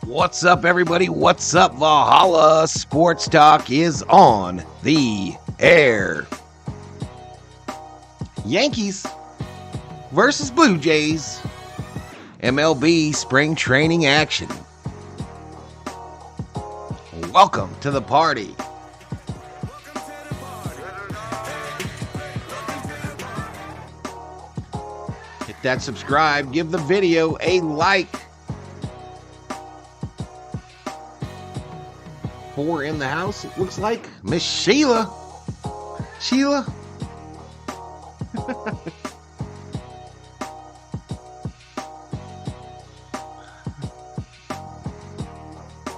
What's up, everybody? What's up, Valhalla? Sports Talk is on the air. Yankees versus Blue Jays. MLB spring training action. Welcome to the party. Hit that subscribe. Give the video a like. 4 in the house, it looks like. Miss Sheila. Sheila.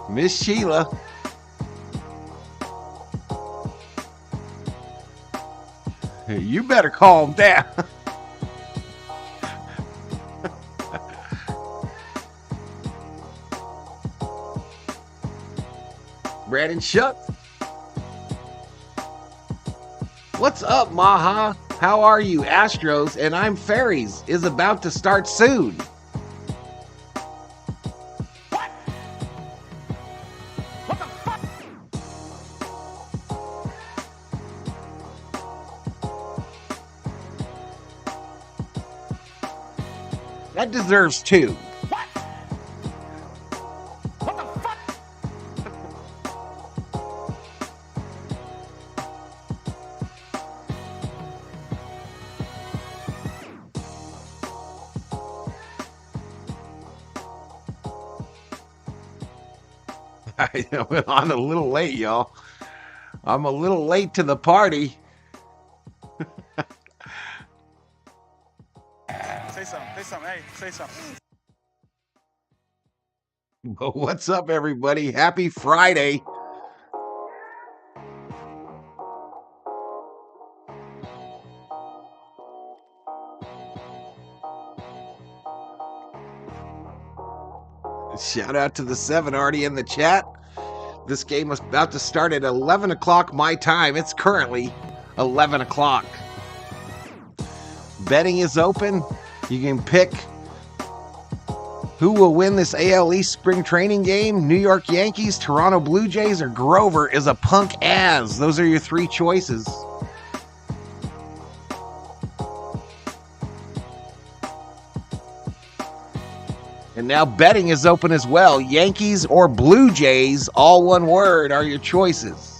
Miss Sheila. You better calm down. Brandon Shuck. What's up, Maha? How are you? Astros and I'm Fairies is about to start soon. What? What the fuck? That deserves 2. I went on a little late, y'all. I'm a little late to the party. Say something, hey, say something. What's up, everybody? Happy Friday. Shout out to the 7 already in the chat. This game is about to start at 11 o'clock my time. It's currently 11 o'clock. Betting is open. You can pick who will win this AL East spring training game. New York Yankees, Toronto Blue Jays, or Grover is a punk ass. Those are your 3 choices. And now betting is open as well. Yankees or Blue Jays, all one word, are your choices.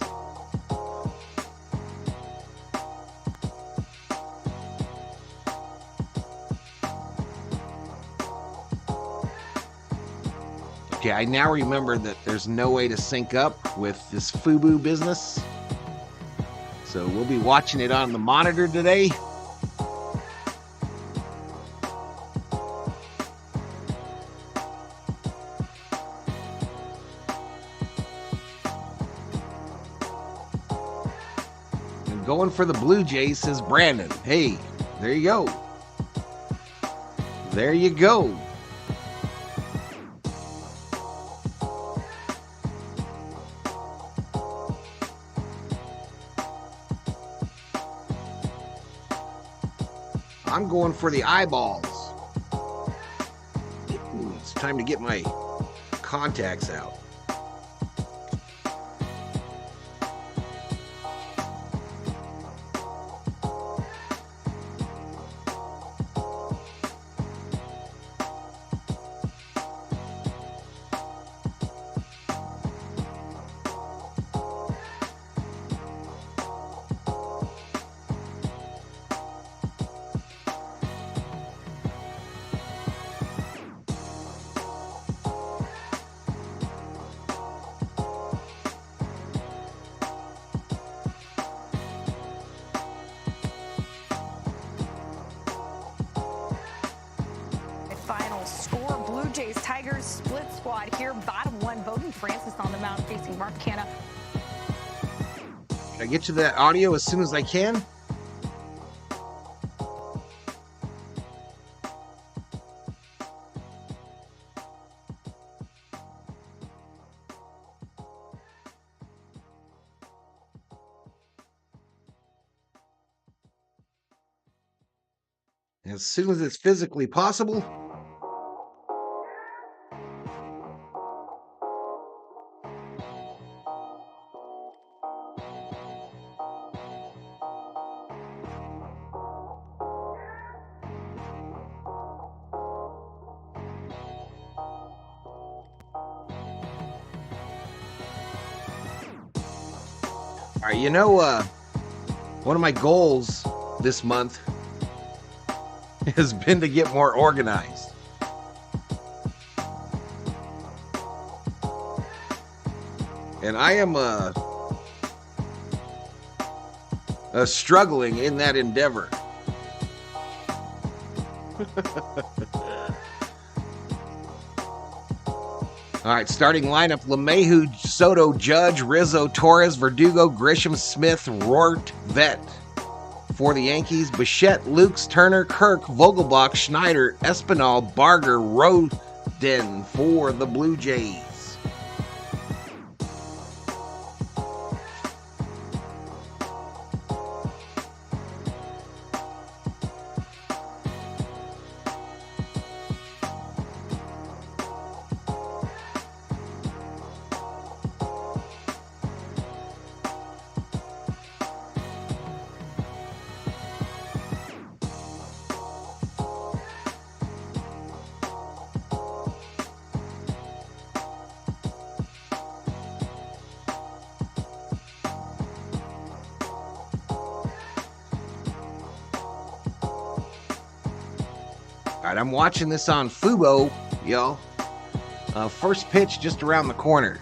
Okay, I now remember that there's no way to sync up with this FUBU business. So we'll be watching it on the monitor today. Going for the Blue Jays, says Brandon. Hey, there you go. There you go. I'm going for the eyeballs. Ooh, it's time to get my contacts out. Final score, Blue Jays, Tigers, split squad here. Bottom 1, Bowden Francis on the mound facing Mark Canha. Can I get you that audio as soon as I can? As soon as it's physically possible. All right, you know, one of my goals this month has been to get more organized. And I am struggling in that endeavor. All right, starting lineup: LeMahieu, Soto, Judge, Rizzo, Torres, Verdugo, Grisham, Smith, Roart, Vet. For the Yankees: Bichette, Lukes, Turner, Kirk, Vogelbach, Schneider, Espinal, Barger, Roden. For the Blue Jays. All right, I'm watching this on Fubo, y'all. First pitch just around the corner.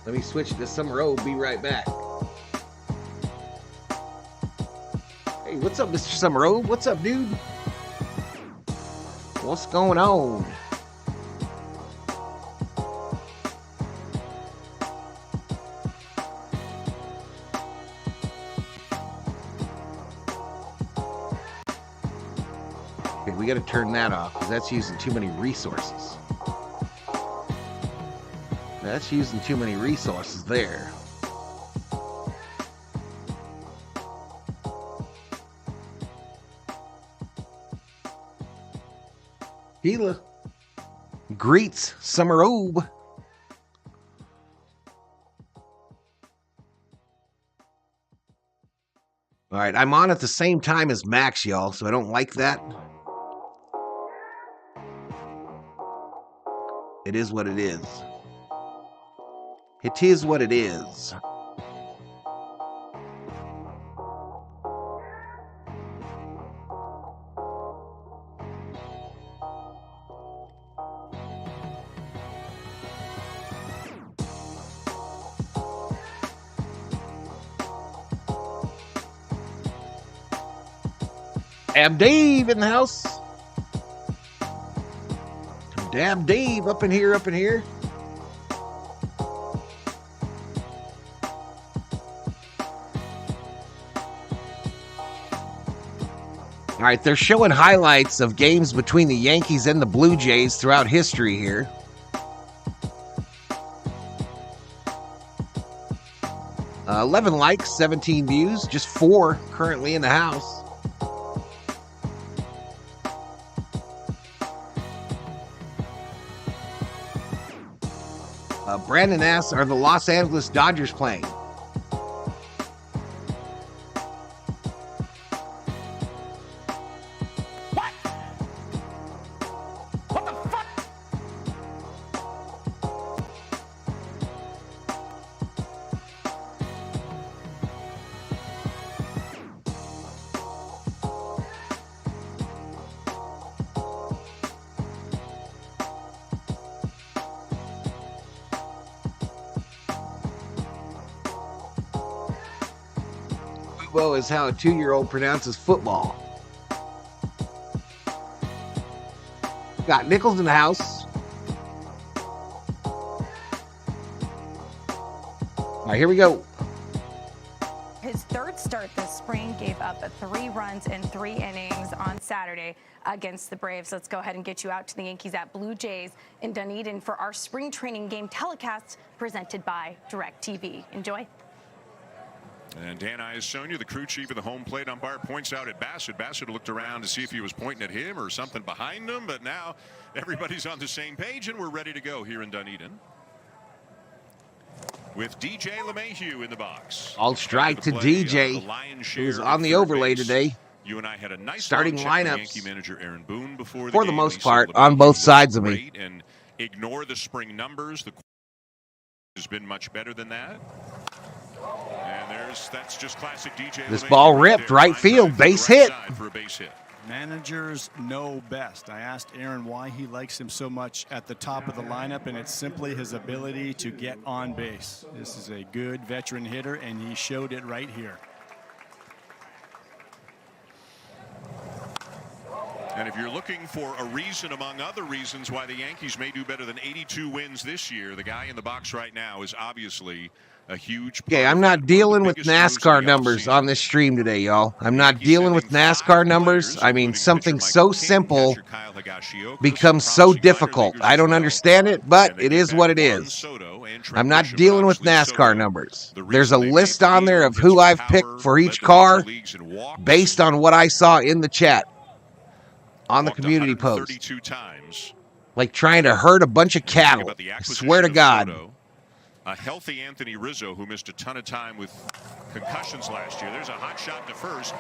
Let me switch to Summer O. Be right back. Hey, what's up, Mr. Summer O? What's up, dude? What's going on? Okay, we got to turn that off because that's using too many resources. That's using too many resources there. Gila greets Summer Oob. All right, I'm on at the same time as Max, y'all, so I don't like that. It is what it is. It is what it is. Dab Dave in the house. Dab Dave up in here, up in here. All right, they're showing highlights of games between the Yankees and the Blue Jays throughout history here. Uh, 11 likes, 17 views, just 4 currently in the house. Brandon asks, are the Los Angeles Dodgers playing? What? What the fuck? Fubo is how a 2-year-old pronounces football. Got Nichols in the house. All right, here we go. His third start this spring gave up 3 runs in 3 innings on Saturday against the Braves. Let's go ahead and get you out to the Yankees at Blue Jays in Dunedin for our spring training game telecast presented by DirecTV. Enjoy. And Dan, I has shown you the crew chief of the home plate umpire points out at Bassett. Bassett looked around to see if he was pointing at him or something behind him, but now everybody's on the same page and we're ready to go here in Dunedin. With DJ LeMahieu in the box. All strike to DJ, who's on the overlay today. You and I had a nice starting lineups Yankee manager Aaron Boone before for the game. most part on both sides of me. And ignore the spring numbers. The has been much better than that. And that's just classic DJ. This ball ripped right field, base hit. For a base hit. Managers know best. I asked Aaron why he likes him so much at the top of the lineup, and it's simply his ability to get on base. This is a good veteran hitter, and he showed it right here. And if you're looking for a reason among other reasons why the Yankees may do better than 82 wins this year, the guy in the box right now is obviously a huge. Okay, I'm not dealing with NASCAR numbers on this stream today, y'all. I'm not dealing with NASCAR numbers. I mean, something so simple becomes so difficult. I don't understand it, but it is what it is. I'm not dealing with NASCAR numbers. There's a list on there of who I've picked for each car based on what I saw in the chat on the community post. Like trying to herd a bunch of cattle. I swear to God. A healthy Anthony Rizzo, who missed a ton of time with concussions last year. There's a hot shot to first.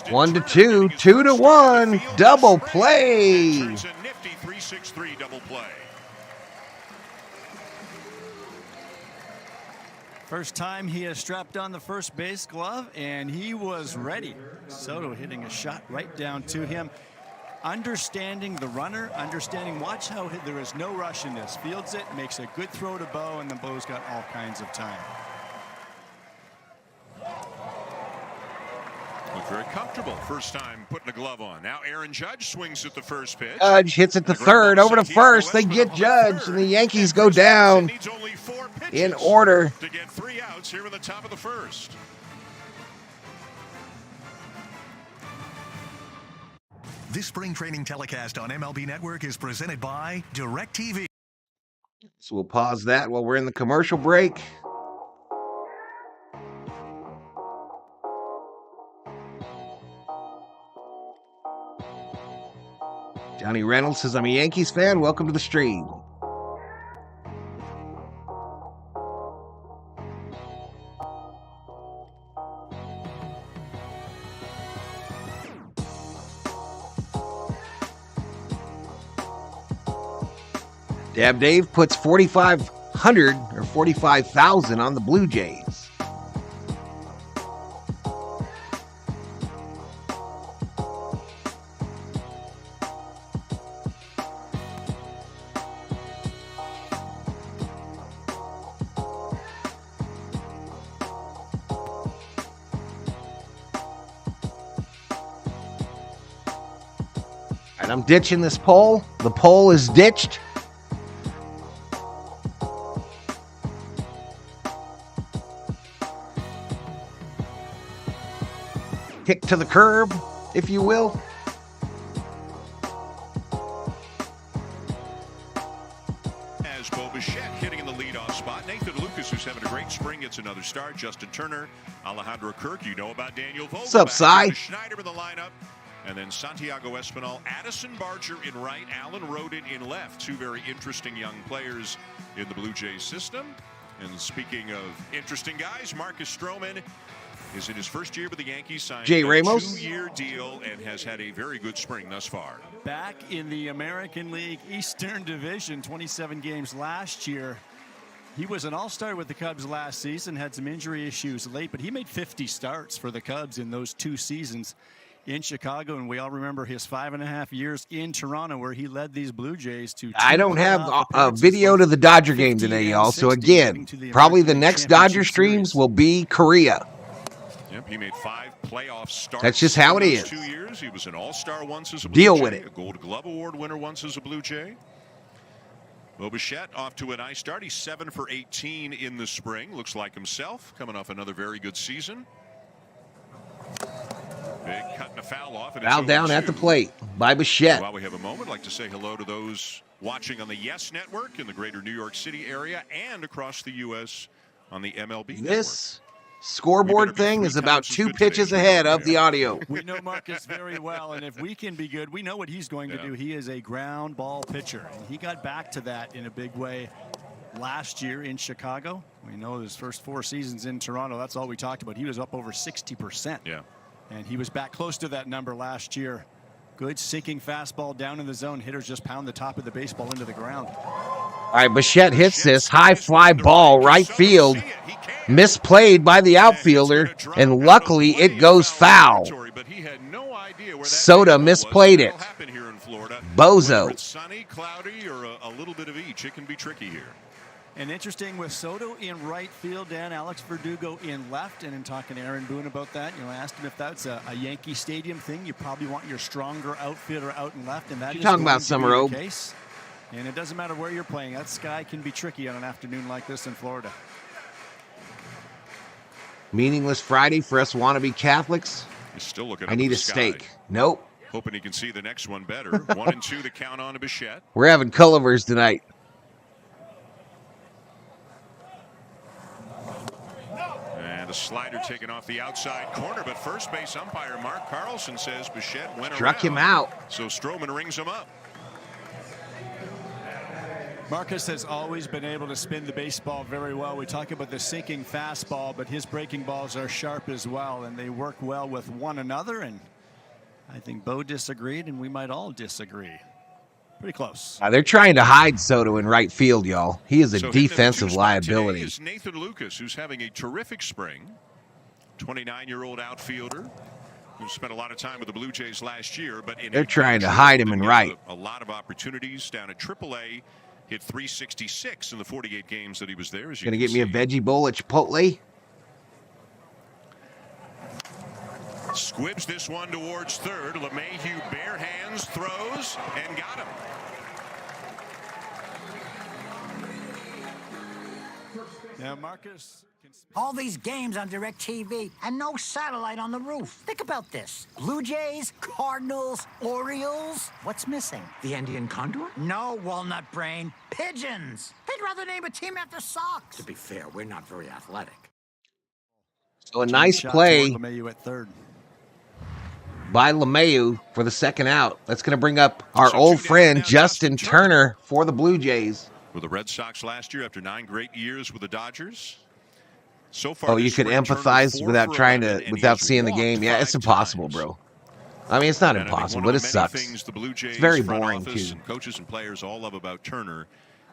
1-2, 2-1, double play. Turns a nifty 3-6-3 double play. First time he has strapped on the first base glove, and he was ready. Soto hitting a shot right down to him. Understanding the runner, watch how there is no rush in this. Fields it, makes a good throw to Bo, and then Bo's got all kinds of time. Looked very comfortable. First time putting a glove on. Now Aaron Judge swings at the first pitch. Judge hits it to third, over to first. They get Judge, and the Yankees go down in order. To get 3 outs here in the top of the first. This spring training telecast on MLB Network is presented by DirecTV. So we'll pause that while we're in the commercial break. Johnny Reynolds says, I'm a Yankees fan. Welcome to the stream. Dab Dave puts 4,500 or 45,000 on the Blue Jays. And I'm ditching this poll. The poll is ditched. Kick to the curb, if you will. As Bo Bichette hitting in the leadoff spot. Nathan Lucas, who's having a great spring, gets another start. Justin Turner, Alejandro Kirk. You know about Daniel Vogel. What's up, Cy? Schneider in the lineup. And then Santiago Espinal, Addison Barger in right, Alan Rodin in left. Two very interesting young players in the Blue Jays system. And speaking of interesting guys, Marcus Stroman is in his first year with the Yankees, signed Jay a Ramos 2-year deal and has had a very good spring thus far. Back in the American League Eastern Division, 27 games last year. He was an all-star with the Cubs last season, had some injury issues late, but he made 50 starts for the Cubs in those 2 seasons in Chicago, and we all remember his 5.5 years in Toronto where he led these Blue Jays to. I don't have a video to the Dodger game today, y'all. So again, probably the next Dodger streams will be Korea. Yep, he made 5 playoff starts. That's just how it is. 2 years. He was an all-star once as a Blue Deal Jay, with it. A Gold Glove Award winner once as a Blue Jay. Bo Bichette off to a nice start. He's 7 for 18 in the spring. Looks like himself, coming off another very good season. Big cut and a foul off. And Foul down at the plate by Bichette. While we have a moment, I'd like to say hello to those watching on the Yes Network in the greater New York City area and across the U.S. on the MLB This scoreboard thing is about 2 pitches ahead of the audio. We know Marcus very well, and if we can be good, we know what he's going to do. He is a ground ball pitcher, and he got back to that in a big way last year in Chicago. We know his first 4 seasons in Toronto, that's all we talked about. He was up over 60%. Yeah. And he was back close to that number last year. Good sinking fastball down in the zone. Hitters just pound the top of the baseball into the ground. All right, Bichette hits this high fly ball right field. Misplayed by the outfielder, and luckily it goes foul. Soto misplayed it. Bozo. Sunny, cloudy, or a little bit of each. It can be tricky here. And interesting with Soto in right field, Dan, Alex Verdugo in left. And in talking to Aaron Boone about that, you know, I asked him if that's a Yankee Stadium thing. You probably want your stronger outfielder out and left, and that is talking about the case. And it doesn't matter where you're playing. That sky can be tricky on an afternoon like this in Florida. Meaningless Friday for us wannabe Catholics. He's still looking. I need a steak. Nope. Hoping he can see the next one better. 1-2 the count on to Bichette. We're having Cullivers tonight. And a slider taken off the outside corner, but first base umpire Mark Carlson says Bichette went Struck around. him out. So Stroman rings him up. Marcus has always been able to spin the baseball very well. We talk about the sinking fastball, but his breaking balls are sharp as well, and they work well with one another. And I think Bo disagreed, and we might all disagree. Pretty close. They're trying to hide Soto in right field, y'all. He is a defensive liability. Today is Nathan Lucas, who's having a terrific spring. 29-year-old outfielder who spent a lot of time with the Blue Jays last year. But they're trying to hide him in right. A lot of opportunities down at AAA. Hit 366 in the 48 games that he was there. Gonna get me a veggie bowl at Chipotle. Squibs this one towards third. LeMahieu bare hands, throws, and got him. Now, Marcus. All these games on DirecTV and no satellite on the roof. Think about this. Blue Jays, Cardinals, Orioles. What's missing? The Andean condor? No, walnut brain. Pigeons. They'd rather name a team after socks. To be fair, we're not very athletic. So a nice play LeMahieu at third. by LeMahieu for the second out. That's going to bring up our old friend Justin Turner for the Blue Jays. With the Red Sox last year after 9 great years with the Dodgers. So far, you could empathize without seeing the game. Yeah, it's impossible, bro. I mean, it's not impossible, but it sucks. It's very boring, too. And coaches and players all love about Turner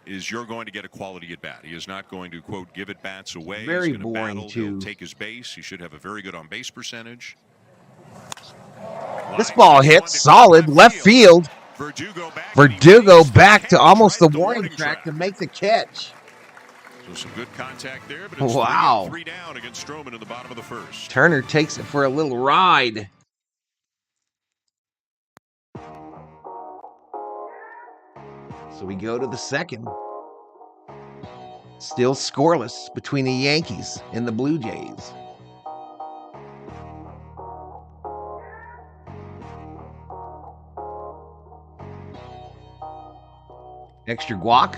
is you're going to get a quality at bat. He is not going to, quote, give at bats away. Very He's going to boring, battle. too. He'll take his base. He should have a very good on base percentage. This ball hits solid left field. Verdugo back to almost the warning track to make the catch. So some good contact there, but it's wow. 3 down against Stroman in the bottom of the first. Turner takes it for a little ride. So we go to the second. Still scoreless between the Yankees and the Blue Jays. Extra guac.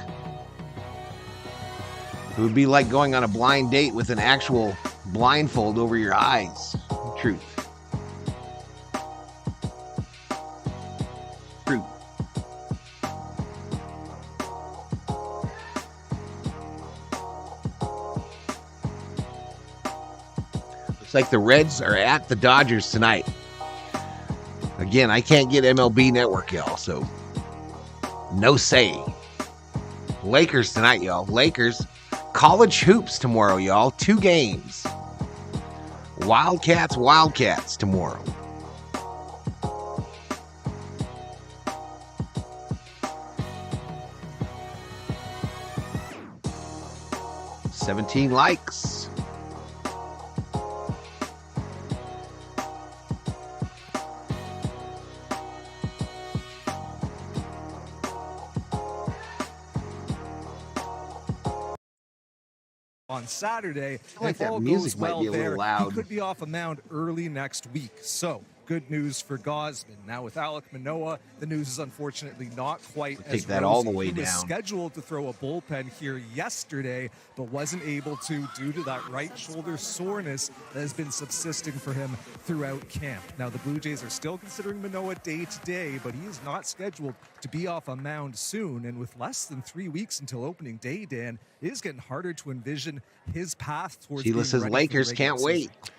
It would be like going on a blind date with an actual blindfold over your eyes. Truth. Truth. Looks like the Reds are at the Dodgers tonight. Again, I can't get MLB Network, y'all, so no say. Lakers tonight, y'all. Lakers. College hoops tomorrow, y'all. 2 games. Wildcats tomorrow. $17 likes. On Saturday, like if that all music goes might well be a little there, loud. he could be off a mound early next week. So, good news for Gausman. Now, with Alek Manoah, the news is unfortunately not quite Take as that all the rosy. way He was down. scheduled to throw a bullpen here yesterday, but wasn't able to due to that right shoulder soreness that has been subsisting for him throughout camp. Now, the Blue Jays are still considering Manoah day-to-day, but he is not scheduled to be off a mound soon. And with less than 3 weeks until opening day, Dan, it is getting harder to envision his path towards Sheila being says ready Lakers for the can't regular wait. season.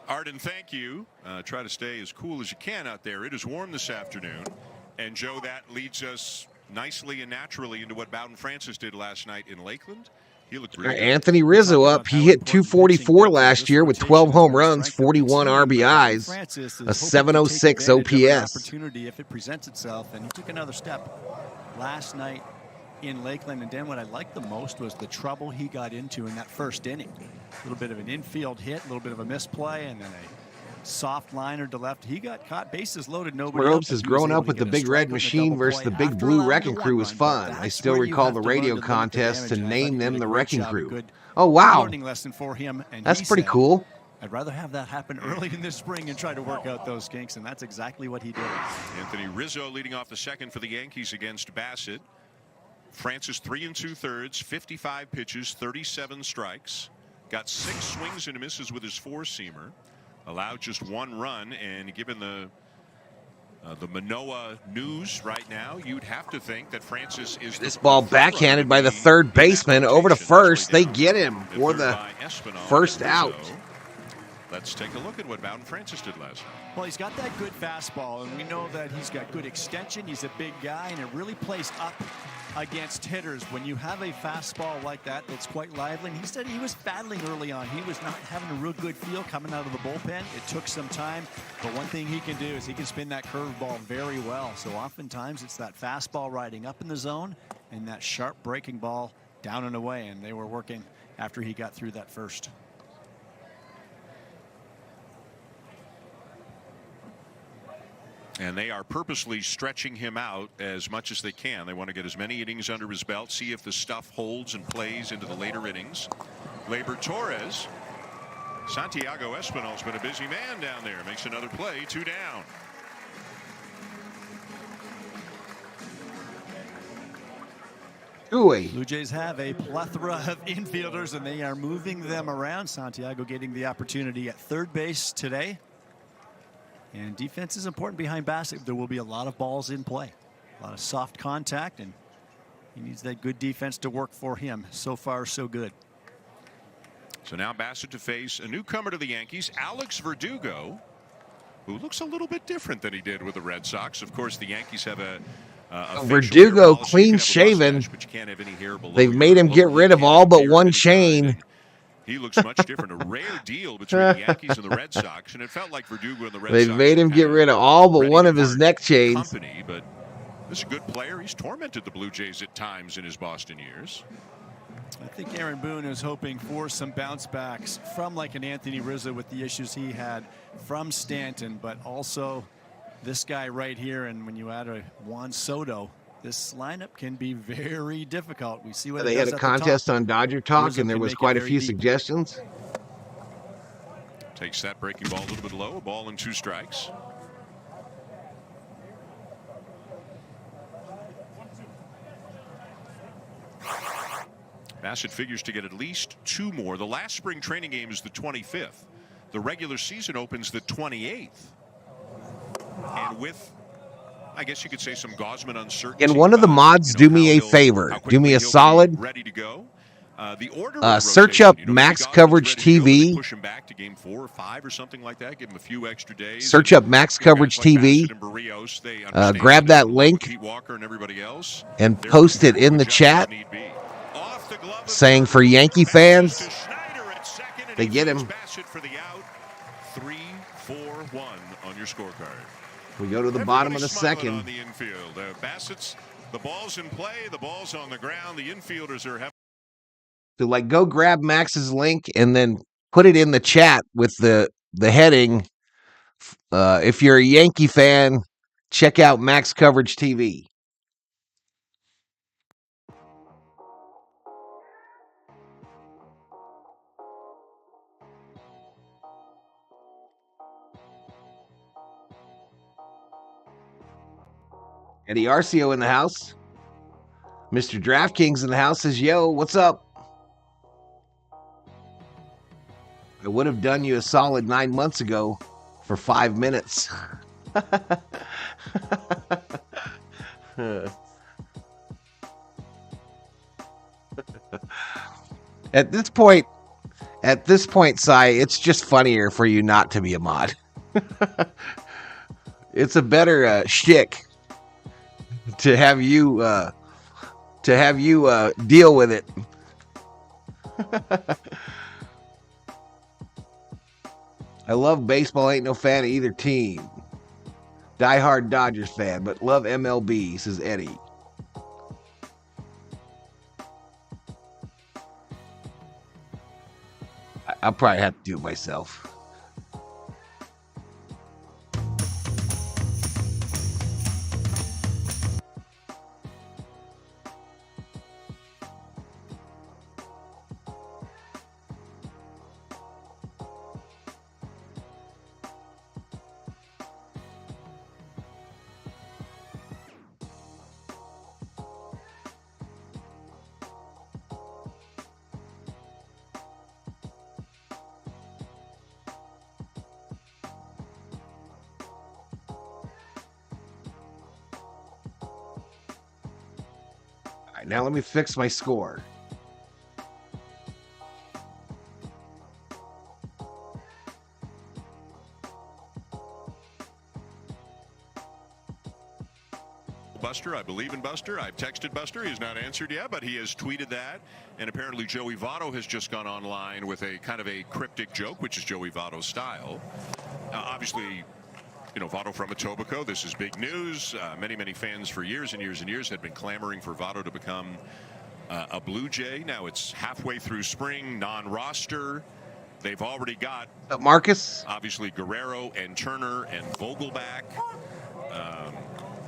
Arden, thank you. Try to stay as cool as you can out there. It is warm this afternoon. And, Joe, that leads us nicely and naturally into what Bowden Francis did last night in Lakeland. He looked really good. Anthony Rizzo up. He hit 244 last year with 12 home runs, 41 RBIs, a 706 OPS. Opportunity if it presents itself, and he took another step last night in Lakeland. And then what I liked the most was the trouble he got into in that first inning. A little bit of an infield hit, a little bit of a misplay, and then a soft liner to left. He got caught, bases loaded, nobody Ropes has grown up with the Big Red Machine versus the Big Blue Wrecking Crew was fun. I still recall the radio contest to name them the Wrecking Crew. Oh, wow. Lesson for him, and that's pretty cool. I'd rather have that happen early in the spring and try to work out those kinks, and that's exactly what he did. Anthony Rizzo leading off the second for the Yankees against Bassett. Francis 3 2/3, 55 pitches, 37 strikes. Got 6 swings and misses with his 4-seamer. Allowed just 1 run, and given the Manoah news right now, you'd have to think that Francis is this ball backhanded by the third baseman over to first. They get him for the first out. Let's take a look at what Bowden Francis did last night. Well, he's got that good fastball, and we know that he's got good extension. He's a big guy, and it really plays up against hitters when you have a fastball like that that's quite lively. And he said he was battling early on. He was not having a real good feel coming out of the bullpen. It took some time, but one thing he can do is he can spin that curveball very well. So oftentimes it's that fastball riding up in the zone and that sharp breaking ball down and away, and they were working after he got through that first. And they are purposely stretching him out as much as they can. They want to get as many innings under his belt, see if the stuff holds and plays into the later innings. Gleyber Torres. Santiago Espinal's been a busy man down there. Makes another play, 2 down. Blue Jays have a plethora of infielders, and they are moving them around. Santiago getting the opportunity at third base today. And defense is important behind Bassett. There will be a lot of balls in play, a lot of soft contact, and he needs that good defense to work for him. So far, so good. So now Bassett to face a newcomer to the Yankees, Alex Verdugo, who looks a little bit different than he did with the Red Sox. Of course, the Yankees have a Verdugo clean shaven. They've made him get rid of all but one chain. He looks much different. A rare deal between the Yankees and the Red Sox, and it felt like Verdugo and the Red Sox. They've made him get rid of all but one of his neck chains. But this is a good player. He's tormented the Blue Jays at times in his Boston years. I think Aaron Boone is hoping for some bounce backs from like an Anthony Rizzo with the issues he had from Stanton, but also this guy right here. And when you add a Juan Soto, this lineup can be very difficult. We see what they had a contest on Dodger Talk, and there was quite a few suggestions. Takes that breaking ball a little bit low. A ball and 2 strikes. Bassett figures to get at least 2 more. The last spring training game is the 25th. The regular season opens the 28th. And with, I guess you could say, some Gosman uncertainty. And one of the mods, do me a favor. Do me a solid. Ready to go. The order search up Max Coverage TV. Push him back to game 4 or 5 or something like that. Give him a few extra days. Search up Max Coverage TV. Grab that link and post it in the chat, saying for Yankee fans, they get him. 3-4-1 on your scorecard. We go to the bottom of the second. On the infield. Bassett's, the ball's in play, the ball's on the ground. The infielders are having. So, like, go grab Max's link and then put it in the chat with the heading. If you're a Yankee fan, check out Max Coverage TV. Eddie Arcio in the house. Mr. DraftKings in the house says, yo, what's up? I would have done you a solid 9 months ago for 5 minutes. At this point, At this point, Cy, it's just funnier for you not to be a mod. It's a better shtick to have you deal with it. I love baseball. Ain't no fan of either team. Die-hard Dodgers fan, but love MLB, says Eddie. I'll probably have to do it myself. Now let me fix my score. Buster, I believe in Buster. I've texted Buster. He has not answered yet, but he has tweeted that. And apparently Joey Votto has just gone online with a kind of a cryptic joke, which is Joey Votto's style. Obviously, you know, Votto from Etobicoke. This is big news. Many fans for years and years and years had been clamoring for Votto to become a Blue Jay. Now it's halfway through spring, non-roster. They've already got Marcus, obviously Guerrero and Turner and Vogelback.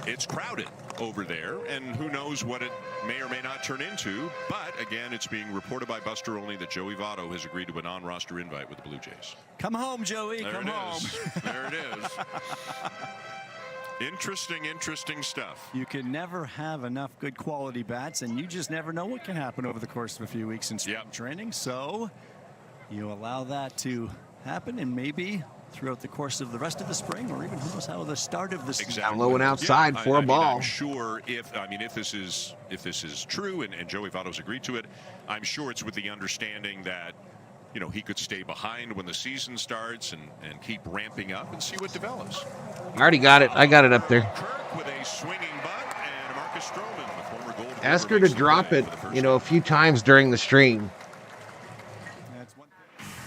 It's crowded over there, and who knows what it may or may not turn into. But again, it's being reported by Buster only that Joey Votto has agreed to a non-roster invite with the Blue Jays. Come home, Joey. There Come home. There it is. Interesting stuff. You can never have enough good quality bats, and you just never know what can happen over the course of a few weeks in spring training. So you allow that to happen, and maybe throughout the course of the rest of the spring, or even who knows how the start of the season. Exactly. Low and outside for a ball. I'm sure if this is true and Joey Votto's agreed to it, I'm sure it's with the understanding that, you know, he could stay behind when the season starts and keep ramping up and see what develops. I already got it. I got it up there. Kirk with a swinging butt, and Marcus Stroman, the former Gold Glove, Ask her to drop it, you know, a few times during the stream.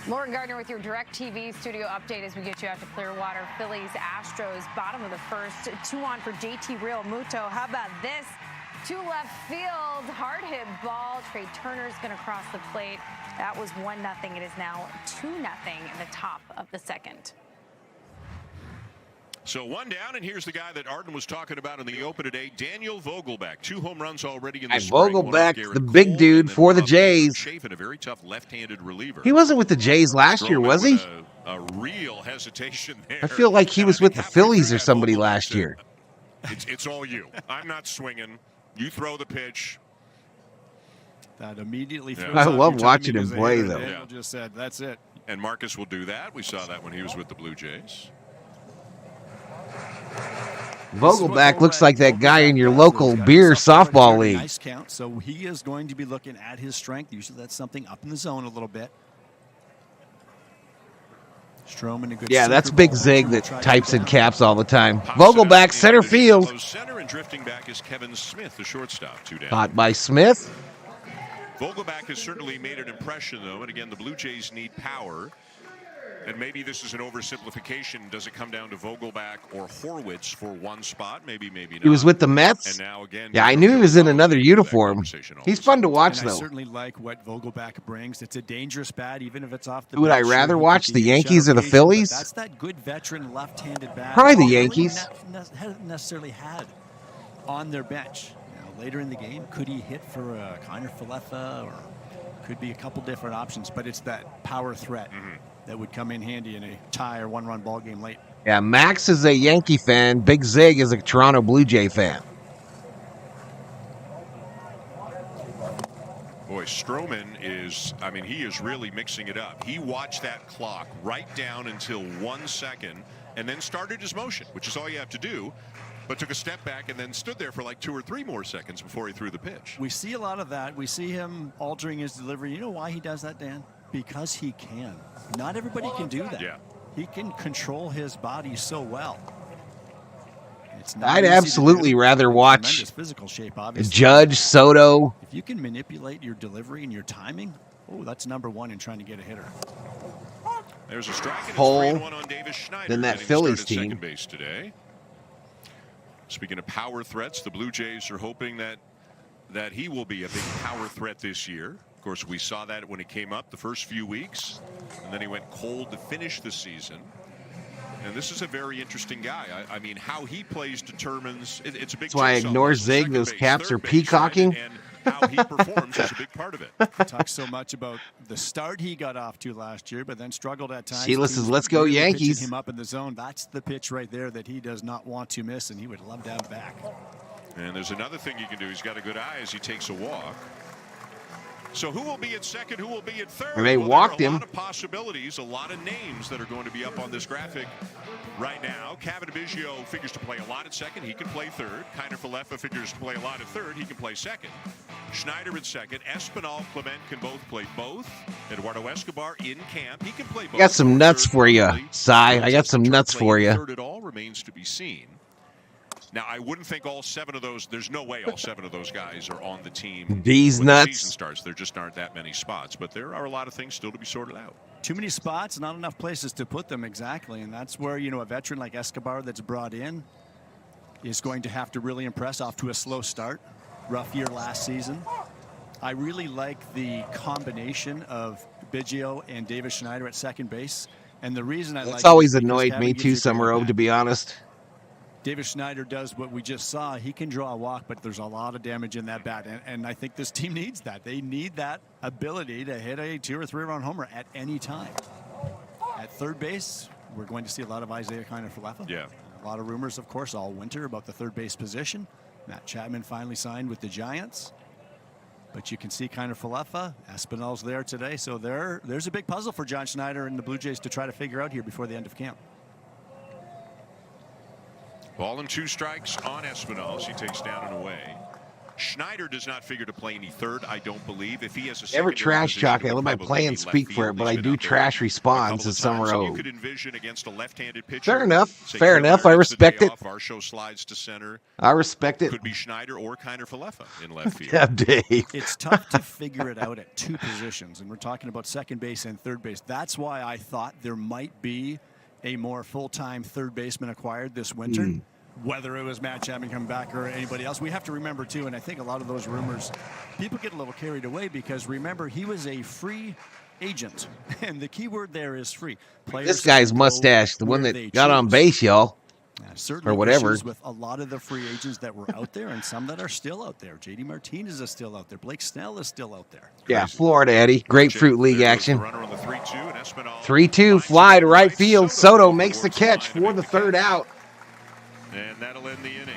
Lauren Gardner with your DirecTV studio update as we get you out to Clearwater. Phillies, Astros, bottom of the first. 2 on for JT Realmuto. How about this? To left field, hard hit ball. Trey Turner's going to cross the plate. That was 1-0. It is now 2-0 in the top of the second. So 1 down, and here's the guy that Arden was talking about in the open today, Daniel Vogelback. 2 home runs already in the spring. Vogelback, the big dude for the Jays. Chafin, a very tough left-handed reliever. He wasn't with the Jays last year, was he? A real hesitation there. I feel like he was with the Phillies or somebody last year. It's all you. I'm not swinging. You throw the pitch. That immediately throws I love watching him play, though. Daniel just said, that's it. And Marcus will do that. We saw that when he was with the Blue Jays. Vogelback looks like that guy in your local beer softball league. Nice count, so he is going to be looking at his strength. Usually that's something up in the zone a little bit. Stroman, a good that's Big Zig that types in caps all the time. Vogelback, center field. Center and drifting back is Kevin Smith, the shortstop. 2 down. Caught by Smith. Vogelback has certainly made an impression, though, and again, the Blue Jays need power. And maybe this is an oversimplification. Does it come down to Vogelback or Horwitz for one spot? Maybe not. He was with the Mets. And now again, I knew he was in another uniform. He's fun to watch, though. I certainly like what Vogelback brings. It's a dangerous bat, even if it's off the Would I bench. rather watch the Yankees or the Phillies? That's that good veteran left-handed bat. Probably the Yankees. Hasn't necessarily had on their bench. Later in the game, could he hit for Kiner Falefa, or could be a couple different options, but it's that power threat that would come in handy in a tie or 1-run ball game late. Yeah, Max is a Yankee fan. Big Zig is a Toronto Blue Jay fan. Boy, Stroman is, he is really mixing it up. He watched that clock right down until 1 second and then started his motion, which is all you have to do, but took a step back and then stood there for like 2 or 3 more seconds before he threw the pitch. We see a lot of that. We see him altering his delivery. You know why he does that, Dan? because he can. Not everybody can do that. Yeah. He can control his body so well. It's not I'd easy to absolutely do. rather watch Tremendous physical shape, obviously. Judge, Soto. If you can manipulate your delivery and your timing, that's number one in trying to get a hitter. There's a strike, and it's Cole, 3-1 on Davis Schneider. then that getting Phillies started team. Second base today. Speaking of power threats, the Blue Jays are hoping that he will be a big power threat this year. Of course, we saw that when he came up the first few weeks, and then he went cold to finish the season. And this is a very interesting guy. I mean, how he plays determines. It's a big. That's why I ignore Zig. Those caps are peacocking. Right? And how he performs is a big part of it. We talk so much about the start he got off to last year, but then struggled at times. Sheila says, "Let's go really Yankees." Him up in the zone. That's the pitch right there that he does not want to miss, and he would love to have back. And there's another thing you can do. He's got a good eye as he takes a walk. So who will be at second? Who will be at third? And they walked there are him. A lot of possibilities, a lot of names that are going to be up on this graphic right now. Kevin Bichette figures to play a lot at second. He can play third. Kiner Falefa figures to play a lot at third. He can play second. Schneider at second. Espinal, Clement can both play both. Eduardo Escobar in camp. He can play both. I got some nuts for you, Cy. I got some nuts for you. Third at all remains to be seen. Now, I wouldn't think all 7 of those, there's no way all 7 of those guys are on the team. These when nuts. the season starts. There just aren't that many spots, but there are a lot of things still to be sorted out. Too many spots, not enough places to put them exactly, and that's where, a veteran like Escobar that's brought in is going to have to really impress off to a slow start. Rough year last season. I really like the combination of Biggio and Davis Schneider at second base, and the reason I like That's always annoyed me too, Summerove, to be honest. Davis Schneider does what we just saw. He can draw a walk, but there's a lot of damage in that bat. And I think this team needs that. They need that ability to hit a 2 or 3 run homer at any time. At third base, we're going to see a lot of Isaiah Kiner Falefa. Yeah. A lot of rumors, of course, all winter about the third base position. Matt Chapman finally signed with the Giants. But you can see Kiner Falefa. Espinal's there today. So there's a big puzzle for John Schneider and the Blue Jays to try to figure out here before the end of camp. Ball and 2 strikes on Espinal. He takes down and away. Schneider does not figure to play any third, I don't believe. If he has a Never trash talk. I let my plan speak for it, but I do trash response as Summerove. You could envision against a left-handed pitcher. Fair enough. Say, Fair enough. I respect it. Our show slides to center. I respect it. Could be Schneider or Kiner Falefa in left field. Yeah, Dave. It's tough to figure it out at 2 positions, and we're talking about second base and third base. That's why I thought there might be a more full-time third baseman acquired this winter. Whether it was Matt Chapman coming back or anybody else, we have to remember too, and I think a lot of those rumors, people get a little carried away because remember he was a free agent, and the key word there is free. Players This guy's mustache, the one that got on base, y'all. Certainly or whatever. issues with a lot of the free agents that were out there and some that are still out there. JD Martinez is still out there. Blake Snell is still out there. Yeah, Florida Eddie. Grapefruit League action. 3-2, 3-2, fly to right field. Soto makes the catch for the third out. And that'll end the inning.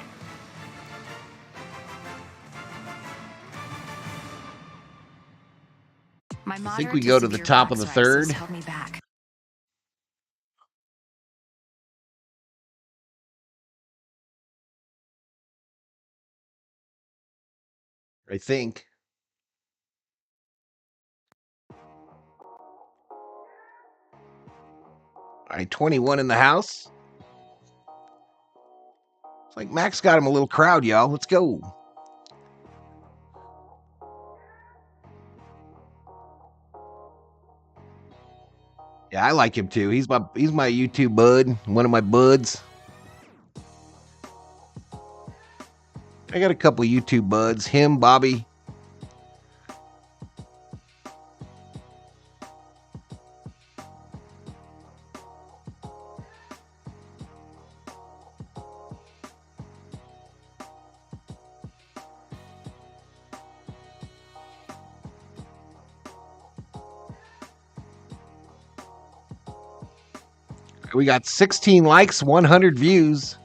I think we go to the top of the third. Held me back. I think. All right, 21 in the house. It's like Max got him a little crowd, y'all. Let's go. Yeah, I like him too. He's my YouTube bud, one of my buds. I got a couple YouTube buds. Him, Bobby. We got 16 likes, 100 views.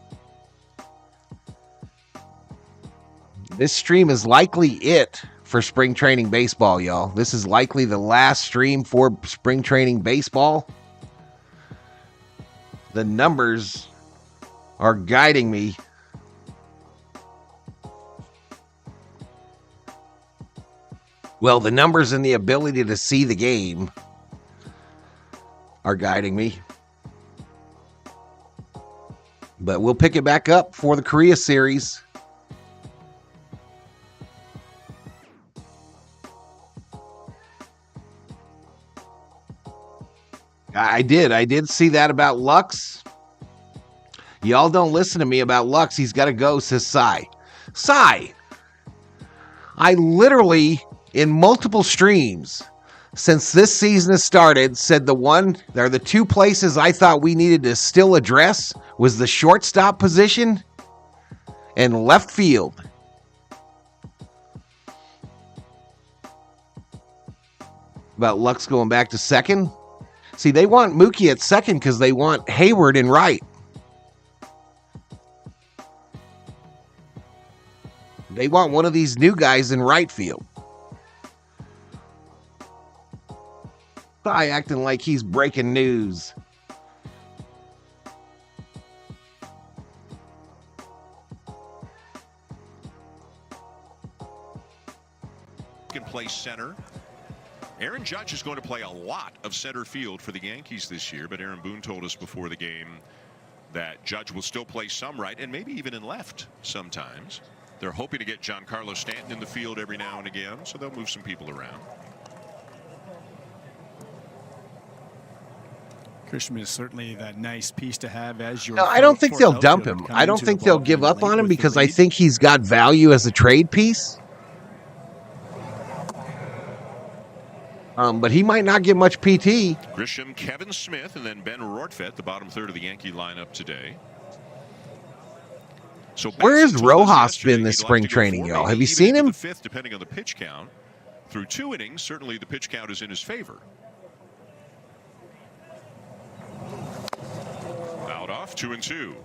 This stream is likely it for spring training baseball, y'all. This is likely the last stream for spring training baseball. The numbers are guiding me. Well, the numbers and the ability to see the game are guiding me. But we'll pick it back up for the Korea series. I did see that about Lux. Y'all don't listen to me about Lux. He's got to go, says Cy. Cy, I literally, in multiple streams, since this season has started, said the two places I thought we needed to still address was the shortstop position and left field. About Lux going back to second. See, they want Mookie at second because they want Hayward in right. They want one of these new guys in right field. Guy acting like he's breaking news. Can play center. Aaron Judge is going to play a lot of center field for the Yankees this year, but Aaron Boone told us before the game that Judge will still play some right and maybe even in left sometimes. They're hoping to get Giancarlo Stanton in the field every now and again, so they'll move some people around. Christian is certainly that nice piece to have as your. No, I don't think they'll dump him. I don't think they'll give up on him because I think he's got value as a trade piece. But he might not get much PT. Grisham, Kevin Smith, and then Ben Rortvedt, the bottom third of the Yankee lineup today. So where has Rojas been this spring training, y'all? Have you seen him? The fifth, depending on the pitch count. Through 2 innings, certainly the pitch count is in his favor. Fouled off, 2-2.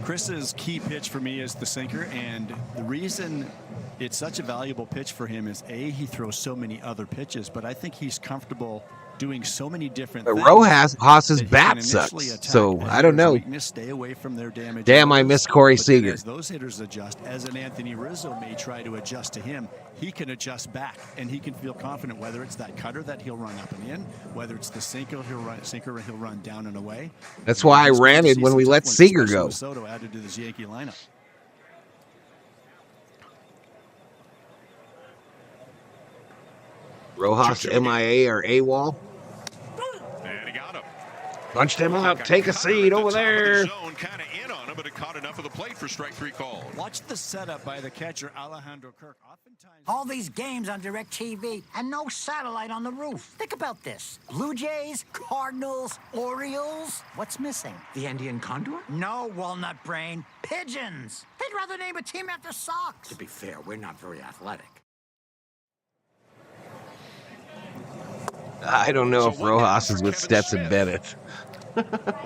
Chris's key pitch for me is the sinker, and the reason it's such a valuable pitch for him is he throws so many other pitches, but I think he's comfortable doing so many different things. Rojas's bat sucks, so I don't know. Stay away from their damage. Damn, I miss Corey Seager. As those hitters adjust, as an Anthony Rizzo may try to adjust to him, he can adjust back, and he can feel confident whether it's that cutter that he'll run up and in, whether it's the sinker he'll run down and away. That's why I ranted when we let Seager go. Votto added to this Yankee lineup. Rojas MIA or AWOL. And he got him. Punched him out. Take a seat over there. Kind of in on him, but it caught enough of the plate for strike 3 call. Watch the setup by the catcher, Alejandro Kirk. Oftentimes, all these games on DirecTV and no satellite on the roof. Think about this. Blue Jays, Cardinals, Orioles. What's missing? The Indian Condor? No, walnut brain. Pigeons. They'd rather name a team after socks. To be fair, we're not very athletic. I don't know if Rojas is with Stetson Bennett.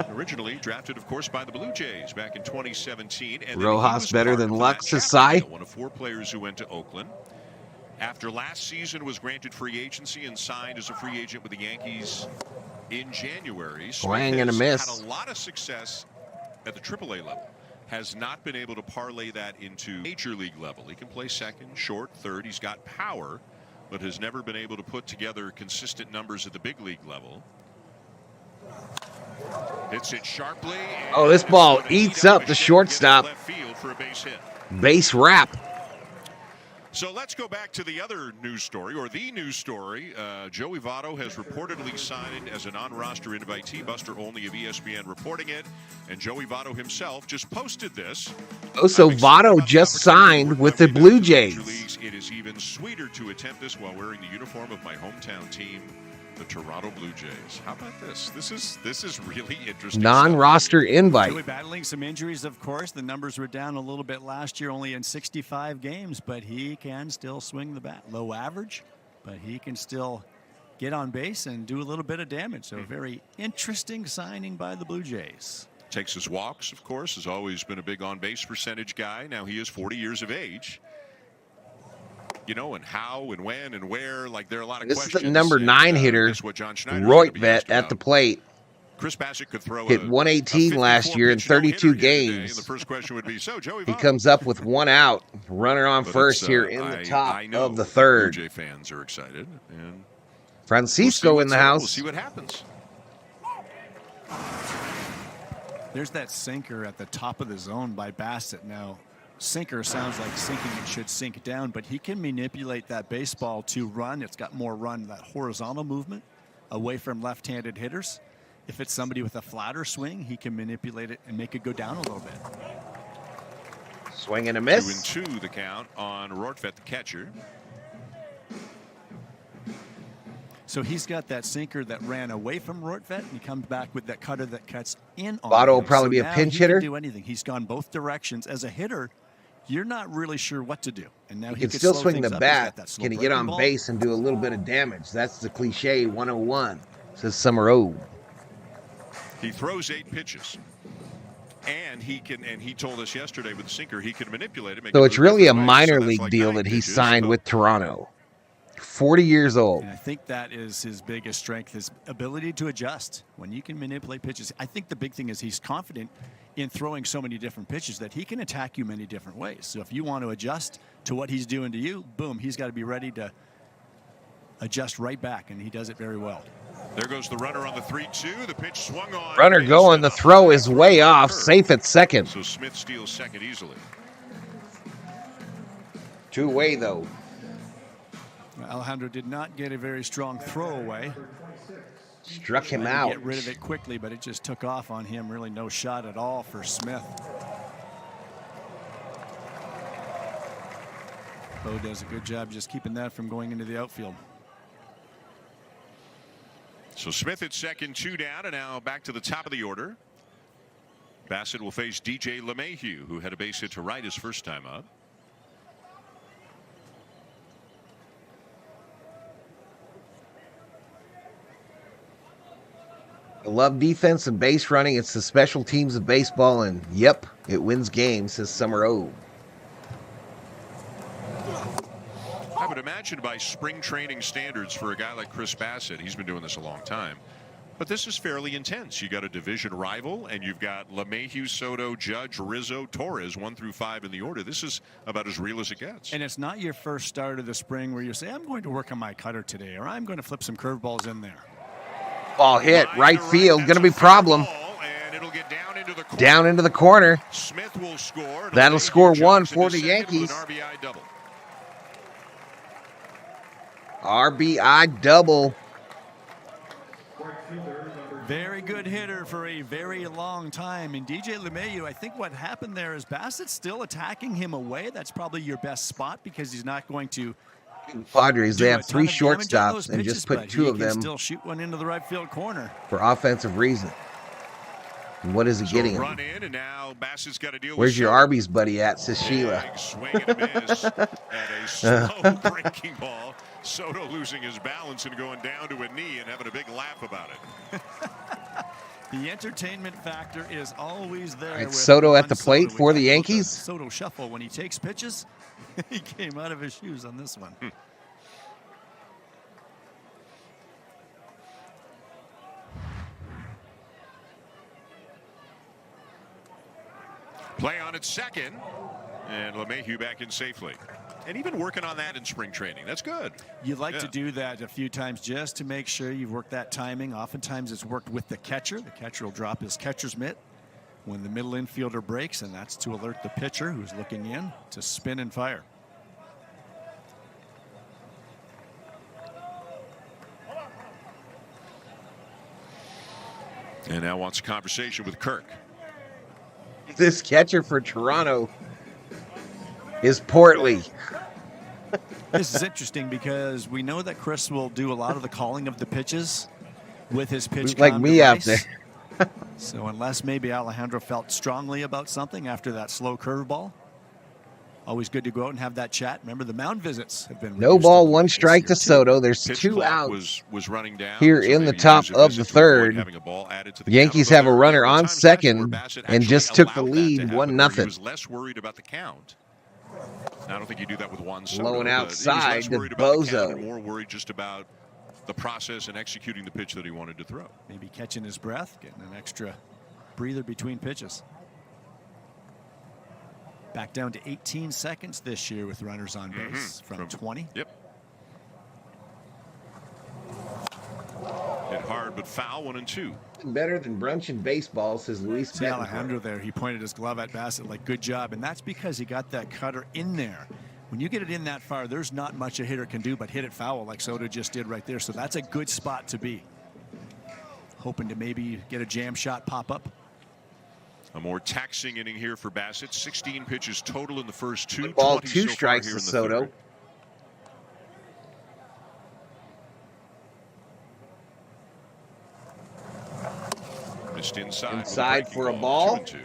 Originally drafted, of course, by the Blue Jays back in 2017. And Rojas better than Lux, Cy? One of 4 players who went to Oakland. After last season was granted free agency and signed as a free agent with the Yankees in January. Swing and a miss. Had a lot of success at the AAA level. Has not been able to parlay that into major league level. He can play second, short, third. He's got power, but has never been able to put together consistent numbers at the big league level. Hits it sharply. Oh, this ball eats up the shortstop. Base wrap. So let's go back to the other news story, or the news story. Joey Votto has reportedly signed as a non-roster invitee. Buster Olney of ESPN reporting it. And Joey Votto himself just posted this. Oh, so Votto just signed with the Blue Jays. It is even sweeter to attempt this while wearing the uniform of my hometown team, the Toronto Blue Jays. How about this? This is really interesting. Non-roster invite. Joey battling some injuries, of course. The numbers were down a little bit last year, only in 65 games, but he can still swing the bat. Low average, but he can still get on base and do a little bit of damage. So a very interesting signing by the Blue Jays. Takes his walks, of course. Has always been a big on-base percentage guy. Now he is 40 years of age. You know, and how and when and where, like there are a lot of questions. This is the number 9 hitter, Rortvedt at the plate. Chris Bassett could throw hit 118 last year in 32 games. The first question would be, so Joey Votto. He comes up with 1 out, runner on first here in the top of the third. Blue Jay fans are excited, and Francisco in the house. We'll see what happens. There's that sinker at the top of the zone by Bassett. Now, sinker sounds like sinking, it should sink down, but he can manipulate that baseball to run. It's got more run, that horizontal movement away from left-handed hitters. If it's somebody with a flatter swing, he can manipulate it and make it go down a little bit. Swing and a miss. 2-2 the count on Rortvedt, the catcher. So he's got that sinker that ran away from Rortvedt, and he comes back with that cutter that cuts in on Votto will him. probably So be a now pinch he hitter. Can do anything. He's gone both directions. As a hitter, you're not really sure what to do. And now He he can could still slow swing things the up. He's got bat. that slow Can he get breaking on ball. base and do a little bit of damage? That's the cliche 101, says Summerall. He throws 8 pitches. And he told us yesterday with the sinker, he can manipulate it. So it's really a minor that's league like deal 9 that he pitches, signed but with Toronto. 40 years old. And I think that is his biggest strength, his ability to adjust when you can manipulate pitches. I think the big thing is he's confident in throwing so many different pitches that he can attack you many different ways. So if you want to adjust to what he's doing to you, boom, he's got to be ready to adjust right back, and he does it very well. There goes the runner on the 3-2. The pitch swung on. Runner going. The throw is way off. Safe at second. So Smith steals second easily. Two-way, though. Alejandro did not get a very strong throwaway. Struck him Tried to out. Get rid of it quickly, but it just took off on him. Really no shot at all for Smith. Bo does a good job just keeping that from going into the outfield. So Smith at second, 2 down, and now back to the top of the order. Bassett will face DJ LeMahieu, who had a base hit to right his first time up. I love defense and base running. It's the special teams of baseball, and yep, it wins games, says Summerall. I would imagine by spring training standards for a guy like Chris Bassett, he's been doing this a long time, but this is fairly intense. You got a division rival, and you've got LeMahieu, Soto, Judge, Rizzo, Torres, 1 through 5 in the order. This is about as real as it gets. And it's not your first start of the spring where you say, I'm going to work on my cutter today, or I'm going to flip some curveballs in there. Ball hit, right field, going to be problem. Down into the corner. Smith will score. That'll score 1 for the Yankees. RBI double. RBI double. Very good hitter for a very long time. And DJ LeMahieu, I think what happened there is Bassett's still attacking him away. That's probably your best spot because he's not going to. Padres, they have 3 do a ton of damage on shortstops those and pitches, just put but 2 he of can them still shoot one into the right field corner for offensive reason. And what is he getting? Run in, and now Bassett's got to deal Where's with your Soto. Arby's buddy at, says Sheila. Big swing and a miss at a slow breaking ball. Soto losing his balance and going down to a knee and having a big laugh about it. The entertainment factor is always there. Right, with Soto at the Soto. plate We for the talked about Yankees. Soto shuffle when he takes pitches. He came out of his shoes on this one. Play on at second, and LeMahieu back in safely. And even working on that in spring training. That's good. You like to do that a few times just to make sure you've worked that timing. Oftentimes it's worked with the catcher. The catcher will drop his catcher's mitt when the middle infielder breaks, and that's to alert the pitcher who's looking in to spin and fire. And now wants a conversation with Kirk. This catcher for Toronto is portly. This is interesting because we know that Chris will do a lot of the calling of the pitches with his pitch Like me out device. there. So unless maybe Alejandro felt strongly about something after that slow curveball, always good to go out and have that chat. Remember, the mound visits have been No reduced ball, a 1 bit strike to this year, too. Soto. There's Pitch 2 clock outs was running down, here so in the maybe top use a of visit the to third. avoid having a ball added to the Yankees count. have a Although runner there were on times last year second where Bassett and actually just took the allowed that lead, to happen, 1-0. where he was less worried about the count. I don't think you do that with Juan Soto. Blowing but outside he was less to worried about the count Bozo. and more worried just about the process and executing the pitch that he wanted to throw. Maybe catching his breath, getting an extra breather between pitches. Back down to 18 seconds this year with runners on base from 20. Yep. but foul, 1-2. Better than brunch and baseball, says Luis. See Alejandro there. He pointed his glove at Bassett like, good job. And that's because he got that cutter in there. When you get it in that far, there's not much a hitter can do but hit it foul like Soto just did right there. So that's a good spot to be. Hoping to maybe get a jam shot pop up. A more taxing inning here for Bassett. 16 pitches total in the first two. Ball, 2 strikes to Soto. Third. Missed inside for a ball. 2-2.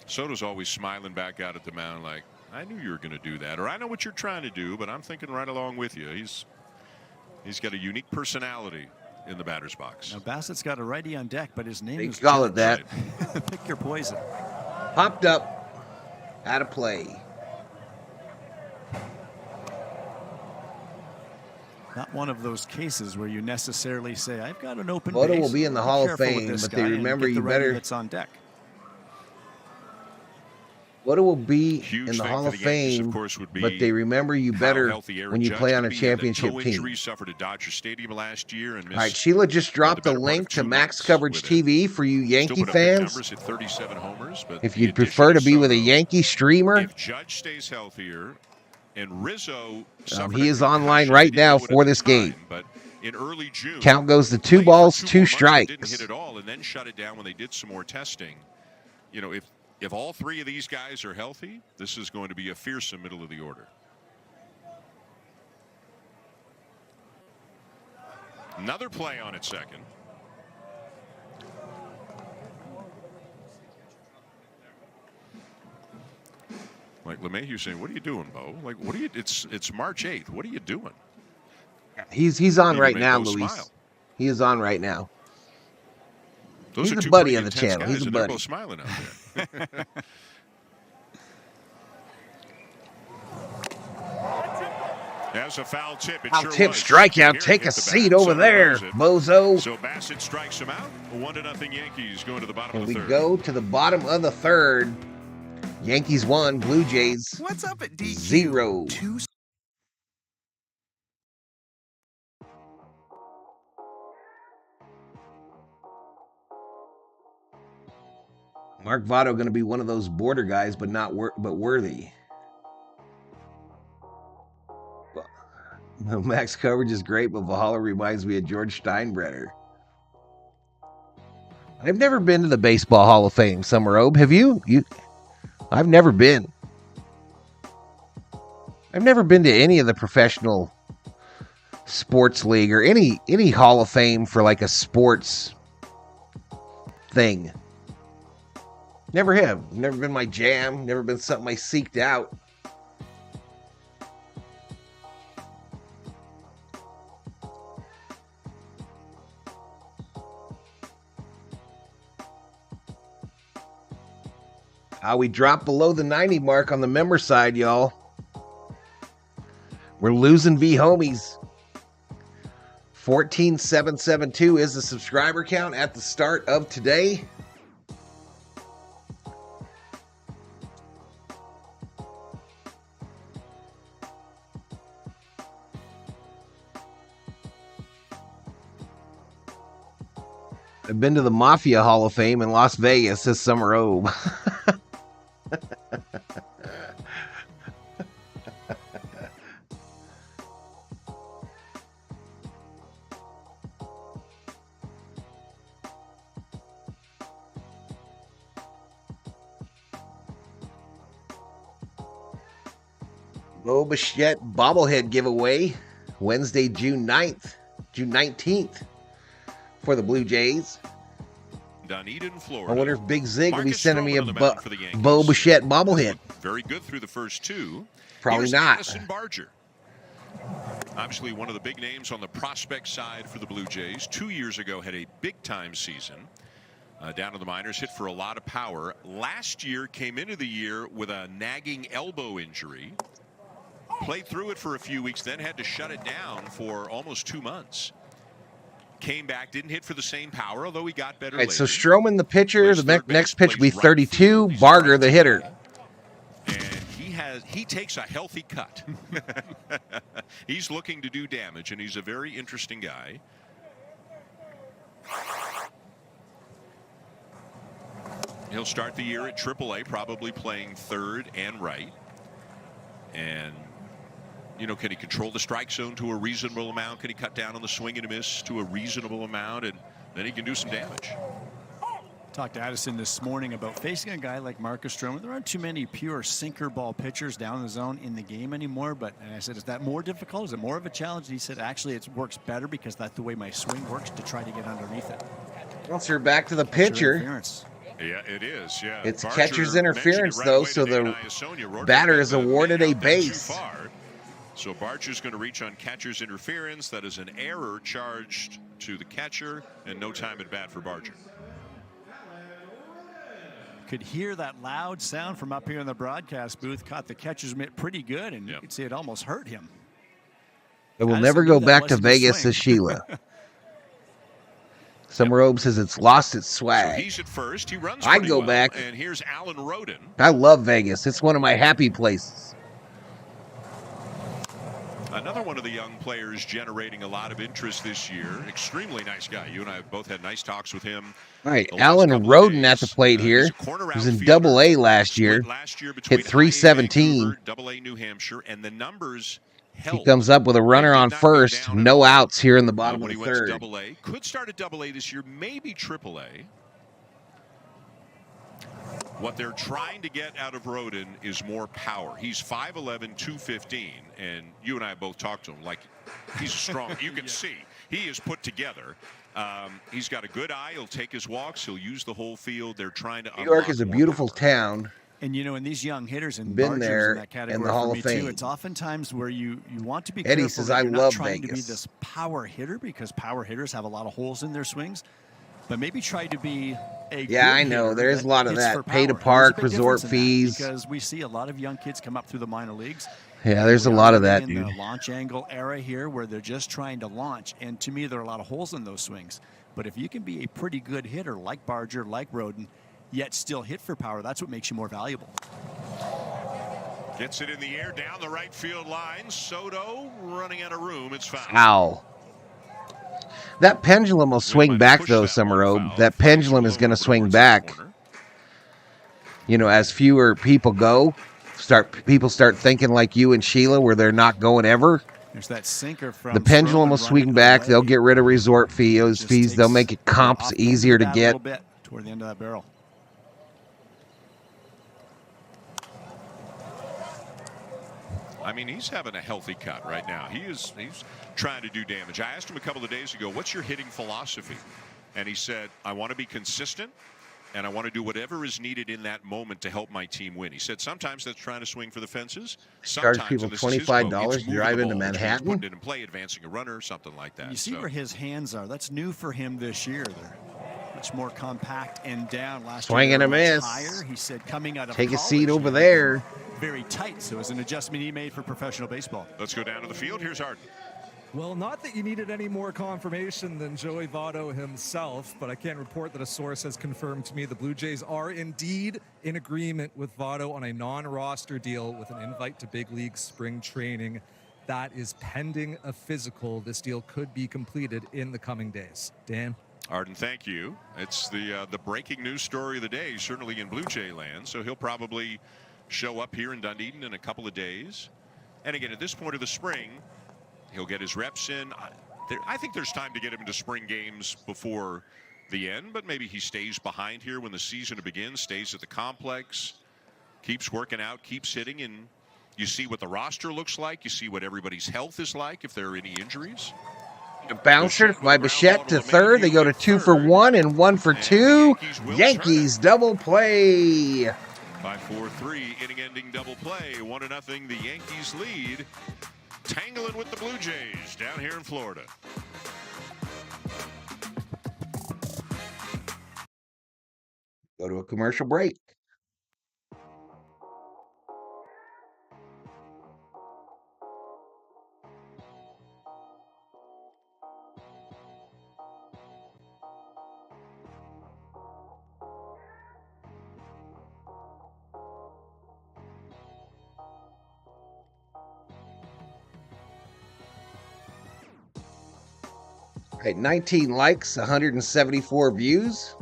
Soto's always smiling back out at the mound like, I knew you were going to do that, or I know what you're trying to do, but I'm thinking right along with you. He's got a unique personality in the batter's box. Now Bassett's got a righty on deck, but his name is. They call it that. Pick your poison. Popped up, out of play. Not one of those cases where you necessarily say, I've got an open Votto base. will be in the Hall of Fame, but they remember you better. That's on deck. Votto will be Huge in the Hall of Yankees, Fame, of course, would be but they remember you better when you play on a championship team. Injury suffered at Dodger Stadium last year and All right, Sheila just dropped a link to Max Coverage TV for you Yankee fans. 37 homers, but if you'd prefer to be with a Yankee streamer, if Judge stays healthier and Rizzo he is online right now for this game. But in early June, count goes to 2 balls, 2 strikes. Didn't hit it all, and then shut it down when they did some more testing. You know, if all 3 of these guys are healthy, this is going to be a fearsome middle of the order. Another play on it second. Like LeMahieu saying, what are you doing, Bo? Like, what are you, it's March 8th. What are you doing? He's on right now, Bo Luis. smile. He is on right now. He's a buddy of the channel. He's a buddy. They're both smiling out there. That's a foul tip. It Foul sure tip, was. strikeout. Here, Take hit a the seat bat. over So there, knows it. bozo. So Bassett strikes him out. 1-0 Yankees going to the bottom And of we the third. go to the bottom of the third. Yankees 1, Blue Jays What's up at DQ? 0. Mark Votto going to be one of those border guys, but not but worthy. Max Coverage is great, but Valhalla reminds me of George Steinbrenner. I've never been to the Baseball Hall of Fame, Summer Obe. Have you? I've never been. I've never been to any of the professional sports league or any Hall of Fame for like a sports thing. Never have. Never been my jam. Never been something I seeked out. We dropped below the 90 mark on the member side, y'all. We're losing V homies. 14,772 is the subscriber count at the start of today. I've been to the Mafia Hall of Fame in Las Vegas this summer. Bichette bobblehead giveaway Wednesday, June 19th for the Blue Jays. Dunedin, Florida. I wonder if Big Zig will be Marcus sending me a Stroman Bo Bichette bobblehead. Very good through the first 2. Probably Here's not. Addison Barger. Obviously one of the big names on the prospect side for the Blue Jays. 2 years ago had a big-time season. Down in the minors, hit for a lot of power. Last year came into the year with a nagging elbow injury. Played through it for a few weeks, then had to shut it down for almost 2 months. Came back, didn't hit for the same power, although he got better. All right, later. so Stroman the pitcher, Plays the third next base, pitch will be plays right 32, field. He's Barger right the hitter. And he he takes a healthy cut. He's looking to do damage, and he's a very interesting guy. He'll start the year at AAA, probably playing third and right. And, you know, can he control the strike zone to a reasonable amount? Can he cut down on the swing and a miss to a reasonable amount? And then he can do some damage. Talked to Addison this morning about facing a guy like Marcus Stroman. There aren't too many pure sinker ball pitchers down the zone in the game anymore. But and I said, is that more difficult? Is it more of a challenge? And he said, actually, it works better because that's the way my swing works to try to get underneath it. Well, so we're back to the pitcher. Yeah, it is. Yeah, It's Barger catcher's interference, right though, away so the Iosonia. batter is awarded a Too base. far. So Barger's going to reach on catcher's interference. That is an error charged to the catcher, and no time at bat for Barger. Could hear that loud sound from up here in the broadcast booth. Caught the catcher's mitt pretty good, and you could see it almost hurt him. It will Addison never knew go that back to wasn't his Vegas, swing. says Sheila. Summer Obe says it's lost its So swag. he's at first. He runs I'd pretty go well. back. And here's Alan Roden. I love Vegas. It's one of my happy places. Another one of the young players generating a lot of interest this year. Extremely nice guy. You and I have both had nice talks with him. All right, the last Alan couple of Roden days. at the plate here. He's a corner He was in outfielder. Double A last year. Split last year between Hit 317. Vancouver, Double A New Hampshire, and the numbers held. He comes up with a runner They did on not go first. down at No all. outs here in the bottom When of he the went to third. Double A, could start at Double A this year, maybe Triple A. What they're trying to get out of Roden is more power. He's 5'11", 215, and you and I both talked to him like he's strong. You can see he is put together. He's got a good eye. He'll take his walks. He'll use the whole field. They're trying to. New York is a unlock more beautiful power. town. And you know, in these young hitters and Been Barger's there in that category in the Hall for me of Fame. too, it's oftentimes where you want to be Eddie careful says, that "I you're not love trying to be Vegas." this power hitter because power hitters have a lot of holes in their swings, but maybe try to be a good I know. hitter There's a lot of hits that. for Pay to power. park, There's a big resort difference in that fees. because we see a lot of young kids come up through the minor leagues. Yeah, there's a We lot are of that, in dude. the launch angle era here where they're just trying to launch, and to me there are a lot of holes in those swings. But if you can be a pretty good hitter like Barger, like Roden, yet still hit for power, that's what makes you more valuable. Gets it in the air down the right field line. Soto running out of room. It's foul. Ow. That pendulum will swing back, though, Summer Obe. That pendulum is going to swing back. You know, as fewer people go, people start thinking like you and Sheila, where they're not going ever. There's that sinker from The pendulum will Stroman swing running back. away. They'll get rid of resort fees. Just They'll takes make it comps off the end of easier to that a get. little bit toward the end of that barrel. I mean, he's having a healthy cut right now. He's trying to do damage. I asked him a couple of days ago, what's your hitting philosophy? And he said, I want to be consistent, and I want to do whatever is needed in that moment to help my team win. He said sometimes that's trying to swing for the fences. Charge Sometimes, people and this is his $25 quote, to it's moving drive the into ball, which means Manhattan? putting it in play, advancing a runner, something like that. You see where his hands are. That's new for him this year. They're much more compact and down. Last Swing year and they a were much miss. higher. He said coming out of Take a college, seat over he there. became very tight. So it's an adjustment he made for professional baseball. Let's go down to the field. Here's Harden. Well, not that you needed any more confirmation than Joey Votto himself, but I can report that a source has confirmed to me the Blue Jays are indeed in agreement with Votto on a non-roster deal with an invite to big league spring training. That is pending a physical. This deal could be completed in the coming days. Dan? Arden, thank you. It's the breaking news story of the day, certainly in Blue Jay land. So he'll probably show up here in Dunedin in a couple of days. And again, at this point of the spring, he'll get his reps in. I think there's time to get him into spring games before the end, but maybe he stays behind here when the season begins, stays at the complex, keeps working out, keeps hitting, and you see what the roster looks like. You see what everybody's health is like, if there are any injuries. A bouncer by Bichette to third. They go to 2 for 1 and 1 for 2. Yankees double play. 5-4-3 inning-ending double play. 1-0. The Yankees lead. Tangling with the Blue Jays down here in Florida. Go to a commercial break. All right, 19 likes, 174 views.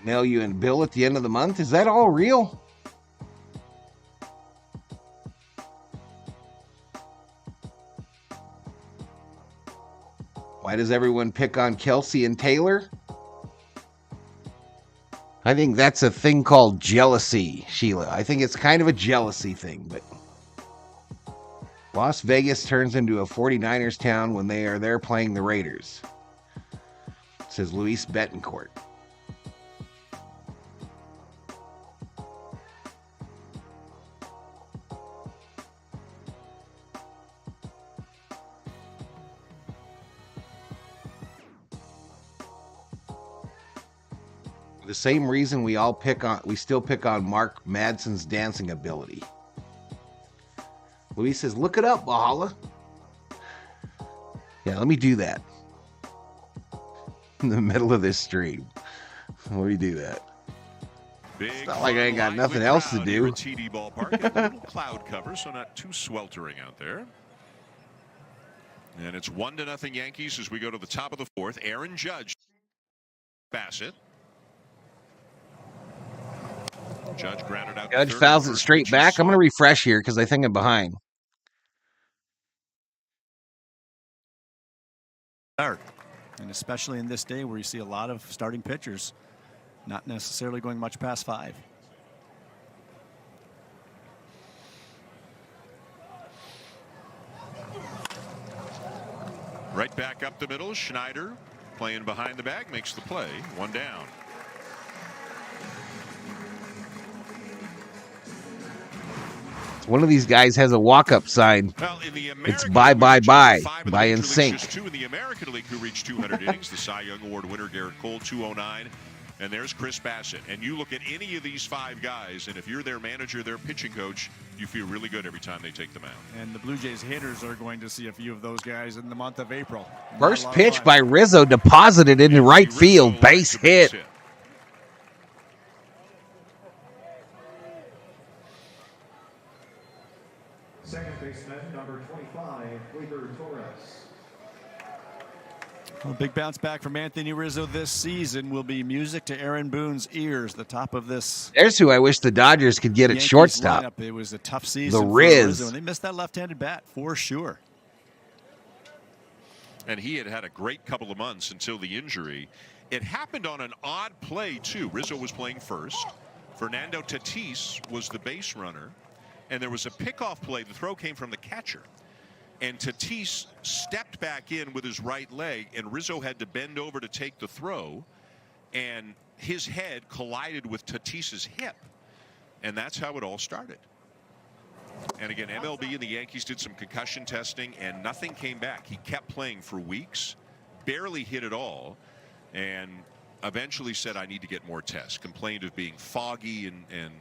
Mail you a bill at the end of the month. Is that all real? Why does everyone pick on Kelsey and Taylor? I think that's a thing called jealousy, Sheila. I think it's kind of a jealousy thing, but Las Vegas turns into a 49ers town when they are there playing the Raiders, says Luis Betancourt. The same reason we still pick on Mark Madsen's dancing ability. Luis says, look it up, Valhalla. Yeah, let me do that. In the middle of this stream. Let me do that. It's not like I ain't got nothing else to do. TD Ballpark, a little cloud cover, so not too sweltering out there. And it's 1-0 Yankees as we go to the top of the fourth. Aaron Judge. Bassett. Judge grounded out. Judge fouls it straight back. I'm going to refresh here because I think I'm behind. Start. And especially in this day where you see a lot of starting pitchers not necessarily going much past 5. Right back up the middle. Schneider playing behind the bag makes the play. 1 down. One of these guys has a walk-up sign. Well, it's bye, bye, bye, by in sync. Just 2 in the American League who reached 200 innings. The Cy Young Award winner, Gerrit Cole, 209. And there's Chris Bassett. And you look at any of these 5 guys, and if you're their manager, their pitching coach, you feel really good every time they take them out. And the Blue Jays hitters are going to see a few of those guys in the month of April. First pitch by Rizzo, deposited into right field, base hit. Second baseman, number 25, Gleyber Torres. Well, big bounce back from Anthony Rizzo this season will be music to Aaron Boone's ears. The top of this. There's who I wish the Dodgers could get at Yankees shortstop. Lineup. It was a tough season. The for Riz. Rizzo, and they missed that left-handed bat for sure. And he had a great couple of months until the injury. It happened on an odd play too. Rizzo was playing first. Fernando Tatis was the base runner. And there was a pickoff play. The throw came from the catcher. And Tatis stepped back in with his right leg, and Rizzo had to bend over to take the throw. And his head collided with Tatis's hip. And that's how it all started. And again, MLB and the Yankees did some concussion testing, and nothing came back. He kept playing for weeks, barely hit at all, and eventually said, I need to get more tests. Complained of being foggy and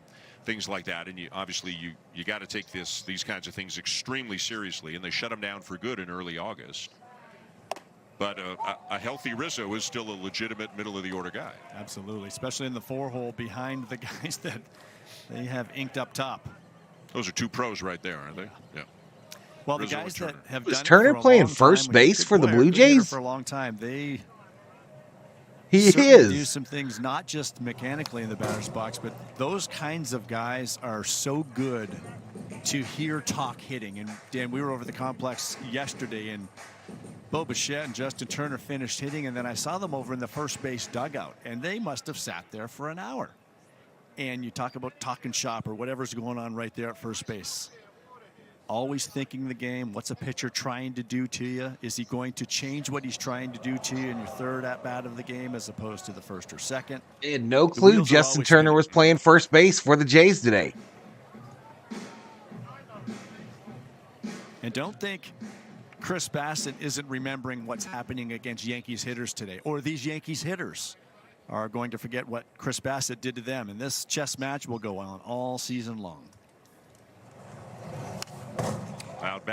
things like that. And obviously you got to take these kinds of things extremely seriously, and they shut him down for good in early August. But a healthy Rizzo is still a legitimate middle of the order guy. Absolutely, especially in the 4-hole behind the guys that they have inked up top. Those are 2 pros right there, aren't they? Yeah. Well, Rizzo the guys that have was done Turner it for a playing long first time, base for the Blue Jays? For a long time, He do is. some things not just mechanically in the batter's box, but those kinds of guys are so good to hear talk hitting. And Dan, we were over the complex yesterday, and Bo Bichette and Justin Turner finished hitting, and then I saw them over in the first base dugout, and they must have sat there for an hour. And you talk about talking shop or whatever's going on right there at first base. Always thinking the game. What's a pitcher trying to do to you? Is he going to change what he's trying to do to you in your third at bat of the game as opposed to the first or second? They had no clue Justin Turner was playing first base for the Jays today. And don't think Chris Bassett isn't remembering what's happening against Yankees hitters today, or these Yankees hitters are going to forget what Chris Bassett did to them. And this chess match will go on all season long.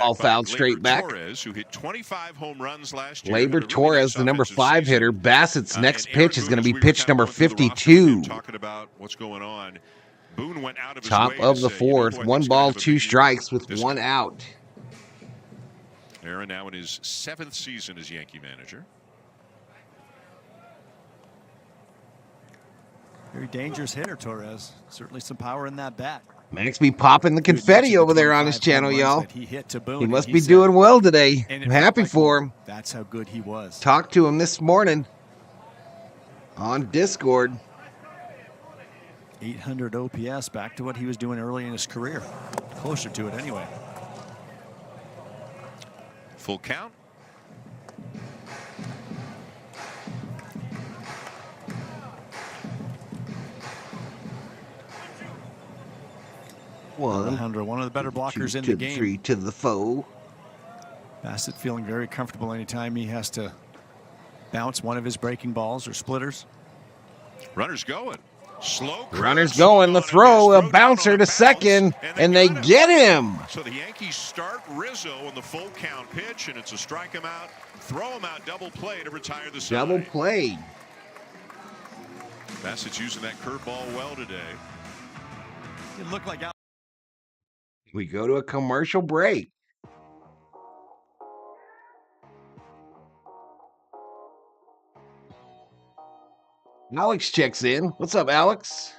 All fouled straight back. Torres, who hit 25 home runs last year. Gleyber Torres, the number 5 hitter. Bassett's next pitch is going to be we pitch number 52. Talking about what's going on. Boone went out of his Top way of to the say, fourth. you know, One ball, 2 strikes with 1 out. Aaron now in his 7th season as Yankee manager. Very dangerous hitter, Torres. Certainly some power in that bat. Max be popping the confetti over there on his channel, y'all. He hit to Boone, He must be doing well today. I'm happy for him. That's how good he was. Talked to him this morning on Discord. 800 OPS, back to what he was doing early in his career. Closer to it anyway. Full count. Alejandro, one of the better blockers in the game. 3 to the foe. Bassett feeling very comfortable anytime he has to bounce one of his breaking balls or splitters. Runners going. Slow. Runners going. The throw, a bouncer to second, and they get him. So the Yankees start Rizzo on the full count pitch, and it's a strike him out, throw him out, double play to retire the side. Double play. Bassett's using that curveball well today. It looked like We go to a commercial break. Alex checks in. What's up, Alex?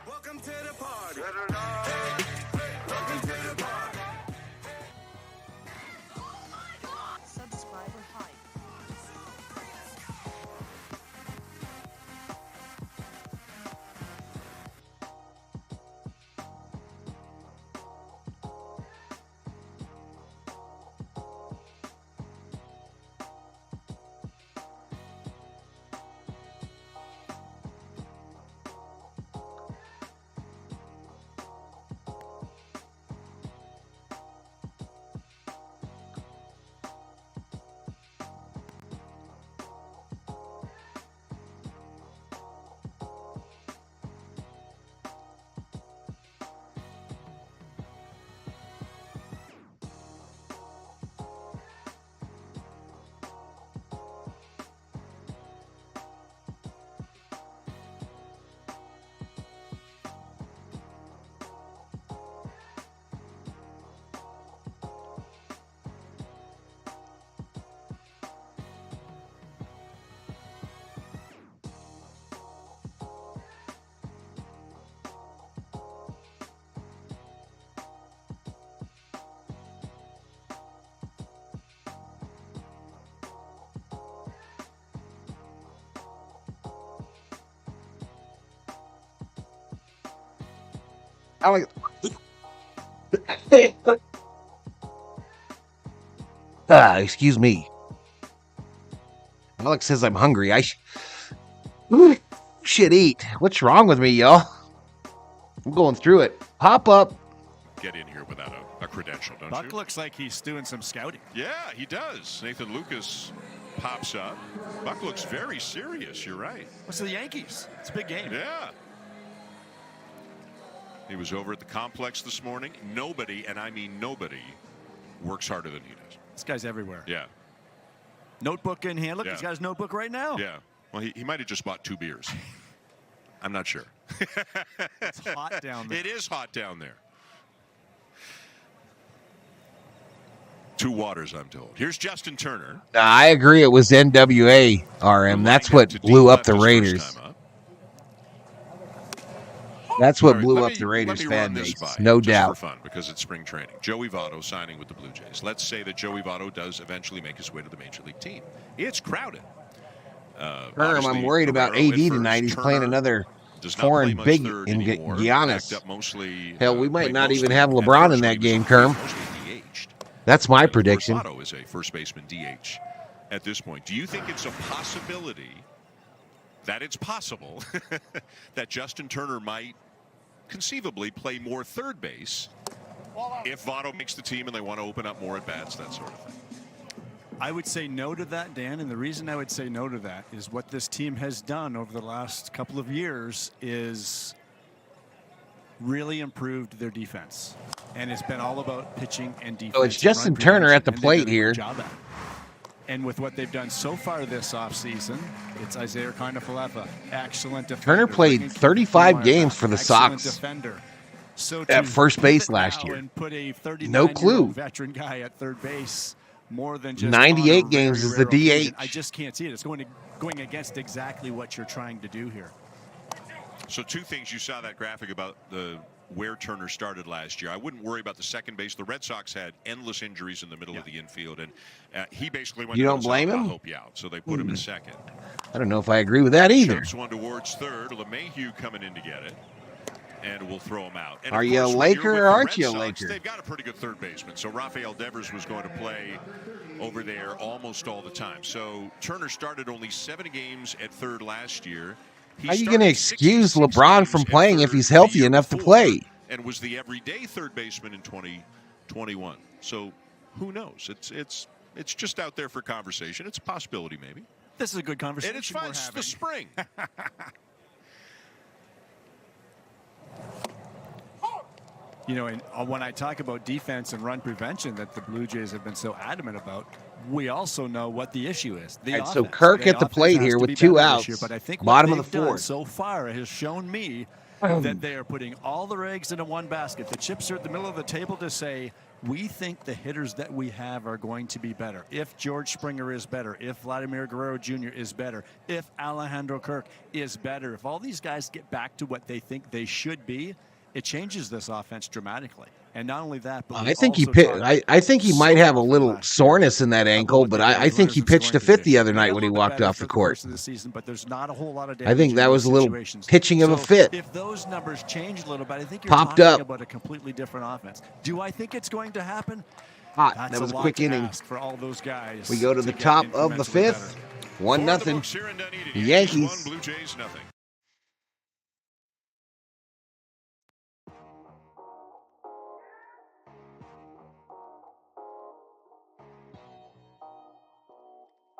Welcome to the party. Welcome to the party. Subscriber hype. Alex. Excuse me. Alex says I'm hungry. I should eat. What's wrong with me, y'all? I'm going through it. Pop up. Get in here without a credential, don't Buck you? looks like he's doing some scouting. Yeah, he does. Nathan Lucas pops up. Buck looks very serious. You're right. What's the Yankees? It's a big game. Yeah. He was over at the complex this morning. Nobody, and I mean nobody, works harder than he does. This guy's everywhere. Yeah. Notebook in hand. Look, Yeah. he's got his notebook right now. Yeah. Well, he might have just bought 2 beers. I'm not sure. It's hot down there. It is hot down there. 2 waters, I'm told. Here's Justin Turner. I agree. It was NWA RM. That's what blew up the Raiders. That's what blew up the Raiders fan base, no doubt. For fun, because it's spring training. Joey Votto signing with the Blue Jays. Let's say that Joey Votto does eventually make his way to the major league team. It's crowded. I'm worried about AD tonight. He's playing another foreign big in Giannis. Hell, we might not even have LeBron in that game, Kerm. That's my prediction. Votto is a first baseman DH at this point. Do you think it's a possibility that it's possible that Justin Turner might conceivably play more third base if Votto makes the team and they want to open up more at bats, that sort of thing? I would say no to that, Dan, and the reason I would say no to that is what this team has done over the last couple of years is really improved their defense. And it's been all about pitching and defense. So it's Justin Turner at the plate here. And with what they've done so far this offseason, it's Isaiah Kiner-Falefa. Excellent defender. Turner played 35 games for the Sox defender. So at first base last year. And put a No clue. Veteran guy at third base. More than just 98 games is the DH. I just can't see it. It's going against exactly what you're trying to do here. So two things. You saw that graphic about where Turner started last year. I wouldn't worry about the second base. The Red Sox had endless injuries in the middle of the infield, and he basically went. You don't blame him? I'll help you out. So they put him in second. I don't know if I agree with that either. Jumps one towards third. LeMahieu coming in to get it. And we'll throw him out. And are you a Laker or aren't you a Laker? They've got a pretty good third baseman. So Rafael Devers was going to play over there almost all the time. So Turner started only 7 games at third last year. How are you going to excuse LeBron from playing if he's healthy enough to play? And was the everyday third baseman in 2021. So who knows? It's just out there for conversation. It's a possibility, maybe. This is a good conversation. And it's fun. It's the spring. You know, and when I talk about defense and run prevention that the Blue Jays have been so adamant about, we also know what the issue is. The so Kirk at the plate here with 2 outs. Year, but I think bottom of the 4th. So far has shown me that they are putting all their eggs into one basket. The chips are at the middle of the table to say, we think the hitters that we have are going to be better. If George Springer is better, if Vladimir Guerrero Jr. is better, if Alejandro Kirk is better, if all these guys get back to what they think they should be, it changes this offense dramatically. And not only that, but I think I think he might have a little soreness in that ankle, but I think he pitched a fifth the other night when he walked off the court. I think that was a little pitching of a fit. If those numbers change a little bit, I think you're popped talking up about a completely different offense. Do I think it's going to happen? Hot. That's that was a lot quick to inning. ask for all those guys. We go to the top of the 5th. 1-0. The Yankees. Blue Jays, nothing.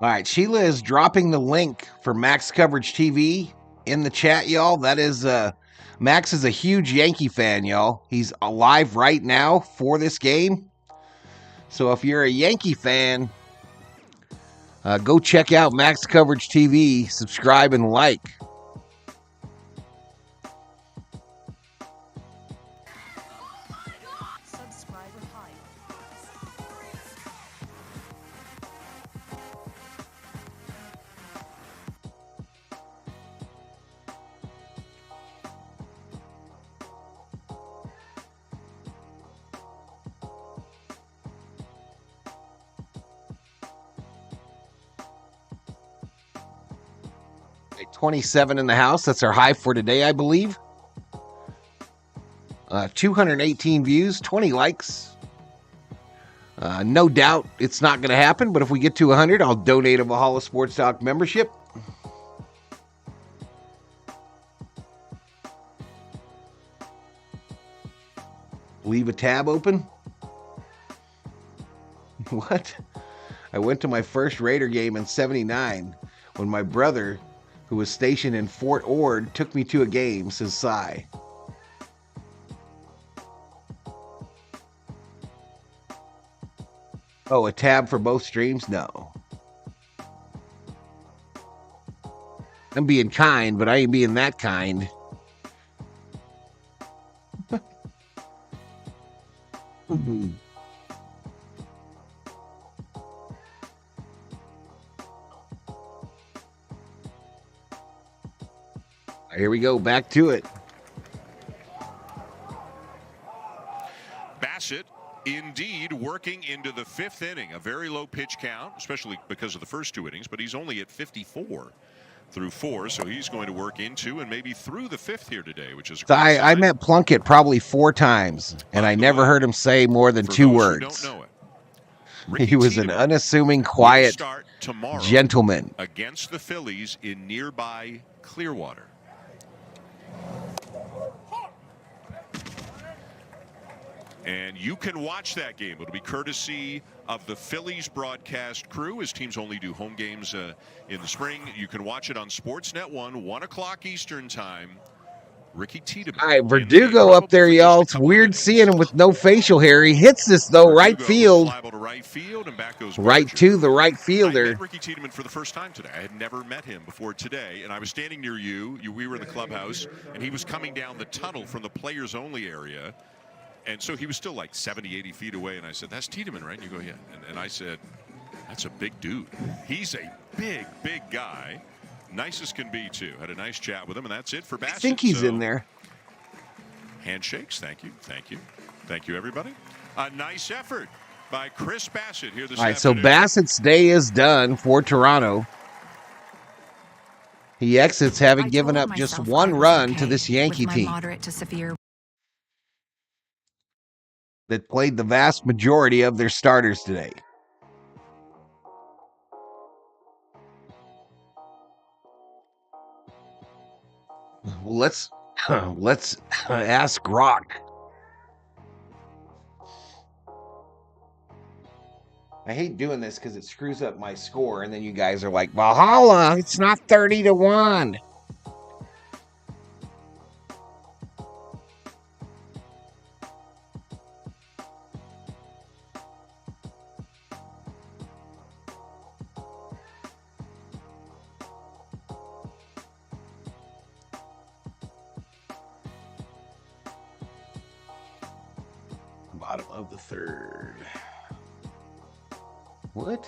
All right, Sheila is dropping the link for Max Coverage TV in the chat, y'all. That is, Max is a huge Yankee fan, y'all. He's alive right now for this game. So if you're a Yankee fan, go check out Max Coverage TV, subscribe and like. Okay, 27 in the house. That's our high for today, I believe. 218 views, 20 likes. No doubt it's not going to happen, but if we get to 100, I'll donate a Valhalla Sports Talk membership. Leave a tab open. What? I went to my first Raider game in '79 when my brother, who was stationed in Fort Ord, took me to a game, says Cy. Oh, a tab for both streams? No. I'm being kind, but I ain't being that kind. Here we go, back to it. Bassett indeed working into the 5th inning. A very low pitch count, especially because of the first 2 innings, but he's only at 54 through 4, so he's going to work into and maybe through the 5th here today, which is a great I sign. met Plunkett probably 4 times, and I never heard him say more than 2 words. Don't know it. He was an unassuming, quiet gentleman. Against the Phillies in nearby Clearwater. And you can watch that game. It'll be courtesy of the Phillies broadcast crew, as teams only do home games in the spring. You can watch it on Sportsnet 1 o'clock Eastern time. Ricky Tiedemann. All right, Verdugo up there, y'all. It's weird seeing him with no facial hair. He hits this, though, right field. To right field, and back goes right Barger. to the right I fielder. met Ricky Tiedemann for the first time today. I had never met him before today, and I was standing near you. We were in the clubhouse, and he was coming down the tunnel from the players-only area. And so he was still like 70, 80 feet away, and I said, "That's Tiedemann, right?" And you go, "Yeah." And I said, "That's a big dude. He's a big, big guy. Nice as can be, too." Had a nice chat with him, and that's it for Bassett. I think he's in there. Handshakes. Thank you. Thank you. Thank you, everybody. A nice effort by Chris Bassett here this All right, so afternoon. Bassett's day is done for Toronto. He exits having given up just one run to this Yankee team moderate to severe that played the vast majority of their starters today. Let's ask Grok. I hate doing this because it screws up my score, and then you guys are like, Valhalla, it's not 30-1. Bottom of the third. What?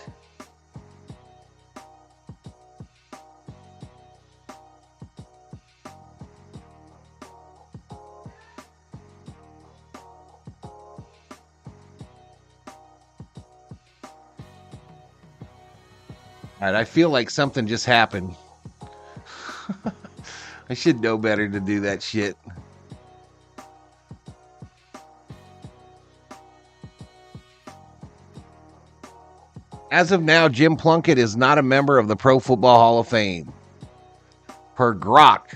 All right, I feel like something just happened. I should know better to do that shit. As of now, Jim Plunkett is not a member of the Pro Football Hall of Fame. Per Grok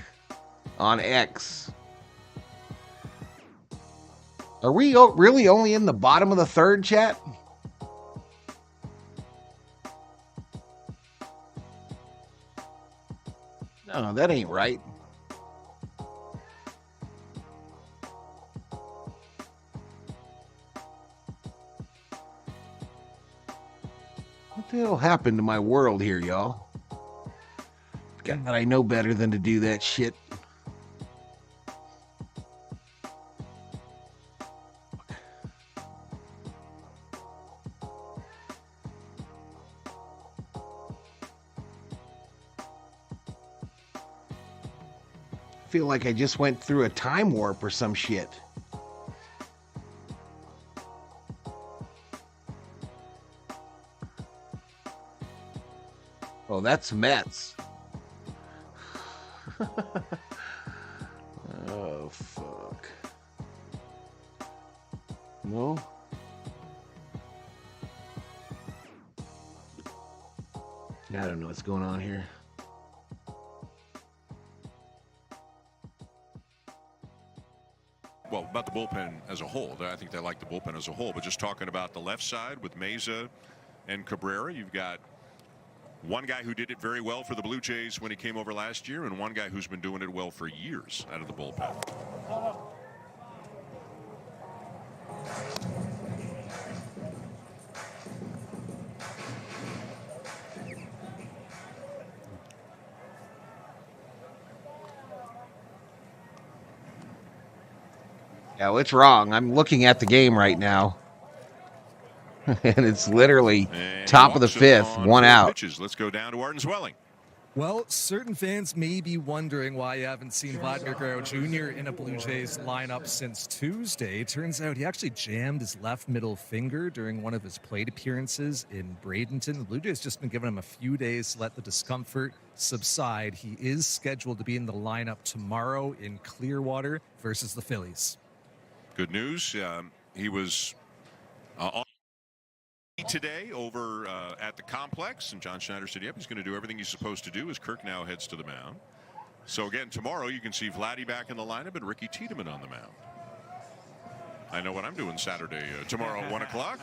on X. Are we really only in the bottom of the third, chat? No, that ain't right. What the hell happened to my world here, y'all? God, I know better than to do that shit. I feel like I just went through a time warp or some shit. Oh, that's Mets. Oh, fuck. No? I don't know what's going on here. Well, about the bullpen as a whole. I think they like the bullpen as a whole. But just talking about the left side with Meza and Cabrera, you've got one guy who did it very well for the Blue Jays when he came over last year, and one guy who's been doing it well for years out of the bullpen. Yeah, well, it's wrong. I'm looking at the game right now. And it's literally top of the fifth, one out. Pitches. Let's go down to Arden Zwelling. Well, certain fans may be wondering why you haven't seen Vladimir Guerrero Jr. in a Blue Jays lineup since Tuesday. Turns out he actually jammed his left middle finger during one of his plate appearances in Bradenton. The Blue Jays just been giving him a few days to let the discomfort subside. He is scheduled to be in the lineup tomorrow in Clearwater versus the Phillies. Good news. He was on today over at the complex, and John Schneider said, yep, he's going to do everything he's supposed to do as Kirk now heads to the mound. So again, tomorrow you can see Vladdy back in the lineup and Ricky Tiedemann on the mound. I know what I'm doing Saturday, tomorrow at 1 o'clock.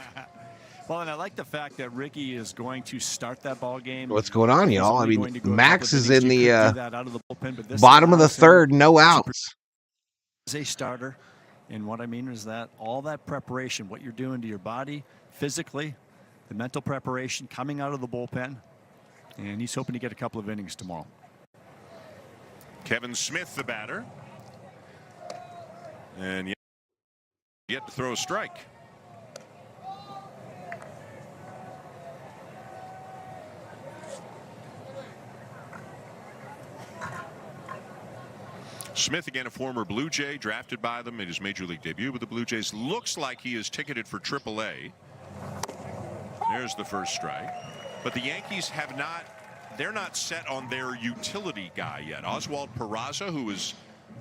Well, and I like the fact that Ricky is going to start that ball game. What's going on, He's y'all? I only mean, going to go a Max couple of is innings. in You the could do that out of the bullpen, but this bottom of the allows him third, no to outs. as a starter. And what I mean is that all that preparation, what you're doing to your body physically, the mental preparation coming out of the bullpen, and he's hoping to get a couple of innings tomorrow. Kevin Smith, the batter. And yet to throw a strike. Smith, again, a former Blue Jay, drafted by them, made his major league debut with the Blue Jays. Looks like he is ticketed for AAA. There's the first strike. But the Yankees have not, they're not set on their utility guy yet. Oswald Peraza, who was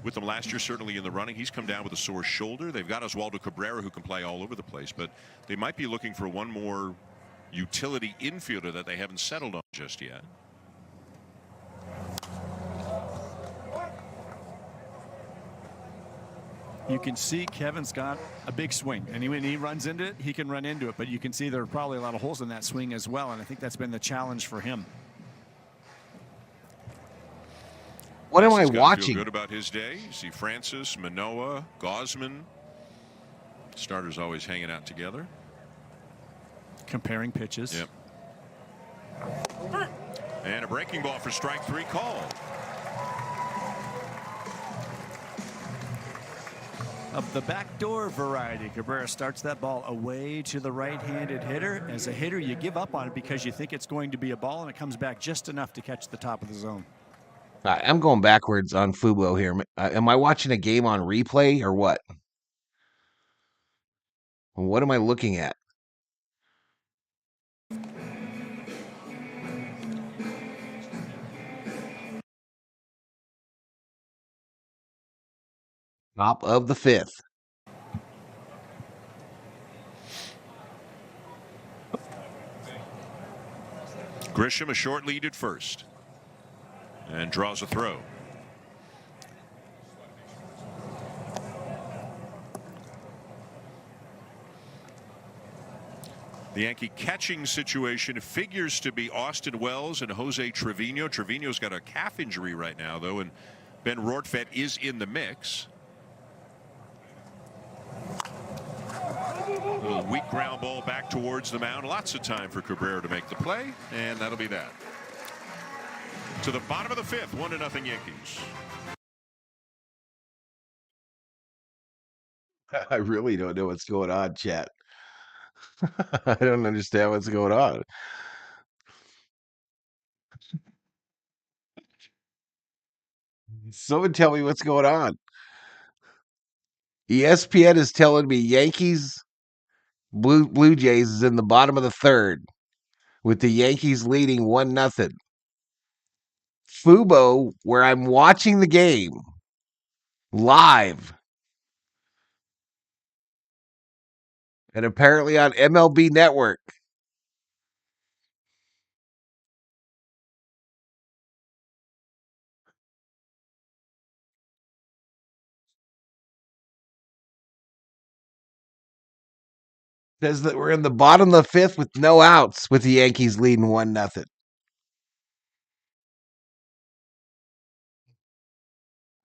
with them last year, certainly in the running. He's come down with a sore shoulder. They've got Oswaldo Cabrera, who can play all over the place, but they might be looking for one more utility infielder that they haven't settled on just yet. You can see Kevin's got a big swing, and when he runs into it, he can run into it, but you can see there are probably a lot of holes in that swing as well, and I think that's been the challenge for him. What am I He's got to watching? feel good about his day. You see Francis, Manoah, Gosman. Starters always hanging out together. Comparing pitches. Yep. And a breaking ball for strike 3 called. Of the backdoor variety, Cabrera starts that ball away to the right-handed hitter. As a hitter, you give up on it because you think it's going to be a ball, and it comes back just enough to catch the top of the zone. I'm going backwards on Fubo here. Am I watching a game on replay or what? What am I looking at? Top of the 5th. Grisham, a short lead at first, and draws a throw. The Yankee catching situation figures to be Austin Wells and Jose Trevino. Trevino's got a calf injury right now, though, and Ben Rortvedt is in the mix. A little weak ground ball back towards the mound. Lots of time for Cabrera to make the play, and that'll be that. To the bottom of the 5th, 1-0 Yankees. I really don't know what's going on, chat. I don't understand what's going on. Someone tell me what's going on. ESPN is telling me Yankees Blue Jays is in the bottom of the 3rd with the Yankees leading 1-0. Fubo, where I'm watching the game live, and apparently on MLB Network, says that we're in the bottom of the 5th with no outs with the Yankees leading 1-0.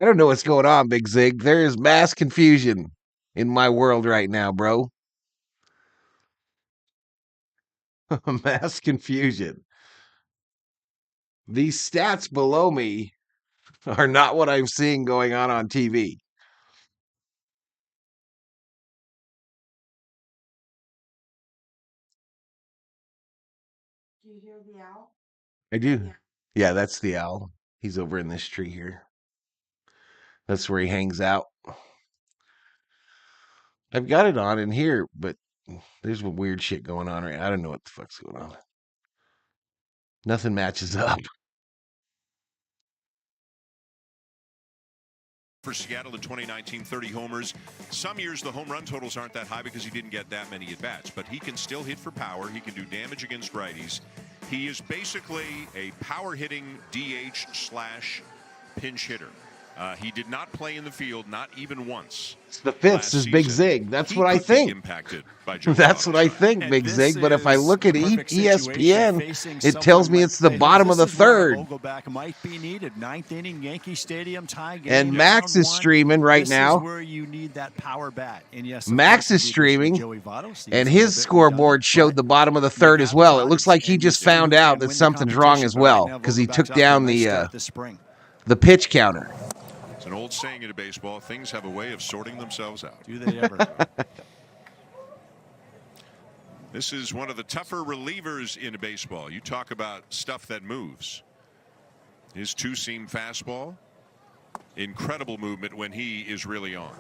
I don't know what's going on, Big Zig. There is mass confusion in my world right now, bro. Mass confusion. These stats below me are not what I'm seeing going on TV. Do you hear the owl? I do. Yeah, that's the owl. He's over in this tree here. That's where he hangs out. I've got it on in here, but there's some weird shit going on right now. I don't know what the fuck's going on. Nothing matches up. For Seattle in 2019, 30 homers. Some years the home run totals aren't that high because he didn't get that many at bats, but he can still hit for power. He can do damage against righties. He is basically a power hitting DH / pinch hitter. He did not play in the field, not even once. The fifth is Big Zig. That's what I think. Impacted by Joe That's Votto's what I side. think, And Big Zig. But if I look at perfect ESPN, facing it tells me someone it's the like bottom of the this is where a third. Vogelback might be needed. Ninth inning, Yankee Stadium tie game. And Max round is one. streaming right This now. is where you need that power bat. And yes, Max is streaming, and his scoreboard showed the bottom of the third as well. It looks like he just found out that something's wrong as well because he took down the pitch counter. It's an old saying in baseball, things have a way of sorting themselves out. Do they ever? This is one of the tougher relievers in baseball. You talk about stuff that moves. His two-seam fastball, incredible movement when he is really on.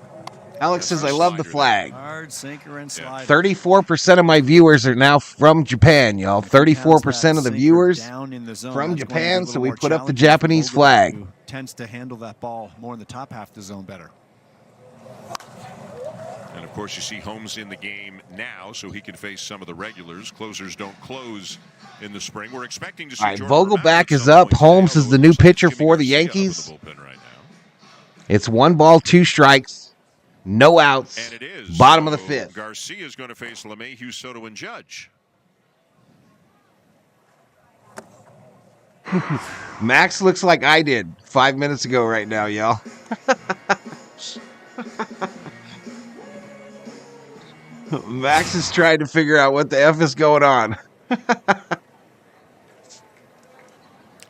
Alex says, I love the flag. Hard sinker and slider. 34% of my viewers are now from Japan, y'all. 34% of the viewers from Japan, so we put up the Japanese flag. Tends to handle that ball more in the top half of the zone better. And of course, you see Holmes in the game now, so he can face some of the regulars. Closers don't close in the spring. We're expecting to see. All right, Vogelback is up. Holmes is the new pitcher for the Yankees. It's 1 ball, 2 strikes, no outs. And it is bottom of the fifth. Garcia is going to face LeMahieu, Soto, and Judge. Max looks like I did 5 minutes ago right now, y'all. Max is trying to figure out what the F is going on.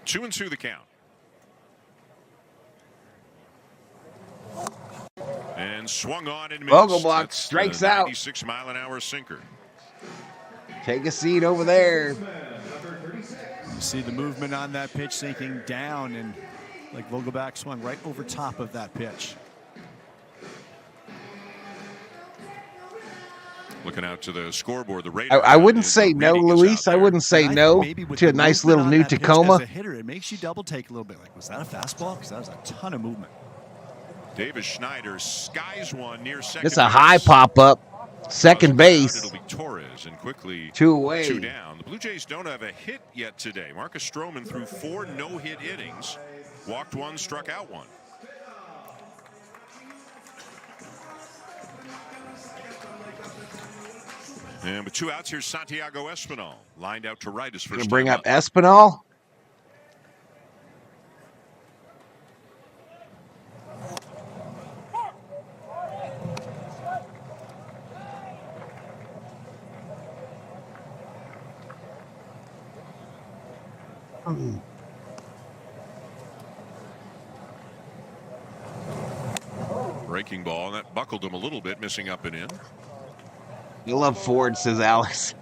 2-2 the count. And swung on and missed. Vogelbach strikes out. 96 mile an hour sinker. Take a seat over there. You see the movement on that pitch sinking down, and like Vogelback swung right over top of that pitch. Looking out to the scoreboard, the radar. I wouldn't say no, Luis. I wouldn't say no to a nice little new Tacoma. As a hitter, it makes you double take a little bit. Like, was that a fastball? Because that was a ton of movement. Davis Schneider skies one near second. It's a high pop up. Second base. It'll be Torres, and quickly 2 away. 2 down. The Blue Jays don't have a hit yet today. Marcus Stroman threw 4 no-hit innings, walked 1, struck out 1. And with 2 outs, here's Santiago Espinal, lined out to right his first. Gonna bring time up Espinal. Breaking ball, and that buckled him a little bit, missing up and in. You love Ford, says Alex.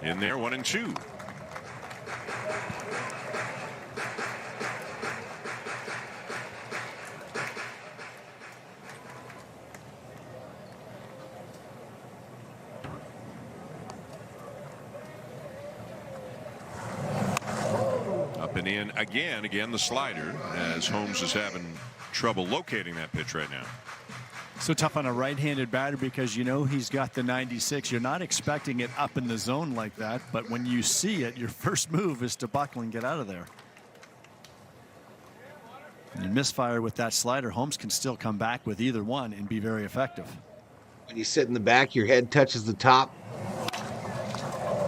In there, 1-2. Up and in again the slider, as Holmes is having trouble locating that pitch right now. So tough on a right-handed batter because you know he's got the 96. You're not expecting it up in the zone like that, but when you see it, your first move is to buckle and get out of there. And you misfire with that slider, Holmes can still come back with either one and be very effective. When you sit in the back, your head touches the top.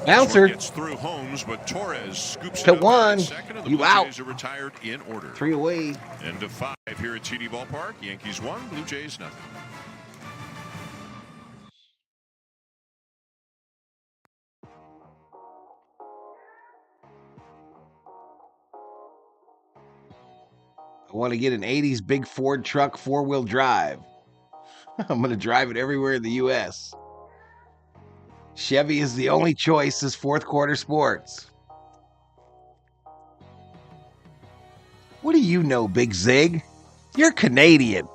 Bouncer gets through Holmes, but Torres scoops to it up 1. Second, and the You Blue out. Jays are retired in order. 3 away. End of 5 here at TD Ballpark. Yankees 1, Blue Jays 0. I want to get an 80s big Ford truck 4-wheel drive. I'm going to drive it everywhere in the U.S. Chevy is the only choice this fourth quarter sports. What do you know, Big Zig? You're Canadian.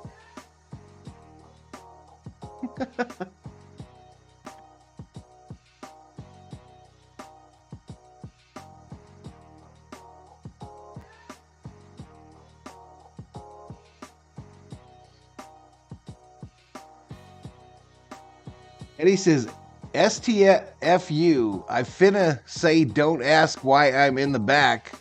Eddie says, STFU, I finna say don't ask why I'm in the back.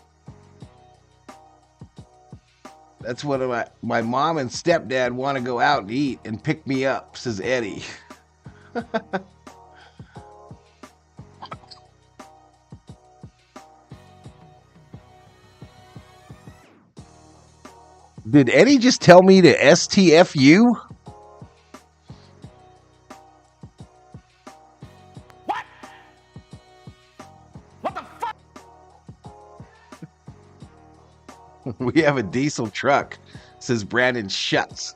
That's what my mom and stepdad want to go out and eat and pick me up, says Eddie. Did Eddie just tell me to STFU? What? What the fuck? We have a diesel truck, says Brandon Schutz.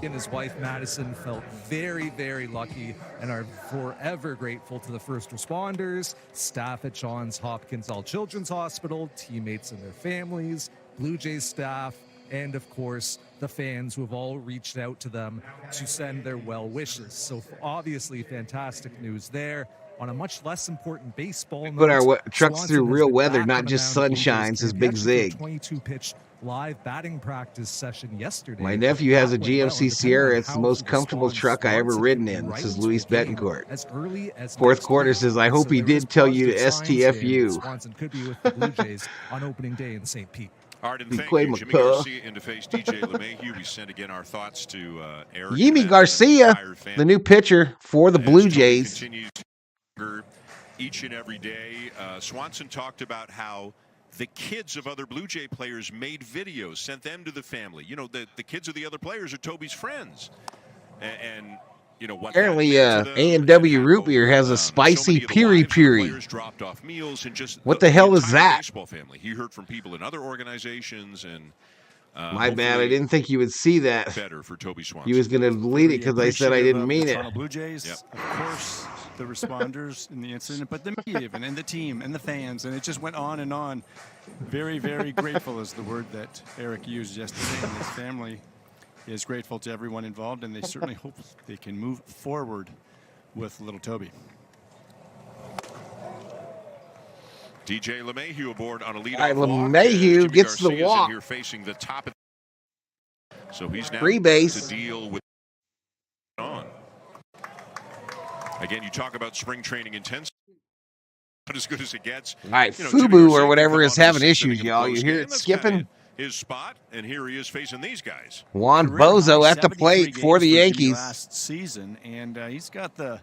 And his wife Madison felt very, very lucky and are forever grateful to the first responders, staff at Johns Hopkins All Children's Hospital, teammates and their families, Blue Jays staff, and of course the fans who have all reached out to them to send their well wishes. So obviously fantastic news there. On a much less important baseball Put our note, trucks Swanson through has real been weather, back not on the just mound at Blue Jays sunshine, says camp. Big He actually Zig. did a 22-pitch live batting practice session yesterday. My nephew has a That went well, GMC and Sierra. depending on It's the how most he comfortable responds, truck I ever Swanson ridden could be in, right says into Luis a game Betancourt. as early as Fourth next quarter week. says, I hope So he there is did tell you to positive signs here that STFU. Swanson could be with the Blue Jays on opening day in St. Pete. Arden, He thank played you. Jimmy McCall. Garcia in to face DJ LeMahieu. We sent again our thoughts to Eric. Yimi and Garcia, entire family. the new pitcher for the As Blue Toby Jays. continues to each and every day. Swanson talked about how the kids of other Blue Jay players made videos, sent them to the family. You know, the kids of the other players are Toby's friends. And you know what? Apparently, A&W Root Beer has a spicy piri piri. Dropped off meals and just What the hell is entire that? Baseball family. He heard from people in other organizations and. My bad, I didn't think you would see that. Better for Toby Swanson. He was going to delete it because I said I didn't mean it. Toronto Blue Jays, of course, the responders in the incident, but the media even, and the team, and the fans, and it just went on and on. Very, very grateful is the word that Eric used yesterday, and his family is grateful to everyone involved, and they certainly hope they can move forward with little Toby. DJ LeMahieu aboard on a lead. All right, LeMahieu gets the walk. Here facing the top of so he's now Free base. to deal with on. Again, you talk about spring training intensity. Not as good as it gets. All right, You know, Jimmy Fubu Garcia or whatever come is on having the sixth issues, inning of y'all. the You close hear game. it That's skipping? kinda his spot, and here he is facing these guys. Juan Career Bozo high at the 73 plate for the games Jimmy Yankees. last season, and he's got the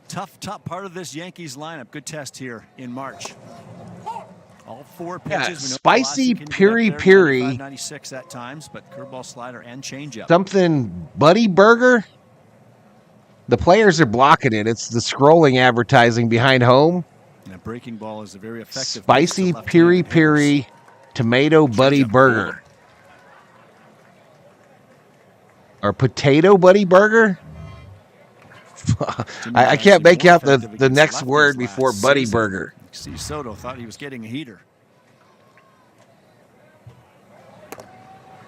top part of this Yankees lineup. Good test here in March. All four pitches. Yeah, We know spicy velocity can get up piri there, piri. 95, 96 at times, but curveball, slider, and changeup. Something Buddy Burger. The players are blocking it. It's the scrolling advertising behind home. And a breaking ball is a very effective. Spicy mix to piri left-handed piri hitters. tomato Buddy Changeup Burger. Or potato Buddy Burger? I can't make out the next word before Buddy Burger. See, Soto thought he was getting a heater.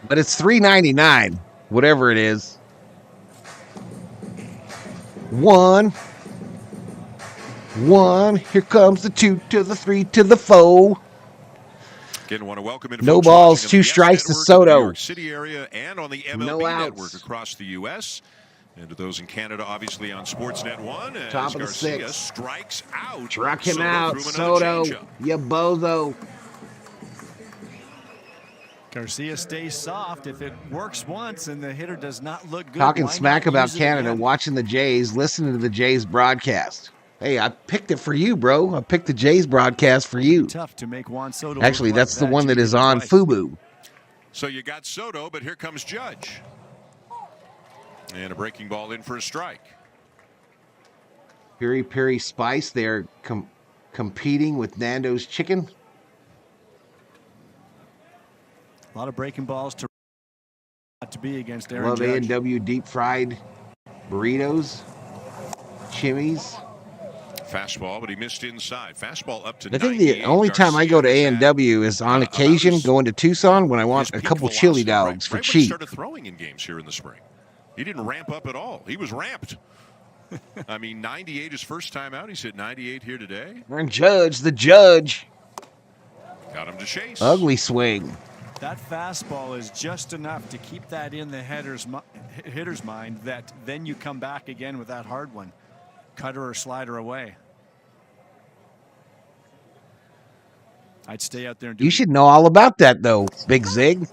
But it's $3.99, whatever it is. One. Here comes the 2 to the 3 to the 4. Again, want to welcome in No folks balls, watching 2 on the strikes to Yes Network in the Soto. New York City area and on the MLB No outs. network across the U.S. And to those in Canada, obviously on Sportsnet 1. As Top of the Garcia 6th. strikes out. Struck him Soto out, threw him another Soto. changeup. You bozo. Garcia stays soft. If it works once and the hitter does not look good, Talking why smack not about use it Canada, again? watching the Jays, listening to the Jays broadcast. Hey, I picked it for you, bro. I picked the Jays broadcast for you. Tough to make Juan Soto. Actually, look like that's the one that You is did it on right. Fubu. So you got Soto, but here comes Judge. And a breaking ball in for a strike. Piri Piri Spice, they're competing with Nando's Chicken. A lot of breaking balls to be against Aaron Love Judge. A&W deep fried burritos, chimneys. Fastball, but he missed inside. Fastball up to I think 98. the only time I go to Garcia has had, A&W is on occasion going to Tucson when I want his a peak couple chili velocity, dogs for right when he cheap. started throwing in games here in the spring. He didn't ramp up at all. He was ramped. I mean, 98 his first time out. He's hit 98 here today. Aaron Judge, the judge. Got him to chase. Ugly swing. That fastball is just enough to keep that in the hitter's mind, that then you come back again with that hard one. Cutter or slider away. I'd stay out there and do You should know all about that, though, Big Zig.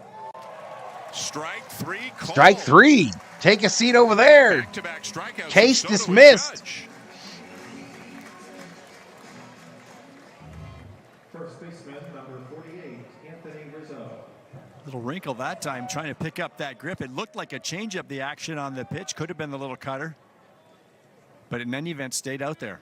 Strike 3. Cole. Strike 3. Take a seat over there. Back-to-back strikeouts. Case Votto dismissed. First baseman, number 48, Anthony Rizzo. Little wrinkle that time, trying to pick up that grip. It looked like a changeup, the action on the pitch. Could have been the little cutter. But in any event, stayed out there.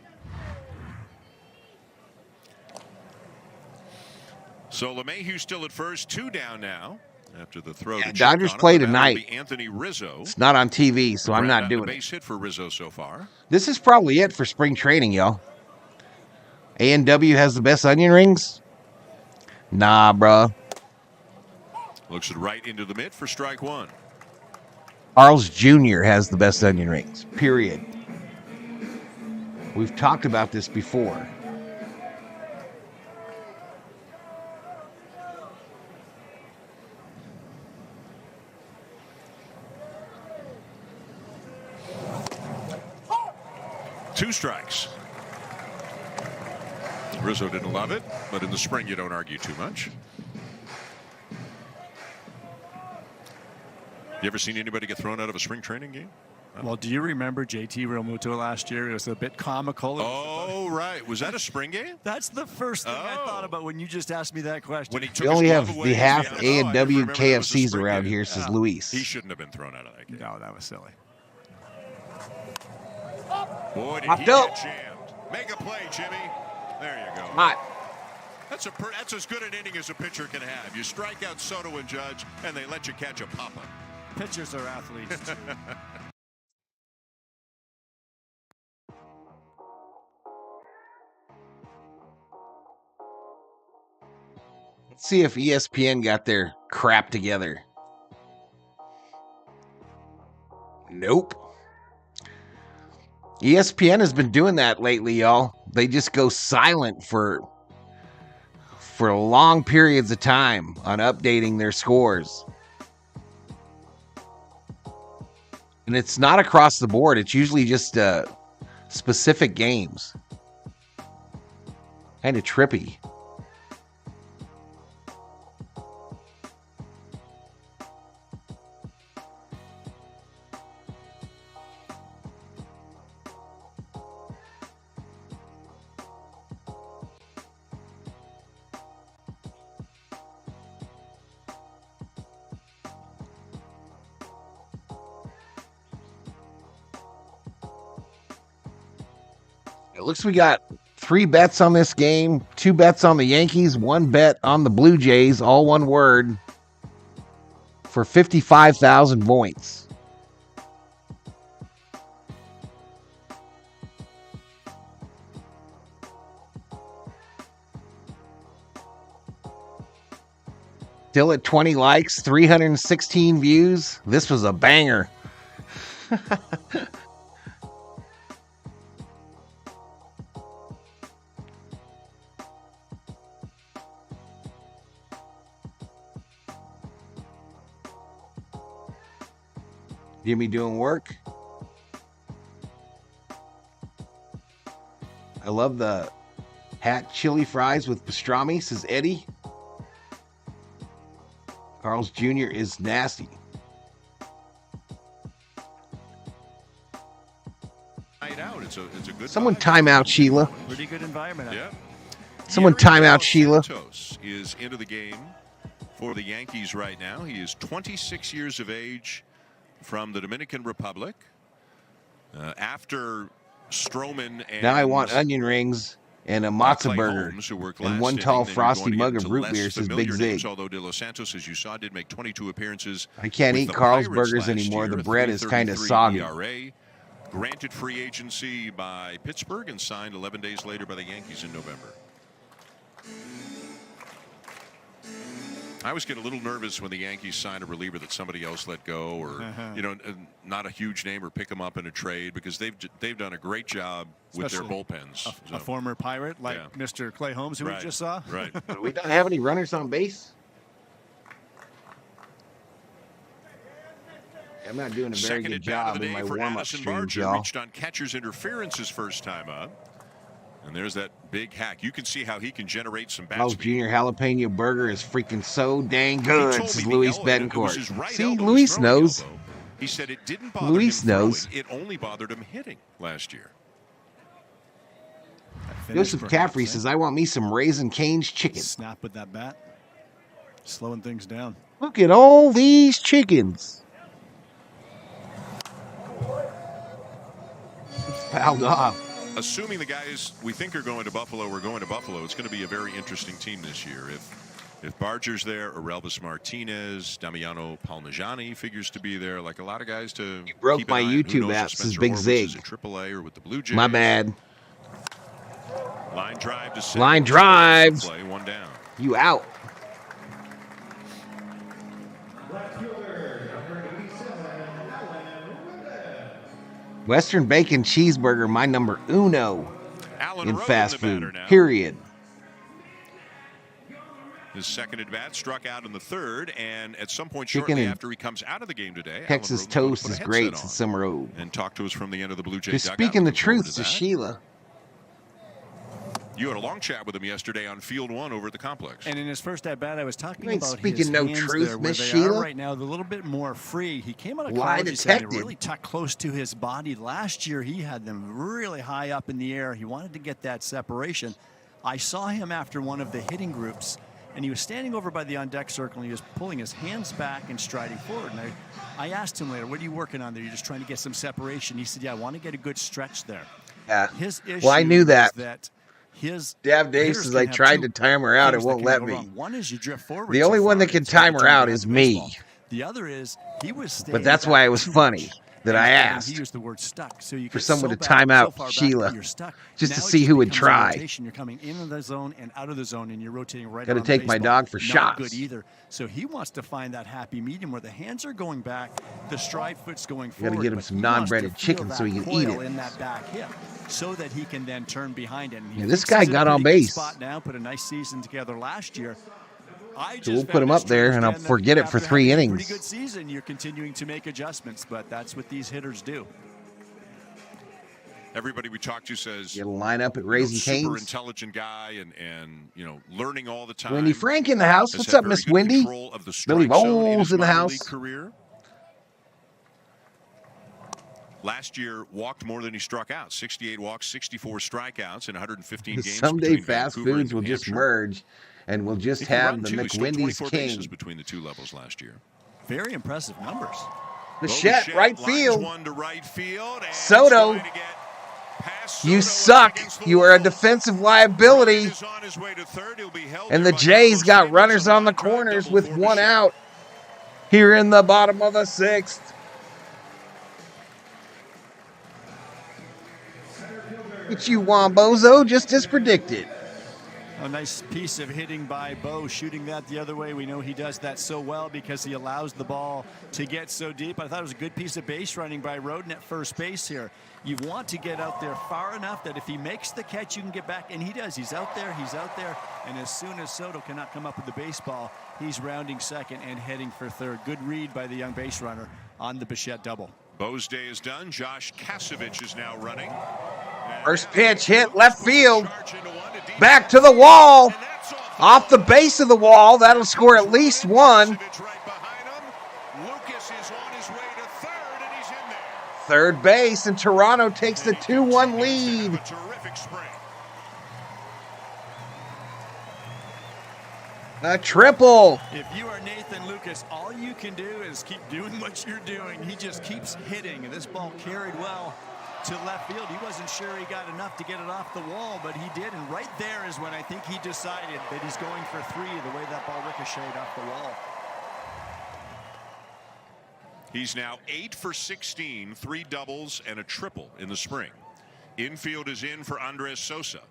So LeMahieu still at first, 2 down now. After the throw, Yeah, Dodgers play tonight. Anthony Rizzo. It's not on TV, so I'm not doing it. Base hit for Rizzo so far. This is probably it for spring training, y'all. A&W has the best onion rings? Nah, bruh. Looks it right into the mitt for strike 1. Carl's Jr. has the best onion rings, period. We've talked about this before. Two strikes. Rizzo didn't love it, but in the spring you don't argue too much. You ever seen anybody get thrown out of a spring training game? Well, do you remember JT Realmuto last year? It was a bit comical. Oh, right. Was that a spring game? That's the first thing I thought about when you just asked me that question. When he took We only his have glove the away, half yeah, A&W I remember that was a KFCs spring around game. here, says Luis. He shouldn't have been thrown out of that game. No, that was silly. Boy, did Popped he up. get jammed. Make a play, Jimmy. There you go. Hot. That's as good an inning as a pitcher can have. You strike out Soto and Judge, and they let you catch a pop-up. Pitchers are athletes, too. Let's see if ESPN got their crap together. Nope. ESPN has been doing that lately, y'all. They just go silent for long periods of time on updating their scores. And it's not across the board. It's usually just specific games. Kind of trippy. It looks we got 3 bets on this game, 2 bets on the Yankees, 1 bet on the Blue Jays, all one word, for 55,000 points. Still at 20 likes, 316 views. This was a banger. Jimmy doing work. I love the hat chili fries with pastrami, says Eddie. Carl's Jr. is nasty. It's a good Someone time out Sheila. Pretty good environment. Yeah. Someone time out Sheila. Santos is into the game for the Yankees right now. He is 26 years of age, from the Dominican Republic. After Stroman and Now I want onion rings and a matzo burger and 1 tall frosty mug of root beer, says Big Zig. Although De Los Santos, as you saw, did make 22 appearances. I can't eat Carl's burgers anymore. The bread is kind of soggy. ERA, granted free agency by Pittsburgh and signed 11 days later by the Yankees in November. I always get a little nervous when the Yankees sign a reliever that somebody else let go, or you know, not a huge name, or pick them up in a trade, because they've done a great job with their bullpens. A former Pirate like Mr. Clay Holmes, who we just saw. Right. We don't have any runners on base. I'm not doing a very good job in my warm-up streams, y'all. Reached on catcher's interference his first time up. And there's that big hack. You can see how he can generate some bat speed. Junior Jalapeno Burger is freaking so dang good, says Luis Betancourt. See, Luis knows. He said it didn't bother him throwing. It only bothered him hitting last year. Joseph Caffrey says, I want me some Raisin Cane's chicken. Snap with that bat. Slowing things down. Look at all these chickens. Fouled off. Assuming the guys we think are going to Buffalo are going to Buffalo, it's going to be a very interesting team this year. If Barger's there, Aroldis Martinez, Damiano Palmegiani figures to be there, like a lot of guys to You broke keep my an eye on. YouTube app, says Big Zig. AAA or with the Blue Jays. My bad. Line drive to center. Line drives. Play, one down. You out. Western Bacon Cheeseburger, my number uno in fast food, period. His second at bat, struck out in the third, and at some point shortly after he comes out of the game today, Texas toast is great, says Summer Road. And talk to us from the end of the Blue Jays Just dugout. speaking the truth, says Sheila. You had a long chat with him yesterday on Field 1 over at the complex. And in his first at bat, I was talking You ain't about speaking his no hands truth, there, where Miss they Sheila. are right now. They're a little bit more free. He came out of Lie college, he said, detected. really tucked close to his body. Last year, he had them really high up in the air. He wanted to get that separation. I saw him after one of the hitting groups, and he was standing over by the on-deck circle, and he was pulling his hands back and striding forward. And I asked him later, what are you working on there? You're just trying to get some separation. He said, yeah, I want to get a good stretch there. Yeah. His issue Well, I knew that. is that his Dav Dave says I tried to time her out. It won't let me. One is you drift forward. The only one that can time her out is me. The other is he was. But that's why it was funny that I asked He used the word stuck, so you for someone to time out Sheila, just to see who would try. You're coming into the zone and out of the zone, and you're rotating right. Got to take my dog for Not shots. good either. So he wants to find that happy medium where the hands are going back, the stride foot's going forward. Got to get him some non-breaded chicken so he can eat it. In that back hip, so that he can then turn behind it. Yeah, this guy got on base. Spot now, put a nice season together last year. So we'll put him up there, and I'll forget it for 3 innings. Pretty good season. You're continuing to make adjustments, but that's what these hitters do. Everybody we talk to says you line up at Raisin Cane's. Super intelligent guy, and you know, learning all the time. Wendy Frank in the house. What's up, Miss Wendy? Billy Bowles in the house. Career. Last year, walked more than he struck out. 68 walks, 64 strikeouts in 115 games. Someday fast foods will just merge, and we'll just have the McWendy's King. Between the two levels last year. Very impressive numbers. Bichette, right field. One to right field. Soto. You suck. You are a defensive liability. And the Jays got runners on the corners with 1 out here in the bottom of the 6th. It's you, Wombozo, just as predicted. A nice piece of hitting by Bo, shooting that the other way. We know he does that so well because he allows the ball to get so deep. I thought it was a good piece of base running by Roden at first base here. You want to get out there far enough that if he makes the catch, you can get back. And he does. He's out there. He's out there. And as soon as Soto cannot come up with the baseball, he's rounding second and heading for third. Good read by the young base runner on the Bichette double. Bo's day is done. Josh Kasevich is now running. First pitch hit left field. Back to the wall. Off the base of the wall. That'll score at least 1. Third base, and Toronto takes the 2-1 lead. A triple. If you are Nathan Lucas, all you can do is keep doing what you're doing. He just keeps hitting, and this ball carried well to left field. He wasn't sure he got enough to get it off the wall, but he did, and right there is when I think he decided that he's going for 3, the way that ball ricocheted off the wall. He's now 8 for 16, 3 doubles and a triple in the spring. Infield is in for Andres Sosa.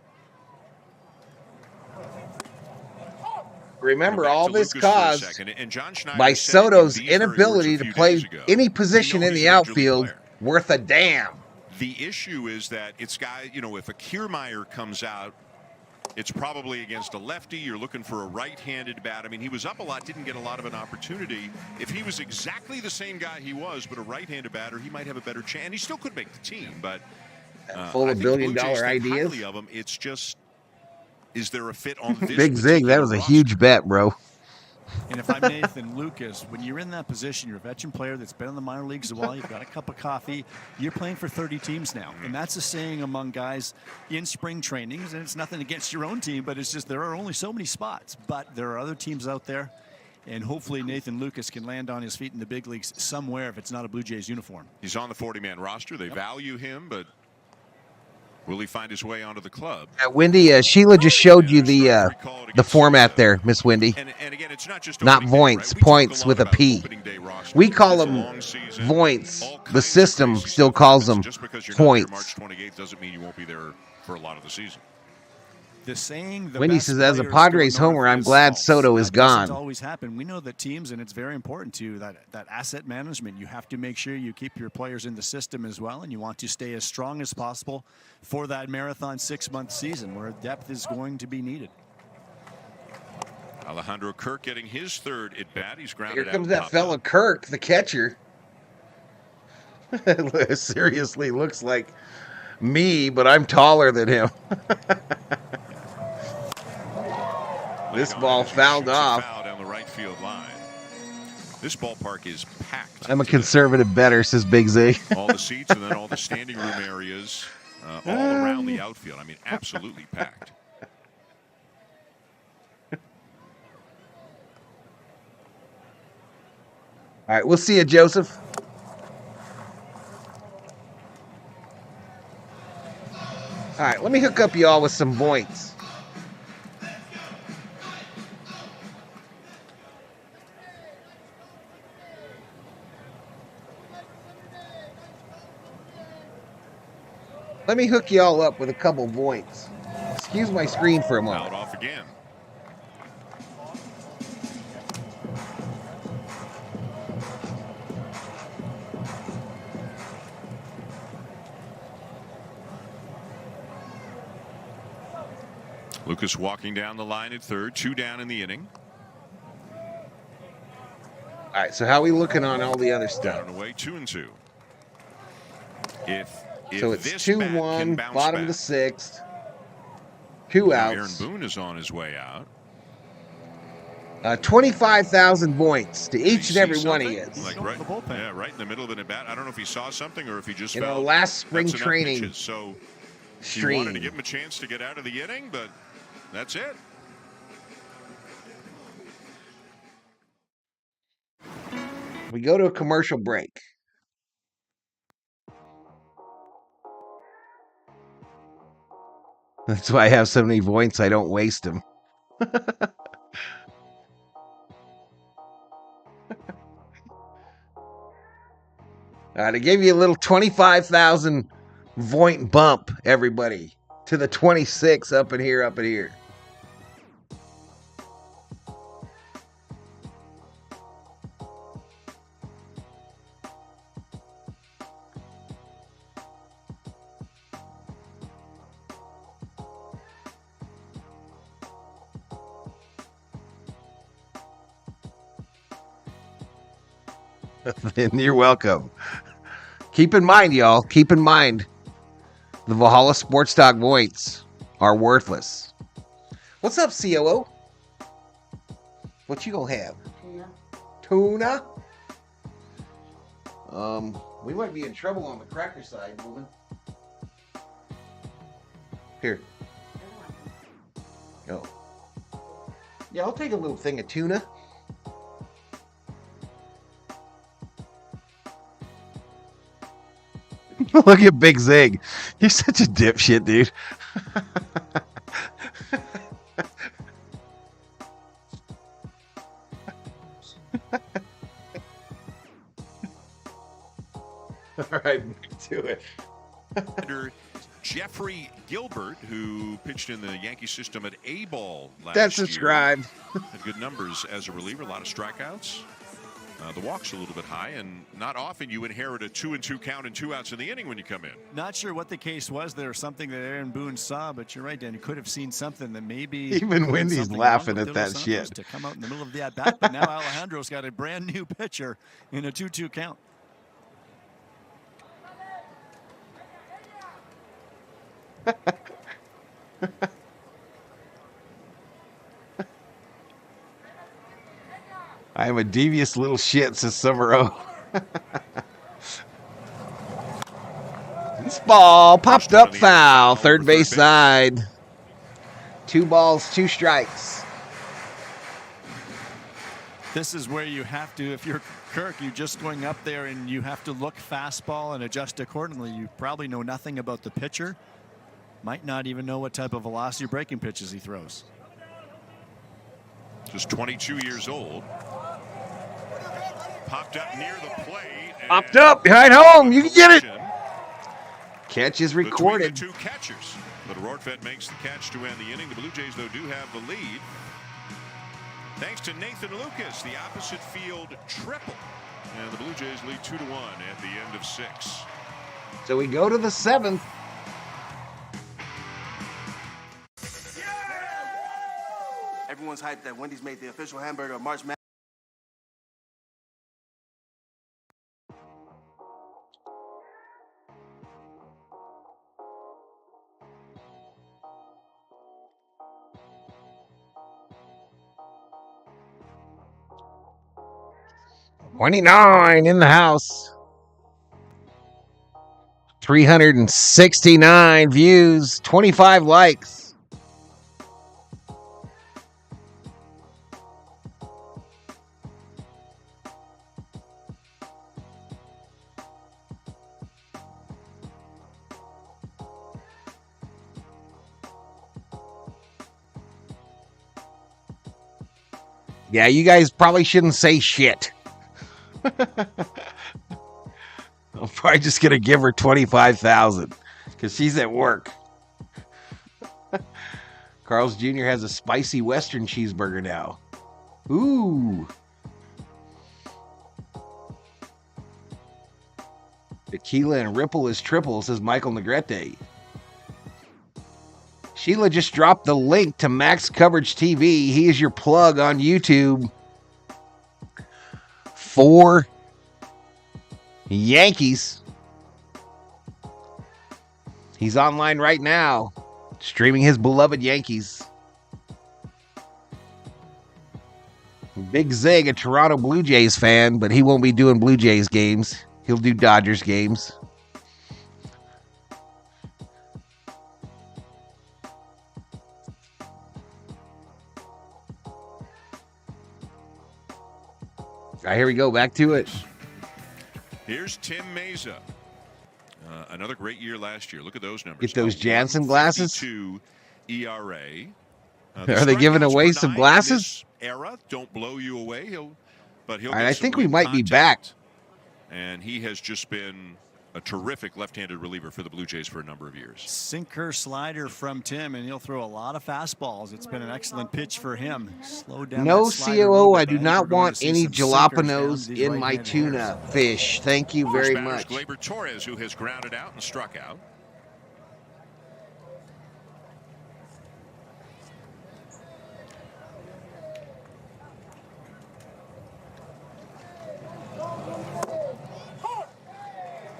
Remember, back all to this Lucas for a caused second. And John Schneider by said it in Soto's these very words inability a to few play days ago. any We position know in he's the a major league outfield player. worth a damn. The issue is that it's guy, if a Kiermaier comes out, it's probably against a lefty. You're looking for a right-handed bat. I mean, he was up a lot, didn't get a lot of an opportunity. If he was exactly the same guy he was, but a right-handed batter, he might have a better chance. And he still could make the team, but Full I of think billion-dollar the Blue Jays think ideas. highly of him. It's just, is there a fit on this Big Zig, that was a roster? huge bet, bro. And if I'm Nathan Lucas, when you're in that position, you're a veteran player that's been in the minor leagues a while, you've got a cup of coffee, you're playing for 30 teams now. And that's a saying among guys in spring trainings, and it's nothing against your own team, but it's just there are only so many spots. But there are other teams out there, and hopefully Nathan Lucas can land on his feet in the big leagues somewhere if it's not a Blue Jays uniform. He's on the 40-man roster. They value him, but will he find his way onto the club? Wendy, Sheila just showed you the format there, Miss Wendy. And again, it's not just Not opening day, points, right? We talk points a lot with a about P. opening day roster. We call It's a them long season, points. all The kinds of system crazy still stuff calls happens. them Just because you're not points. there March 28th doesn't mean you won't be there for a lot of the season. The saying, the Wendy best says, as a players Padres go north homer, I'm is glad false. Soto is That doesn't gone. always happen. We know that teams, and it's very important to you, that asset management. You have to make sure you keep your players in the system as well, and you want to stay as strong as possible for that marathon 6-month season where depth is going to be needed. Alejandro Kirk getting his third at bat. He's grounded Here out comes and that popped fella up. Kirk, the catcher. Seriously, looks like me, but I'm taller than him. This ball fouled off. Foul down the right field line. This ballpark is packed. I'm a today. conservative bettor, says Big Z. All the seats and then all the standing room areas all around the outfield. I mean, absolutely packed. All right, we'll see you, Joseph. All right, let me hook up y'all with some points. Let me hook y'all up with a couple points. Excuse my screen for a moment. Fouled off again. Lucas walking down the line at third, 2 down in the inning. All right, so how are we looking on all the other stuff? Down and away, 2-2. If So it's this bat can 2-1, bounce bottom of the back. 6th. 2 Now Aaron outs. Boone is on his way out. 25,000 points to Did he each and see every one of something? you. Like right in the middle of an at bat. I don't know if he saw something or if he just You know, felt last spring that's enough training pitches. So he stream. wanted to give him a chance to get out of the inning, but that's it. We go to a commercial break. That's why I have so many points. I don't waste them. All right, I gave you a little 25,000 point bump, everybody, to the 26 up in here, up in here. You're welcome. Keep in mind, y'all, keep in mind, the Valhalla Sports Talk points are worthless. What's up, COO? What you gonna have? Tuna. We might be in trouble on the cracker side, woman. Here. Oh. Yeah, I'll take a little thing of tuna. Look at Big Zig. You're such a dipshit, dude. All right, back to it. Jeffrey Gilbert, who pitched in the Yankee system at A-ball last That's year. subscribed. Had good numbers as a reliever, a lot of strikeouts. The walk's a little bit high, and not often you inherit a 2-2 count and 2 outs in the inning when you come in. Not sure what the case was there, something that Aaron Boone saw, but you're right, Dan. You could have seen something that maybe Even Wendy's laughing at that shit. To come out in the middle of the at-bat, but now Alejandro's got a brand new pitcher in a 2-2 count. I am a devious little shit, says Summerall. This ball popped up foul, third base side. 2 balls, 2 strikes. This is where you have to, if you're Kirk, you're just going up there and you have to look fastball and adjust accordingly. You probably know nothing about the pitcher. Might not even know what type of velocity breaking pitches he throws. Just 22 years old. Popped up near the plate. Popped up behind home. You can get it. Catch is recorded. Between the 2 catchers. But Rortvedt makes the catch to end the inning. The Blue Jays, though, do have the lead. Thanks to Nathan Lucas, the opposite field triple. And the Blue Jays lead 2-1 at the end of 6. So we go to the 7th. Everyone's hyped that Wendy's made the official hamburger of March Madness. $29 in the house. 369 views, 25 likes. Yeah, you guys probably shouldn't say shit. I'm probably just going to give her $25,000 because she's at work. Carl's Jr. has a spicy Western cheeseburger now. Ooh. Tequila and Ripple is triple, says Michael Negrete. Sheila just dropped the link to Max Coverage TV. He is your plug on YouTube for Yankees. He's online right now, streaming his beloved Yankees. Big Zig, a Toronto Blue Jays fan, but he won't be doing Blue Jays games. He'll do Dodgers games. All right, here we go. Back to it. Here's Tim Meza. Another great year last year. Look at those numbers. Get those Jansen glasses. 52 ERA. Are they giving away some glasses? Era, don't blow you away. He'll. All right, I think we might be back. And he has just been a terrific left-handed reliever for the Blue Jays for a number of years. Sinker slider from Tim, and he'll throw a lot of fastballs. It's been an excellent pitch for him. Slow down. No COO. I do not want any jalapenos in my tuna fish. Thank you very much. Gleyber Torres, who has grounded out and struck out.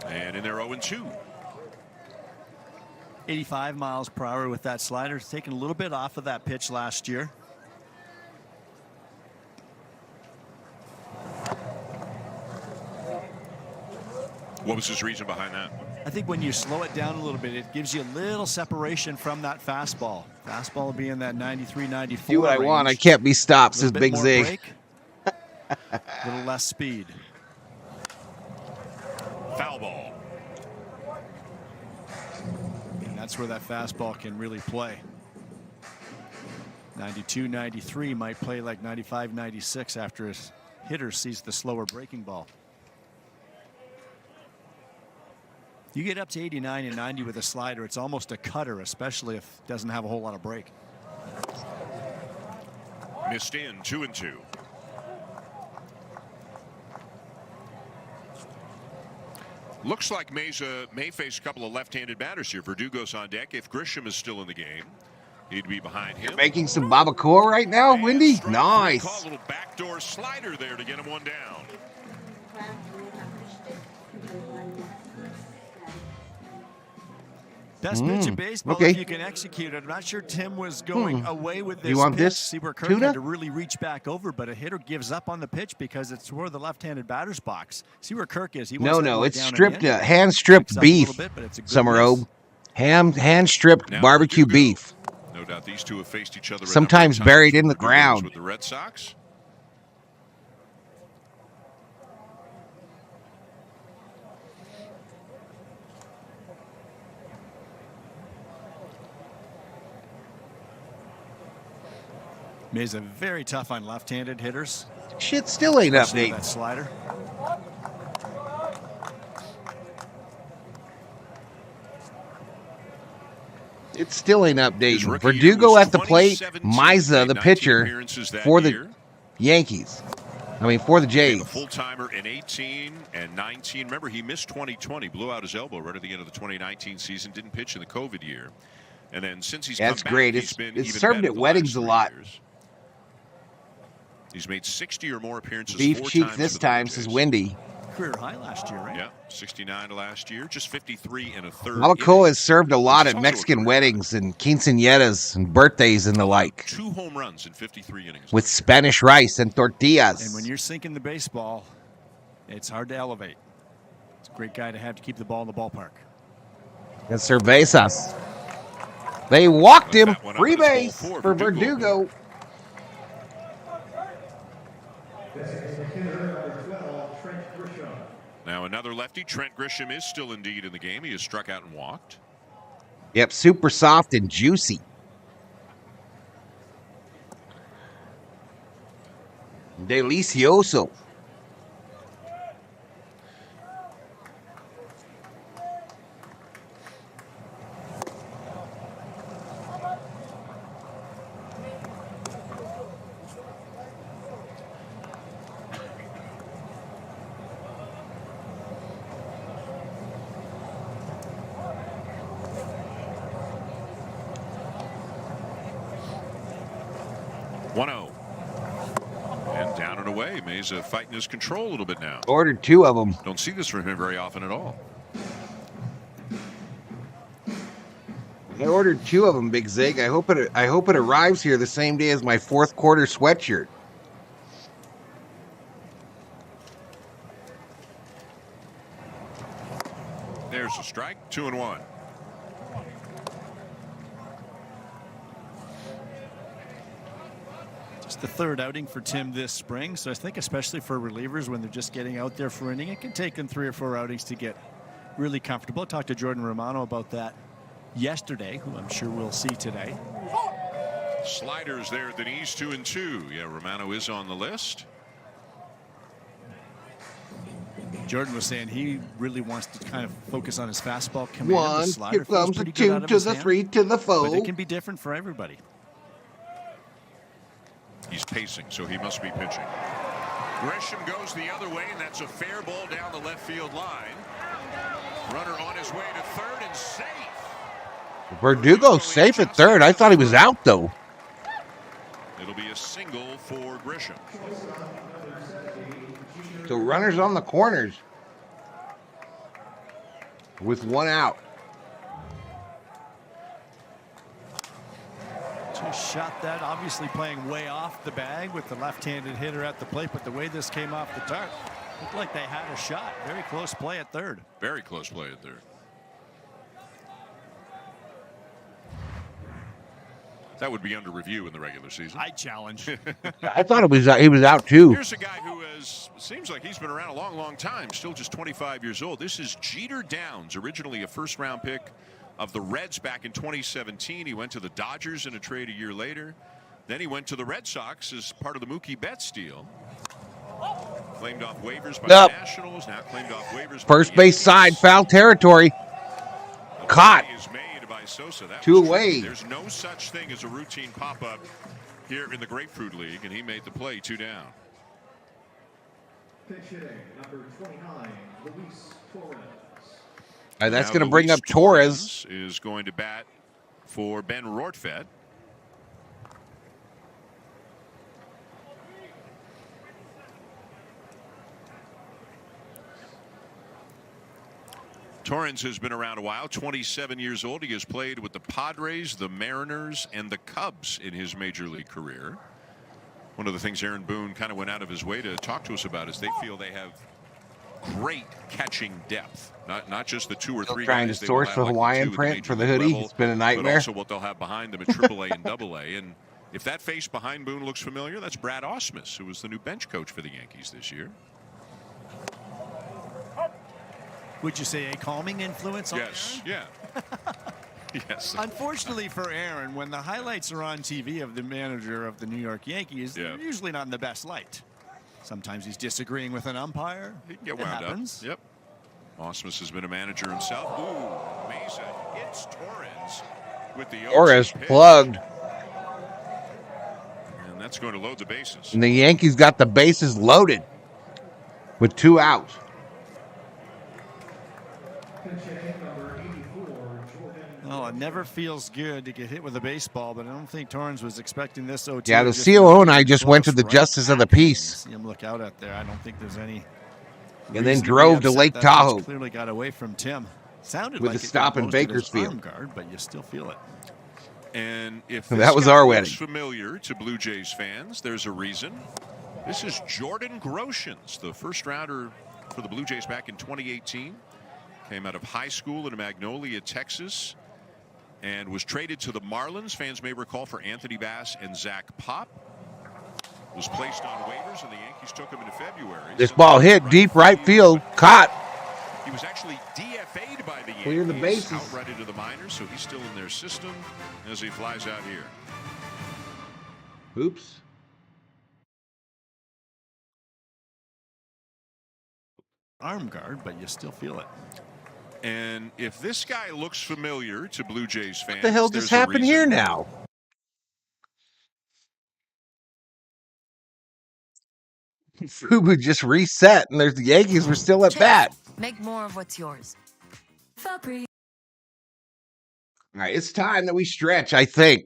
And in there 0-2. 85 miles per hour with that slider. It's taken a little bit off of that pitch last year. What was his reason behind that? I think when you slow it down a little bit, it gives you a little separation from that fastball. Fastball will be in that 93, 94 Do what range. I want. I can't be stopped, says Big Zig. A little less speed. Foul ball. And that's where that fastball can really play. 92, 93 might play like 95, 96 after his hitter sees the slower breaking ball. You get up to 89 and 90 with a slider, it's almost a cutter, especially if it doesn't have a whole lot of break. Missed in, 2-2. Looks like Mesa may face a couple of left-handed batters here. Verdugo's on deck. If Grisham is still in the game, he'd be behind him. You're making some barbacoa right now, Wendy? Nice. Call a little backdoor slider there to get him one down. Best pitch in baseball if you can execute it. I'm not sure Tim was going away with this. You want pitch. this? See where Kirk Tuna? had to really reach back over, but a hitter gives up on the pitch because it's toward the left-handed batter's box. See where Kirk is. He wants No, that it's down stripped, in. hand stripped beef. Bit, but it's a good Summer miss. Obe. Hand stripped Now barbecue Verdugo. beef. No doubt these two have faced each other. Sometimes buried in the ground. With the Red Sox. Mesa very tough on left-handed hitters. Shit still ain't Especially updated. that slider. It still ain't His updated. rookie year Verdugo was at the plate. 2017. Misa, the 19 pitcher appearances that for the year. Yankees. For the Became Jays. a full-timer in 18 and 19. Remember, he missed 2020, blew out his elbow right at the end of the 2019 season, didn't pitch in the COVID year. And then since he's That's come great. back, he's been It's even served better at the weddings last a 3 lot. years. He's made 60 or more appearances. Beef 4 cheek times this for the Blue time, Jays. says Wendy. Career high last year, right? Yeah, 69 last year, just 53 and a third. Barbacoa has served a lot Which is at also a Mexican career weddings and quinceañeras and birthdays and the like. 2 home runs in 53 innings. With Spanish rice and tortillas. And when you're sinking the baseball, it's hard to elevate. It's a great guy to have to keep the ball in the ballpark. And cervezas. They walked him. That one up Free in his base hole for Verdugo. Verdugo. Now another lefty, Trent Grisham, is still indeed in the game. He has struck out and walked. Yep, super soft and juicy. Delicioso. And down and away. Mesa fighting his control a little bit now. Ordered 2 of them. Don't see this from him very often at all. I ordered 2 of them, Big Zig. I hope it arrives here the same day as my 4th quarter sweatshirt. There's a strike, 2-1. It's the 3rd outing for Tim this spring, so I think especially for relievers when they're just getting out there for inning, it can take them 3 or 4 outings to get really comfortable. I talked to Jordan Romano about that yesterday, who I'm sure we'll see today. Sliders there at the knees, 2-2. Yeah, Romano is on the list. Jordan was saying he really wants to kind of focus on his fastball command. 1, The slider here feels comes the pretty good 2 out of to his the hand, 3 to the but foe. it can be different for everybody. He's pacing, so he must be pitching. Grisham goes the other way, and that's a fair ball down the left field line. Runner on his way to third and safe. Verdugo's safe at 3rd. I thought he was out, though. It'll be a single for Grisham. So runners on the corners. With 1 out. Just shot that, obviously playing way off the bag with the left-handed hitter at the plate, but the way this came off the tarp, looked like they had a shot. Very close play at 3rd. Very close play at 3rd. That would be under review in the regular season. I challenge. I thought he was out, too. Here's a guy who seems like he's been around a long, long time, still just 25 years old. This is Jeter Downs, originally a first-round pick of the Reds back in 2017. He went to the Dodgers in a trade a year later. Then he went to the Red Sox as part of the Mookie Betts deal. Claimed off waivers by the Nationals, now claimed off waivers by First the base Yankees. side, foul territory. caught. Is made by Sosa. That 2 was away. tricky. There's no such thing as a routine pop-up here in the Grapefruit League, and he made the play. 2 down. Pitch hitting, number 29, Luis Torres. That's going to bring up Torres. Is going to bat for Ben Rortvedt. Torres has been around a while, 27 years old. He has played with the Padres, the Mariners, and the Cubs in his major league career. One of the things Aaron Boone kind of went out of his way to talk to us about is they feel they have great catching depth. Not just the 2 or 3 trying guys to source the Hawaiian print for the hoodie. Level, it's been a nightmare. But also what they'll have behind them at AAA and AA. And if that face behind Boone looks familiar, that's Brad Ausmus, who was the new bench coach for the Yankees this year. Would you say a calming influence on Yes, Aaron? Yeah. Yes. Unfortunately for Aaron, when the highlights are on TV of the manager of the New York Yankees, they're usually not in the best light. Sometimes he's disagreeing with an umpire. He can get wound up. Yep. Ausmus has been a manager himself. Ooh, Mesa hits Torres with the Torres plugged. And that's going to load the bases. And the Yankees got the bases loaded with 2 outs. Oh, it never feels good to get hit with a baseball, but I don't think Torrens was expecting this. Yeah, the COO and I just went to the justice of the peace. See him look out at there. I don't think there's any. And then drove to Lake Tahoe. Clearly got away from Tim. Sounded with like a stop in Bakersfield. Arm guard, but you still feel it. And if that was our wedding. Familiar to Blue Jays fans, there's a reason. This is Jordan Groshans, the first rounder for the Blue Jays back in 2018. Came out of high school in Magnolia, Texas, and was traded to the Marlins. Fans may recall for Anthony Bass and Zach Pop. Was placed on waivers, and the Yankees took him in February. This ball hit deep right field, caught. He was actually DFA'd by the Yankees. Clear the bases. Outrighted to the minors, so he's still in their system as he flies out here. Oops. Arm guard, but you still feel it. And if this guy looks familiar to Blue Jays fans, what the hell just happened here now? Fubu just reset, and there's the Yankees were still at bat. Make more of what's yours. All right, it's time that we stretch, I think.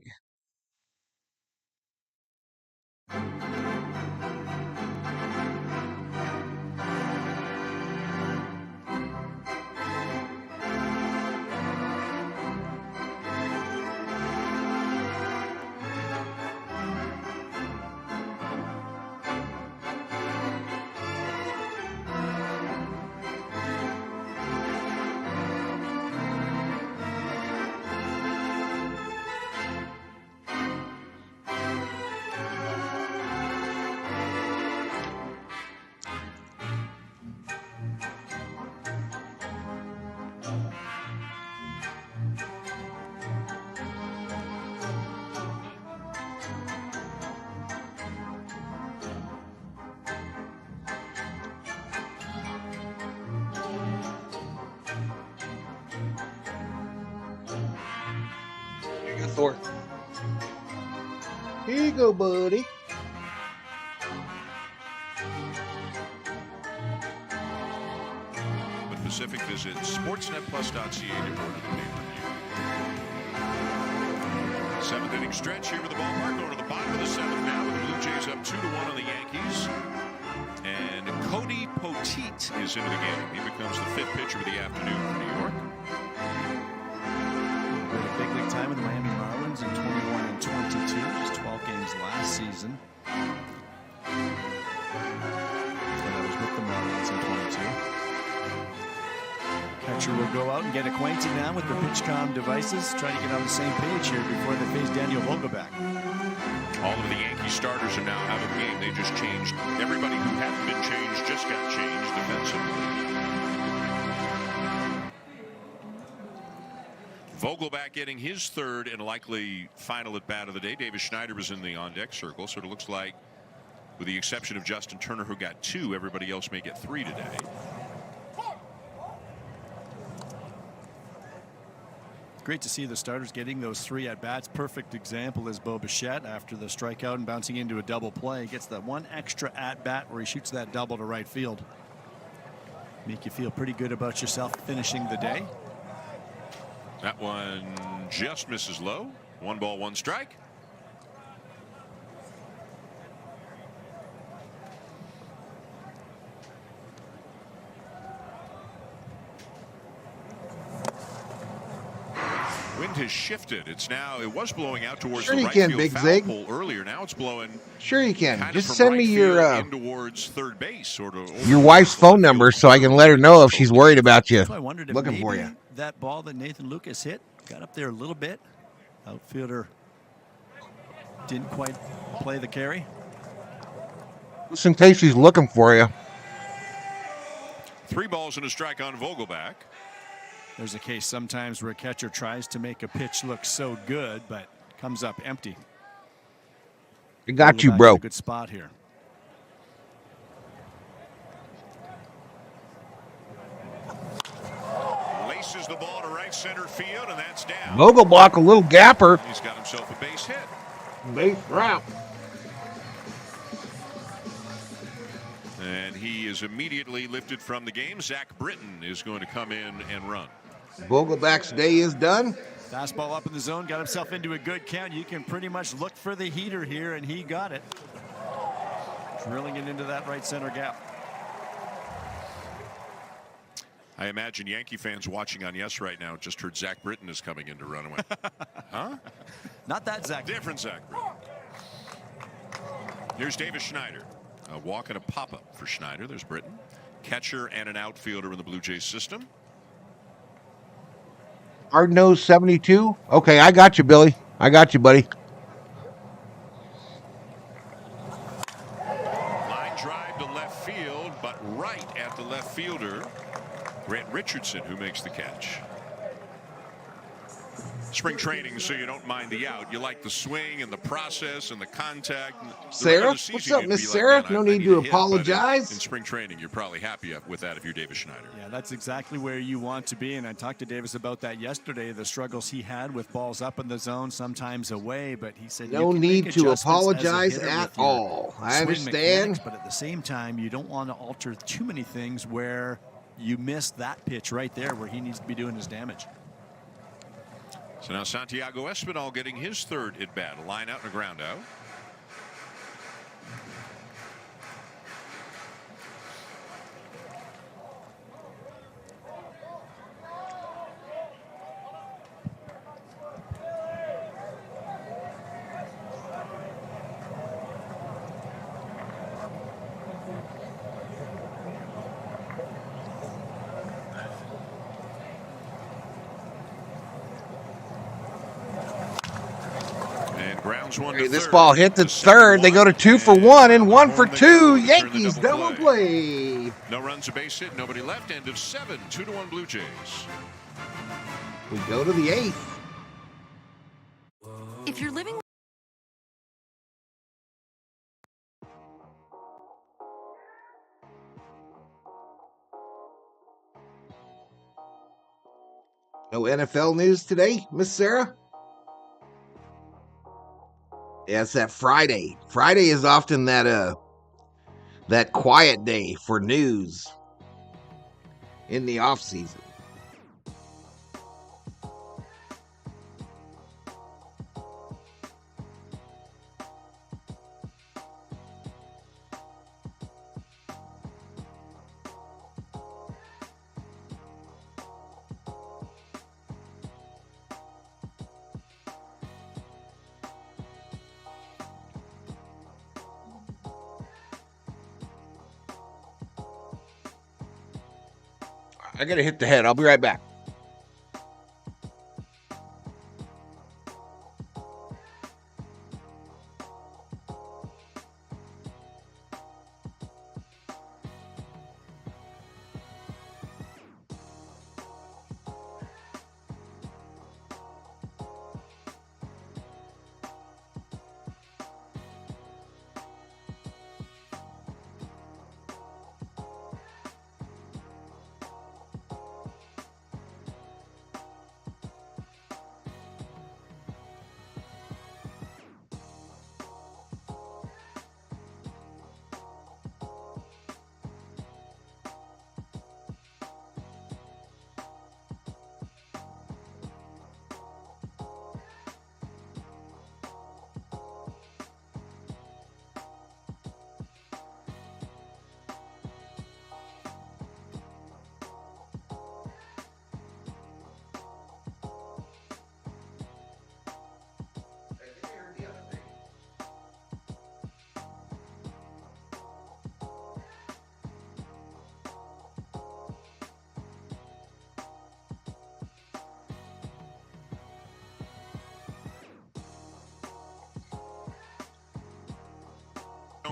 Thor. Here you go, buddy. But Pacific, visit sportsnetplus.ca to order the pay-per-view. 7th inning stretch here with the ballpark. Going to the bottom of the 7th now with the Blue Jays up 2-1 on the Yankees. And Cody Poteet is into the game. He becomes the 5th pitcher of the afternoon for New York. Big league time with the Miami Marlins in 21 and 22, just 12 games last season. And I was with the Marlins in 22. Catcher will go out and get acquainted now with the PitchCom devices, try to get on the same page here before they face Daniel Vogelbach. All of the Yankee starters are now out of the game. They just changed. Everybody who hadn't been changed just got changed defensively. Vogelbach getting his 3rd and likely final at bat of the day. Davis Schneider was in the on-deck circle, so it looks like, with the exception of Justin Turner, who got 2, everybody else may get 3 today. Great to see the starters getting those 3 at-bats. Perfect example is Bichette after the strikeout and bouncing into a double play. Gets that 1 extra at-bat where he shoots that double to right field. Make you feel pretty good about yourself finishing the day. That one just misses low. 1 ball, 1 strike. Wind has shifted. It was blowing out towards the right field foul pole earlier. Now it's blowing. Sure you can. Kind Just of send right me your in towards third base, sort of your wife's phone number so I can let her know if she's worried about you. So I wondered if Looking for maybe you. that ball that Nathan Lucas hit got up there a little bit. Outfielder didn't quite play the carry. Just in case she's looking for you. 3 balls and a strike on Vogelbach. There's a case sometimes where a catcher tries to make a pitch look so good, but comes up empty. I got you, bro. Good spot here. Laces the ball to right center field, and that's down. Vogelbach, a little gapper. He's got himself a base hit. Base route. And he is immediately lifted from the game. Zach Britton is going to come in and run. Vogelbach's day is done. Fastball up in the zone, got himself into a good count. You can pretty much look for the heater here, and he got it. Drilling it into that right center gap. I imagine Yankee fans watching on Yes right now just heard Zach Britton is coming in to run away. Huh? Not that Zach. Different Zach Britton. Here's Davis Schneider. A walk and a pop-up for Schneider. There's Britton. Catcher and an outfielder in the Blue Jays system. Hard nose 72. Okay, I got you, Billy. I got you, buddy. Line drive to left field, but right at the left fielder, Grant Richardson, who makes the catch. Spring training, so you don't mind the out. You like the swing and the process and the contact. Sarah? What's up, Miss Sarah? No need to apologize. In spring training, you're probably happy with that if you're Davis Schneider. Yeah, that's exactly where you want to be. And I talked to Davis about that yesterday, the struggles he had with balls up in the zone, sometimes away. But he said no need to apologize at all. I understand. But at the same time, you don't want to alter too many things where you miss that pitch right there where he needs to be doing his damage. So now Santiago Espinal getting his 3rd at bat. A line out and a ground out. Hey, this ball hit the 3rd. They go to 2 for 1 and 1 for 2. Yankees double play. No runs, a base hit, nobody left. End of 7. 2-1 Blue Jays. We go to the 8th. If you're living No NFL news today, Miss Sarah? Yeah, it's that Friday. Friday is often that quiet day for news in the off season. I gotta hit the head. I'll be right back.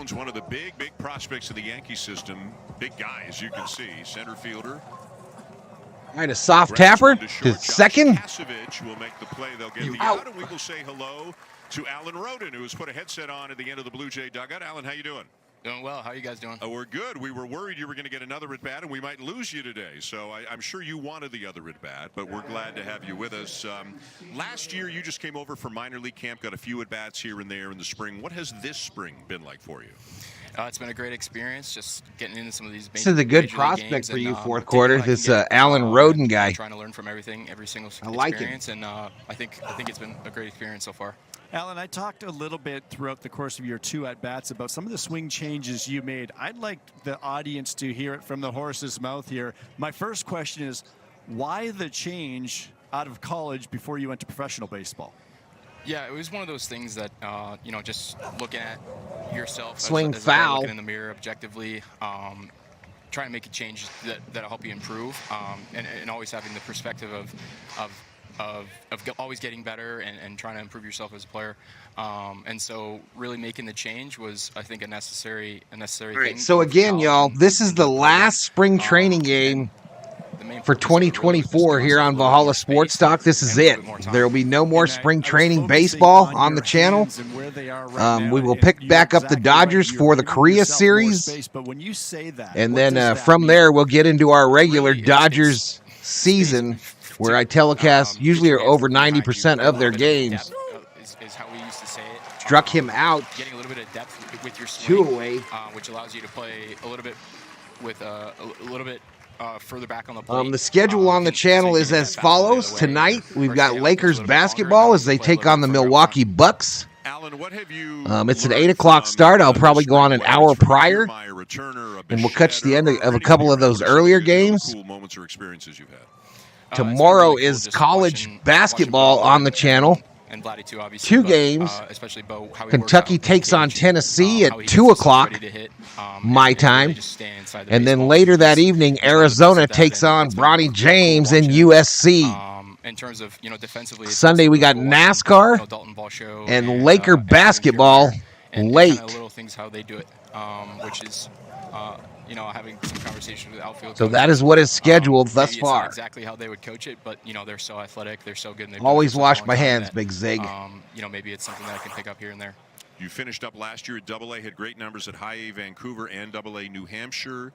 mounds, one of the big prospects of the Yankee system. Big guy, as you can see. Center fielder. All right, a soft tapper to second. Kasevich will make the play. They'll get the out, and we will say hello to Alan Roden, who has put a headset on at the end of the Blue Jay dugout. Alan, how you doing? Doing well. How are you guys doing? We're good. We were worried you were going to get another at bat, and we might lose you today. So I'm sure you wanted the other at bat, but we're glad to have you with us. Last year, you just came over for minor league camp, got a few at bats here and there in the spring. What has this spring been like for you? It's been a great experience, just getting into some of these. This is a good prospect for you, fourth quarter. This Alan Roden guy. Trying to learn from everything, every single it. experience, and I think it's been a great experience so far. Alan, I talked a little bit throughout the course of your 2 at-bats about some of the swing changes you made. I'd like the audience to hear it from the horse's mouth here. My first question is, why the change out of college before you went to professional baseball? Yeah, it was one of those things that, just looking at yourself. Swing as foul. Looking in the mirror objectively, trying to make a change that'll help you improve, and always having the perspective of always getting better and trying to improve yourself as a player. And so really making the change was, I think, a necessary All right, thing. so again, y'all, this is the last spring training game for 2024 here on Valhalla Sports Talk. This is it. There will be no more spring training baseball on the channel. We will pick back up the Dodgers for the Korea series. And then from there, we'll get into our regular Dodgers season, where I telecast usually over 90% of their games. Is how we used to say it. Struck him out. Getting a little bit of depth with your swing, 2 away, which allows you to play a little bit with a little bit further back on the plate. The schedule on the channel is as follows. Tonight, we've got Lakers basketball as they take on the Milwaukee Bucks. Alan, what have you it's an 8 o'clock start. I'll probably go on an hour prior, and we'll catch the end of a couple of those earlier games. Cool moments or experiences you've had. Tomorrow is college basketball on the channel. And Vladdy too, obviously. 2 games. Especially Bo, how he Kentucky takes on Tennessee at 2 o'clock my time. And then later that evening, Arizona takes on Bronny James and USC. In terms of, defensively. Sunday we got NASCAR and Laker basketball late. Little things how they do it, which is, having some conversation with outfield. So that is what is scheduled thus far. It's not exactly how they would coach it, but they're so athletic, they're so good. And always wash my hands, Big Zig. Maybe it's something that I can pick up here and there. You finished up last year at AA, had great numbers at High A Vancouver and AA New Hampshire.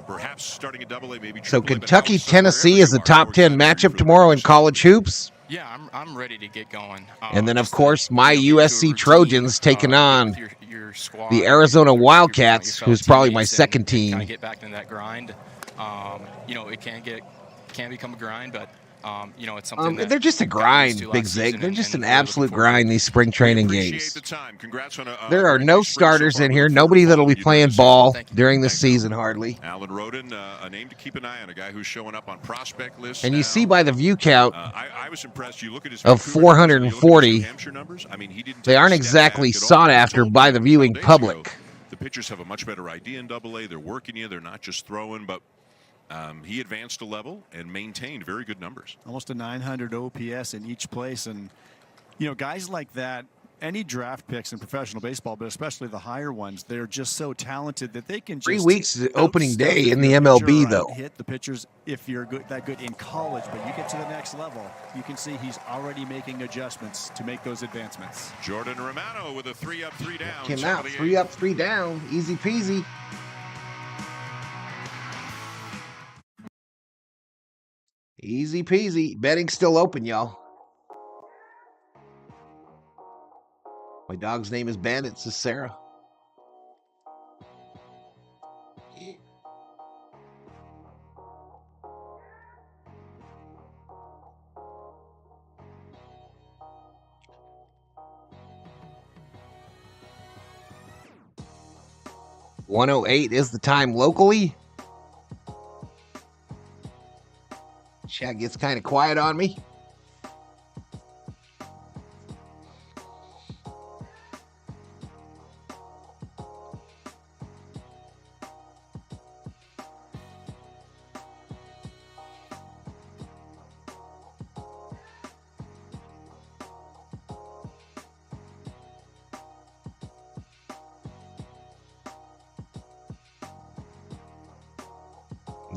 Perhaps starting at AA, maybe. So Kentucky, Tennessee is a top 10 matchup tomorrow in college hoops. Yeah, I'm ready to get going. And then, of course, my USC Trojans taking on your squad, the Arizona Wildcats, who's probably my second team. Kind of get back into that grind. It can become a grind, but it's something that they're just a grind, Big Zig. They're just an absolute grind, these spring training games. There are no starters in here. Nobody that'll be playing ball during the season, hardly. Alan Roden, a name to keep an eye on, a guy who's showing up on prospect lists. And you see by the view count I was impressed. You look at his of 440, they aren't exactly sought after by the viewing public. The pitchers have a much better idea in AA. They're working you. They're not just throwing, but he advanced a level and maintained very good numbers. Almost a 900 OPS in each place. And, guys like that, any draft picks in professional baseball, but especially the higher ones, they're just so talented that they can just 3 weeks opening day in the MLB, though. Hit the pitchers if you're that good in college, but you get to the next level, you can see he's already making adjustments to make those advancements. Jordan Romano with a 3 up, 3 down. Came out 3 up, 3 down. Easy peasy. Easy peasy. Betting's still open, y'all. My dog's name is Ben. It's Sarah. .108 is the time locally. Chat gets kind of quiet on me.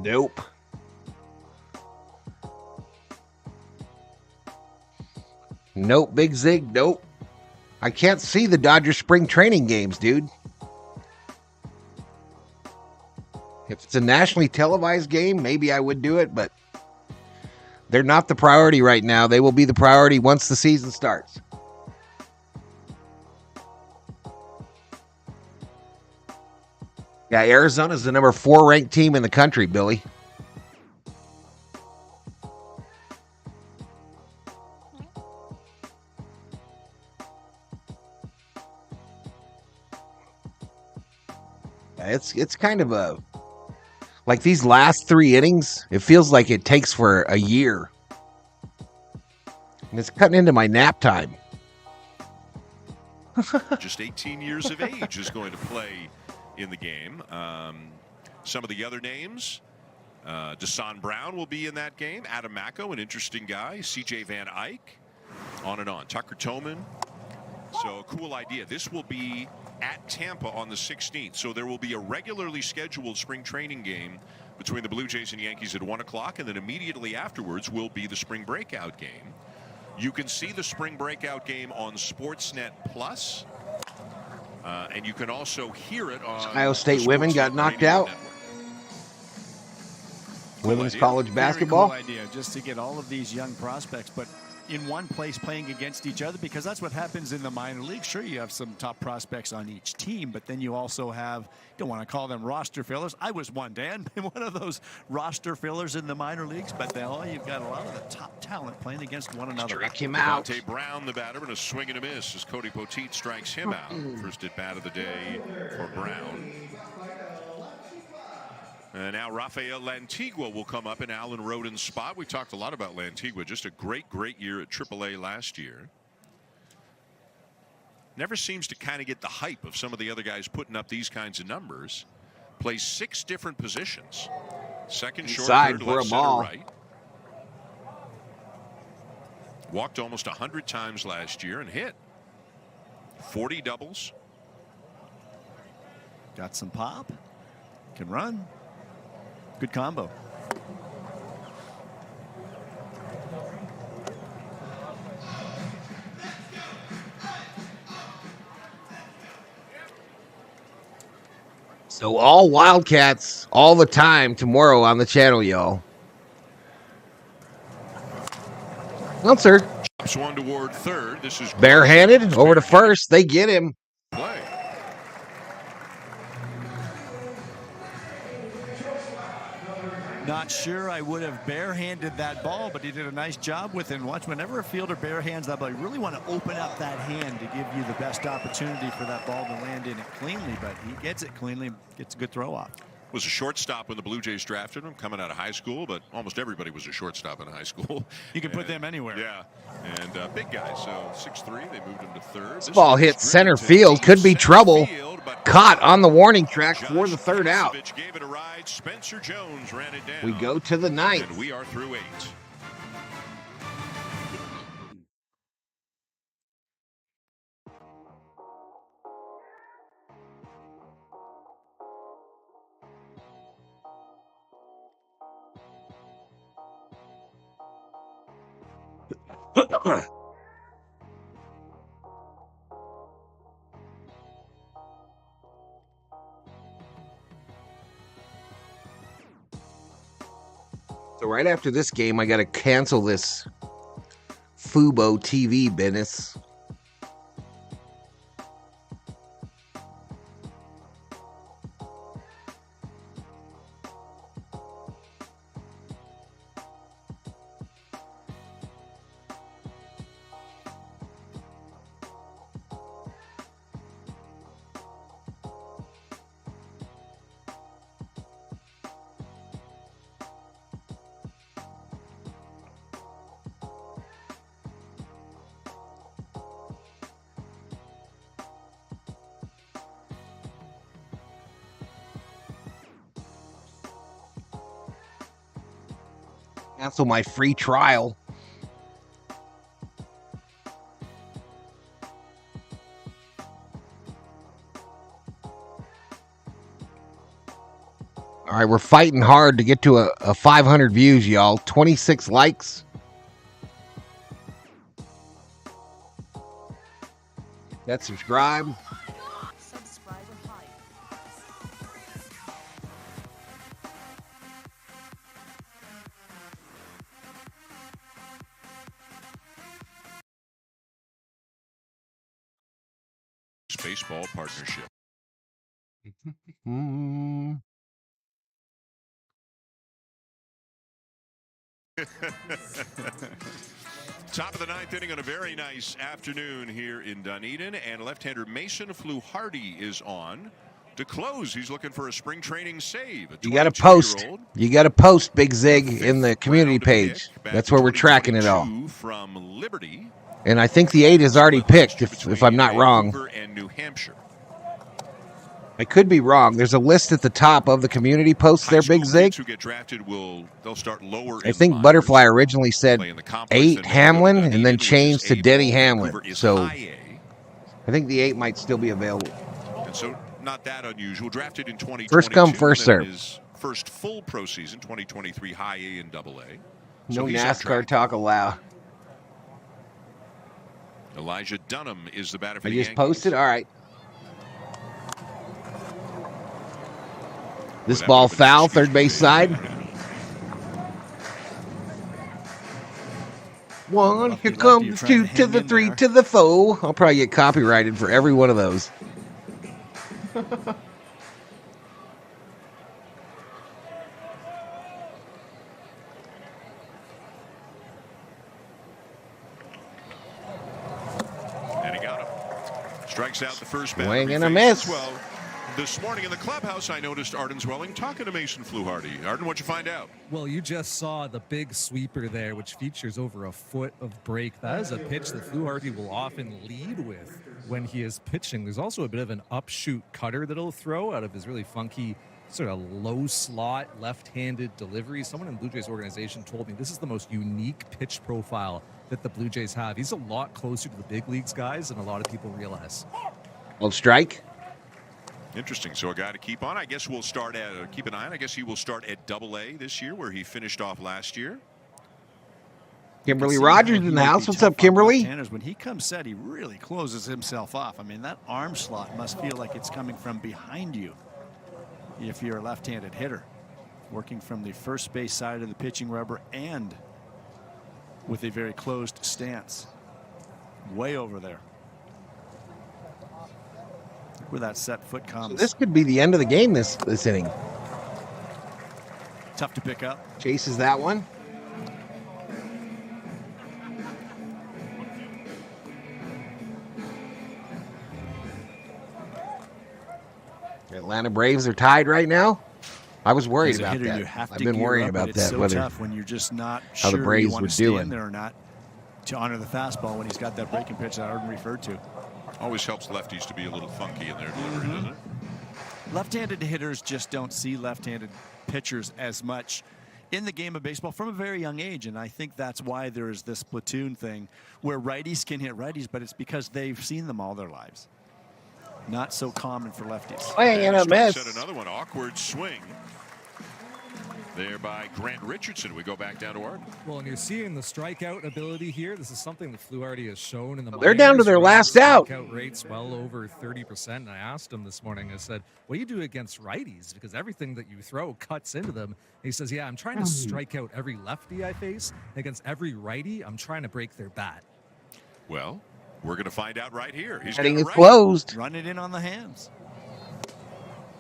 Nope. Nope, Big Zig, nope. I can't see the Dodgers spring training games, dude. If it's a nationally televised game, maybe I would do it, but they're not the priority right now. They will be the priority once the season starts. Yeah, Arizona's the number 4 ranked team in the country, Billy. It's kind of a, like these last 3 innings, it feels like it takes for a year. And it's cutting into my nap time. Just 18 years of age is going to play in the game. Some of the other names, Desan Brown will be in that game. Adam Macko, an interesting guy. CJ Van Eyck, on and on. Tucker Toman. So a cool idea. This will be at Tampa on the 16th. So there will be a regularly scheduled spring training game between the Blue Jays and Yankees at 1 o'clock, and then immediately afterwards will be the spring breakout game. You can see the spring breakout game on Sportsnet Plus, and you can also hear it on Ohio State women got knocked out. Women's college basketball. Very cool idea, just to get all of these young prospects, but in one place playing against each other, because that's what happens in the minor league. Sure, you have some top prospects on each team, but then you also have, you don't want to call them roster fillers. I was one, Dan, one of those roster fillers in the minor leagues, but you've got a lot of the top talent playing against one another. Strike him out. Devontae Brown, the batter, and a swing and a miss as Cody Poteet strikes him out. First at bat of the day for Brown. And now Rafael Lantigua will come up in Alan Rodin's spot. We talked a lot about Lantigua. Just a great, great year at AAA last year. Never seems to kind of get the hype of some of the other guys putting up these kinds of numbers. Plays 6 different positions. Second, short, third, left, center, right. Walked almost 100 times last year and hit 40 doubles. Got some pop. Can run. Good combo. So all Wildcats all the time tomorrow on the channel, y'all. Well, sir. Chops one toward third. This is barehanded over to first. They get him. Play. Not sure I would have barehanded that ball, but he did a nice job with it. And watch, whenever a fielder barehands that ball, you really want to open up that hand to give you the best opportunity for that ball to land in it cleanly. But he gets it cleanly, gets a good throw off. Was a shortstop when the Blue Jays drafted him, coming out of high school, but almost everybody was a shortstop in high school. You can put them anywhere. Yeah, and big guy, so 6'3", they moved him to third. This ball hit center field, could be trouble. Caught on the warning track for the third out. Gave it a ride. Spencer Jones ran it down. We go to the 9th. And we are through 8. So right after this game, I got to cancel this Fubo TV business. Cancel my free trial. All All right, we're fighting hard to get to a 500 views, y'all. 26 likes. That subscribe. Baseball partnership. Top of the ninth inning on a very nice afternoon here in Dunedin, and left-hander Mason Fluharty is on to close. He's looking for a spring training save. You got to post. You got to post Big Zig in the community page. That's where we're tracking it all. From Liberty. And I think the 8 is already picked, if I'm not wrong. And New Hampshire. I could be wrong. There's a list at the top of the community posts there, Big Zig. Who get drafted they'll start lower. I think Butterfly originally said 8 Hamlin and then changed to Denny Hamlin. So I think the 8 might still be available. And so not that unusual. Drafted in 2022. First come, first serve. His first full pro season, 2023 high A and double A. No NASCAR talk allowed. Elijah Dunham is the batter for the Yankees. I just posted? All right. This ball foul, third base side. 1, here comes 2 to the 3 to the 4. I'll probably get copyrighted for every one of those. And he got him. Strikes out the first batter. Swing and a miss. Well, this morning in the clubhouse, I noticed Arden Zwelling talking to Mason Fluharty. Arden, what'd you find out? Well, you just saw the big sweeper there, which features over a foot of break. That is a pitch that Fluharty will often lead with when he is pitching. There's also a bit of an upshoot cutter that he'll throw out of his really funky sort of low slot left-handed delivery. Someone in Blue Jays organization told me this is the most unique pitch profile that the Blue Jays have. He's a lot closer to the big leagues guys than a lot of people realize. Old strike. Interesting. So a guy to keep on. I guess we'll start at keep an eye on. I guess he will start at Double A this year, where he finished off last year. Kimberly Rogers in the house. What's up, Kimberly? When he comes set, he really closes himself off. I mean, that arm slot must feel like it's coming from behind you if you're a left-handed hitter, working from the first base side of the pitching rubber and with a very closed stance. Way over there. Where that set foot comes. So this could be the end of the game this inning. Tough to pick up. Chases that one. Atlanta Braves are tied right now. I was worried about that. I've been worried about that. It's so tough when you're just not how sure the Braves you want were to stand doing there or not to honor the fastball when he's got that breaking pitch that Arden referred to. Always helps lefties to be a little funky in their delivery, doesn't it? Left-handed hitters just don't see left-handed pitchers as much in the game of baseball from a very young age, and I think that's why there is this platoon thing where righties can hit righties, but it's because they've seen them all their lives. Not so common for lefties. Swing and a miss. Another one, awkward swing there by Grant Richardson. We go back down to Arden. Well, and you're seeing the strikeout ability here. This is something that Fluharty has shown in the They're down to their last out. Strikeout rates well over 30%. And I asked him this morning, I said, what do you do against righties? Because everything that you throw cuts into them. And he says, yeah, I'm trying to strike out every lefty I face. Against every righty, I'm trying to break their bat. Well, we're going to find out right here. He's Heading is closed. Run it in on the hands.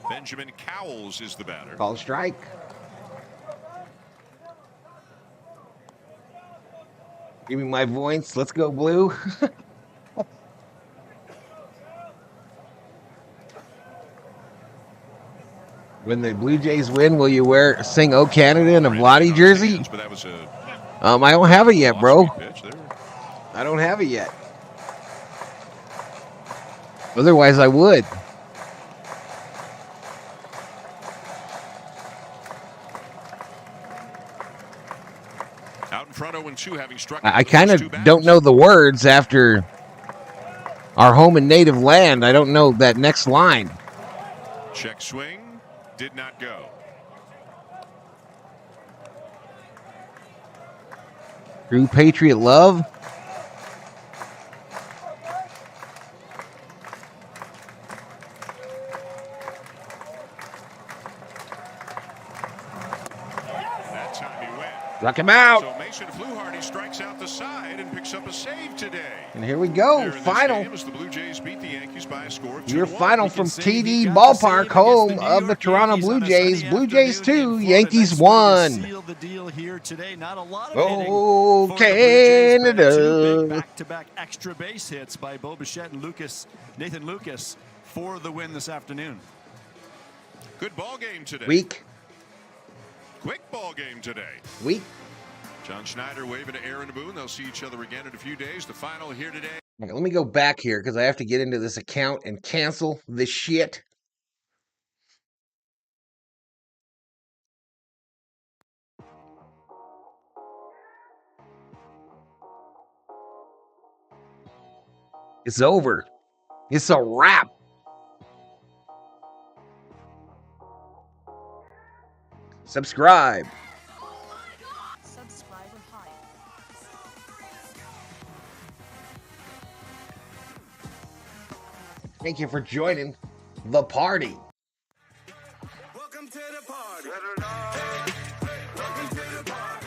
Benjamin Cowles is the batter. Call strike. Give me my voice. Let's go, Blue. When the Blue Jays win, will you sing "Oh Canada" in a Vladdy jersey? But that was a I don't have it yet, bro. pitch there. I don't have it yet. Otherwise, I would. Out in front 0-2, having struck. I kind of don't know the words after our home and native land. I don't know that next line. Check swing, did not go. True Patriot love. That time he went. Knock him out. So Mason Fluharty strikes out the side and picks up a save today. And here we go. Final. The Blue Jays beat the Yankees by a score of 2-1. Your final from TD Ballpark, home of the Toronto Blue Jays. Blue Jays 2, Yankees 1. Oh, Canada. Back-to-back extra base hits by Bo Bichette and Nathan Lucas for the win this afternoon. Good ball game today. Weak. Quick ball game today. Weak. John Schneider waving to Aaron Boone. They'll see each other again in a few days. The final here today. Okay, let me go back here because I have to get into this account and cancel this shit. It's over. It's a wrap. Subscribe. Thank you for joining the party. Welcome to the party. Welcome to the party.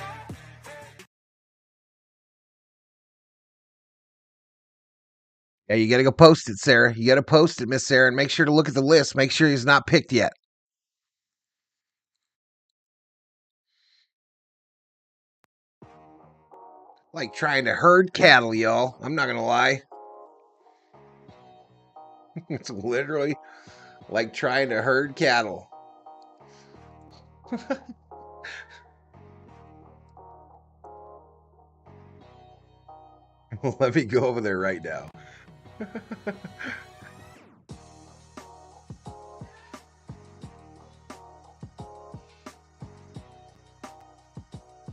Yeah, you got to go post it, Sarah. You got to post it, Miss Sarah, and make sure to look at the list. Make sure he's not picked yet. Like trying to herd cattle, y'all. I'm not going to lie. It's literally like trying to herd cattle. Let me go over there right now.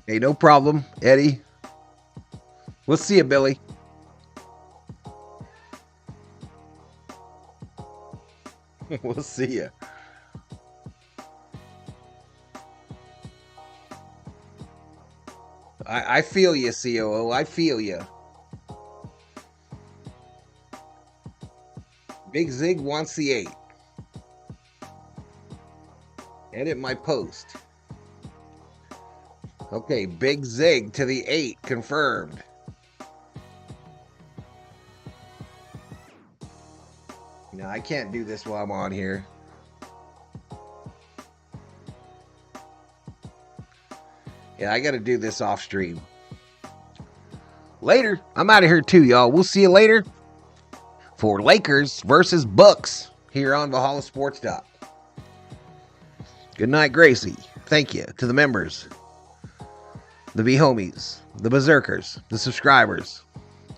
Hey, no problem, Eddie. We'll see you, Billy. We'll see you. I feel you, COO. I feel you. Big Zig wants the 8. Edit my post. Okay, Big Zig to the 8. Confirmed. No, I can't do this while I'm on here. Yeah, I got to do this off stream. Later. I'm out of here too, y'all. We'll see you later for Lakers versus Bucks here on Valhalla Sports Talk. Good night, Gracie. Thank you to the members, the B-homies, the berserkers, the subscribers,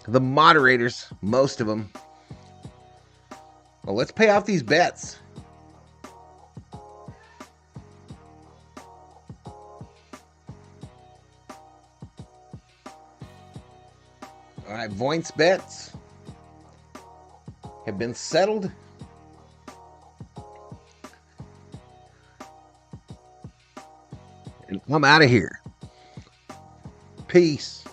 the moderators, most of them. Well, let's pay off these bets. All right, Voint's bets have been settled. And I'm out of here. Peace.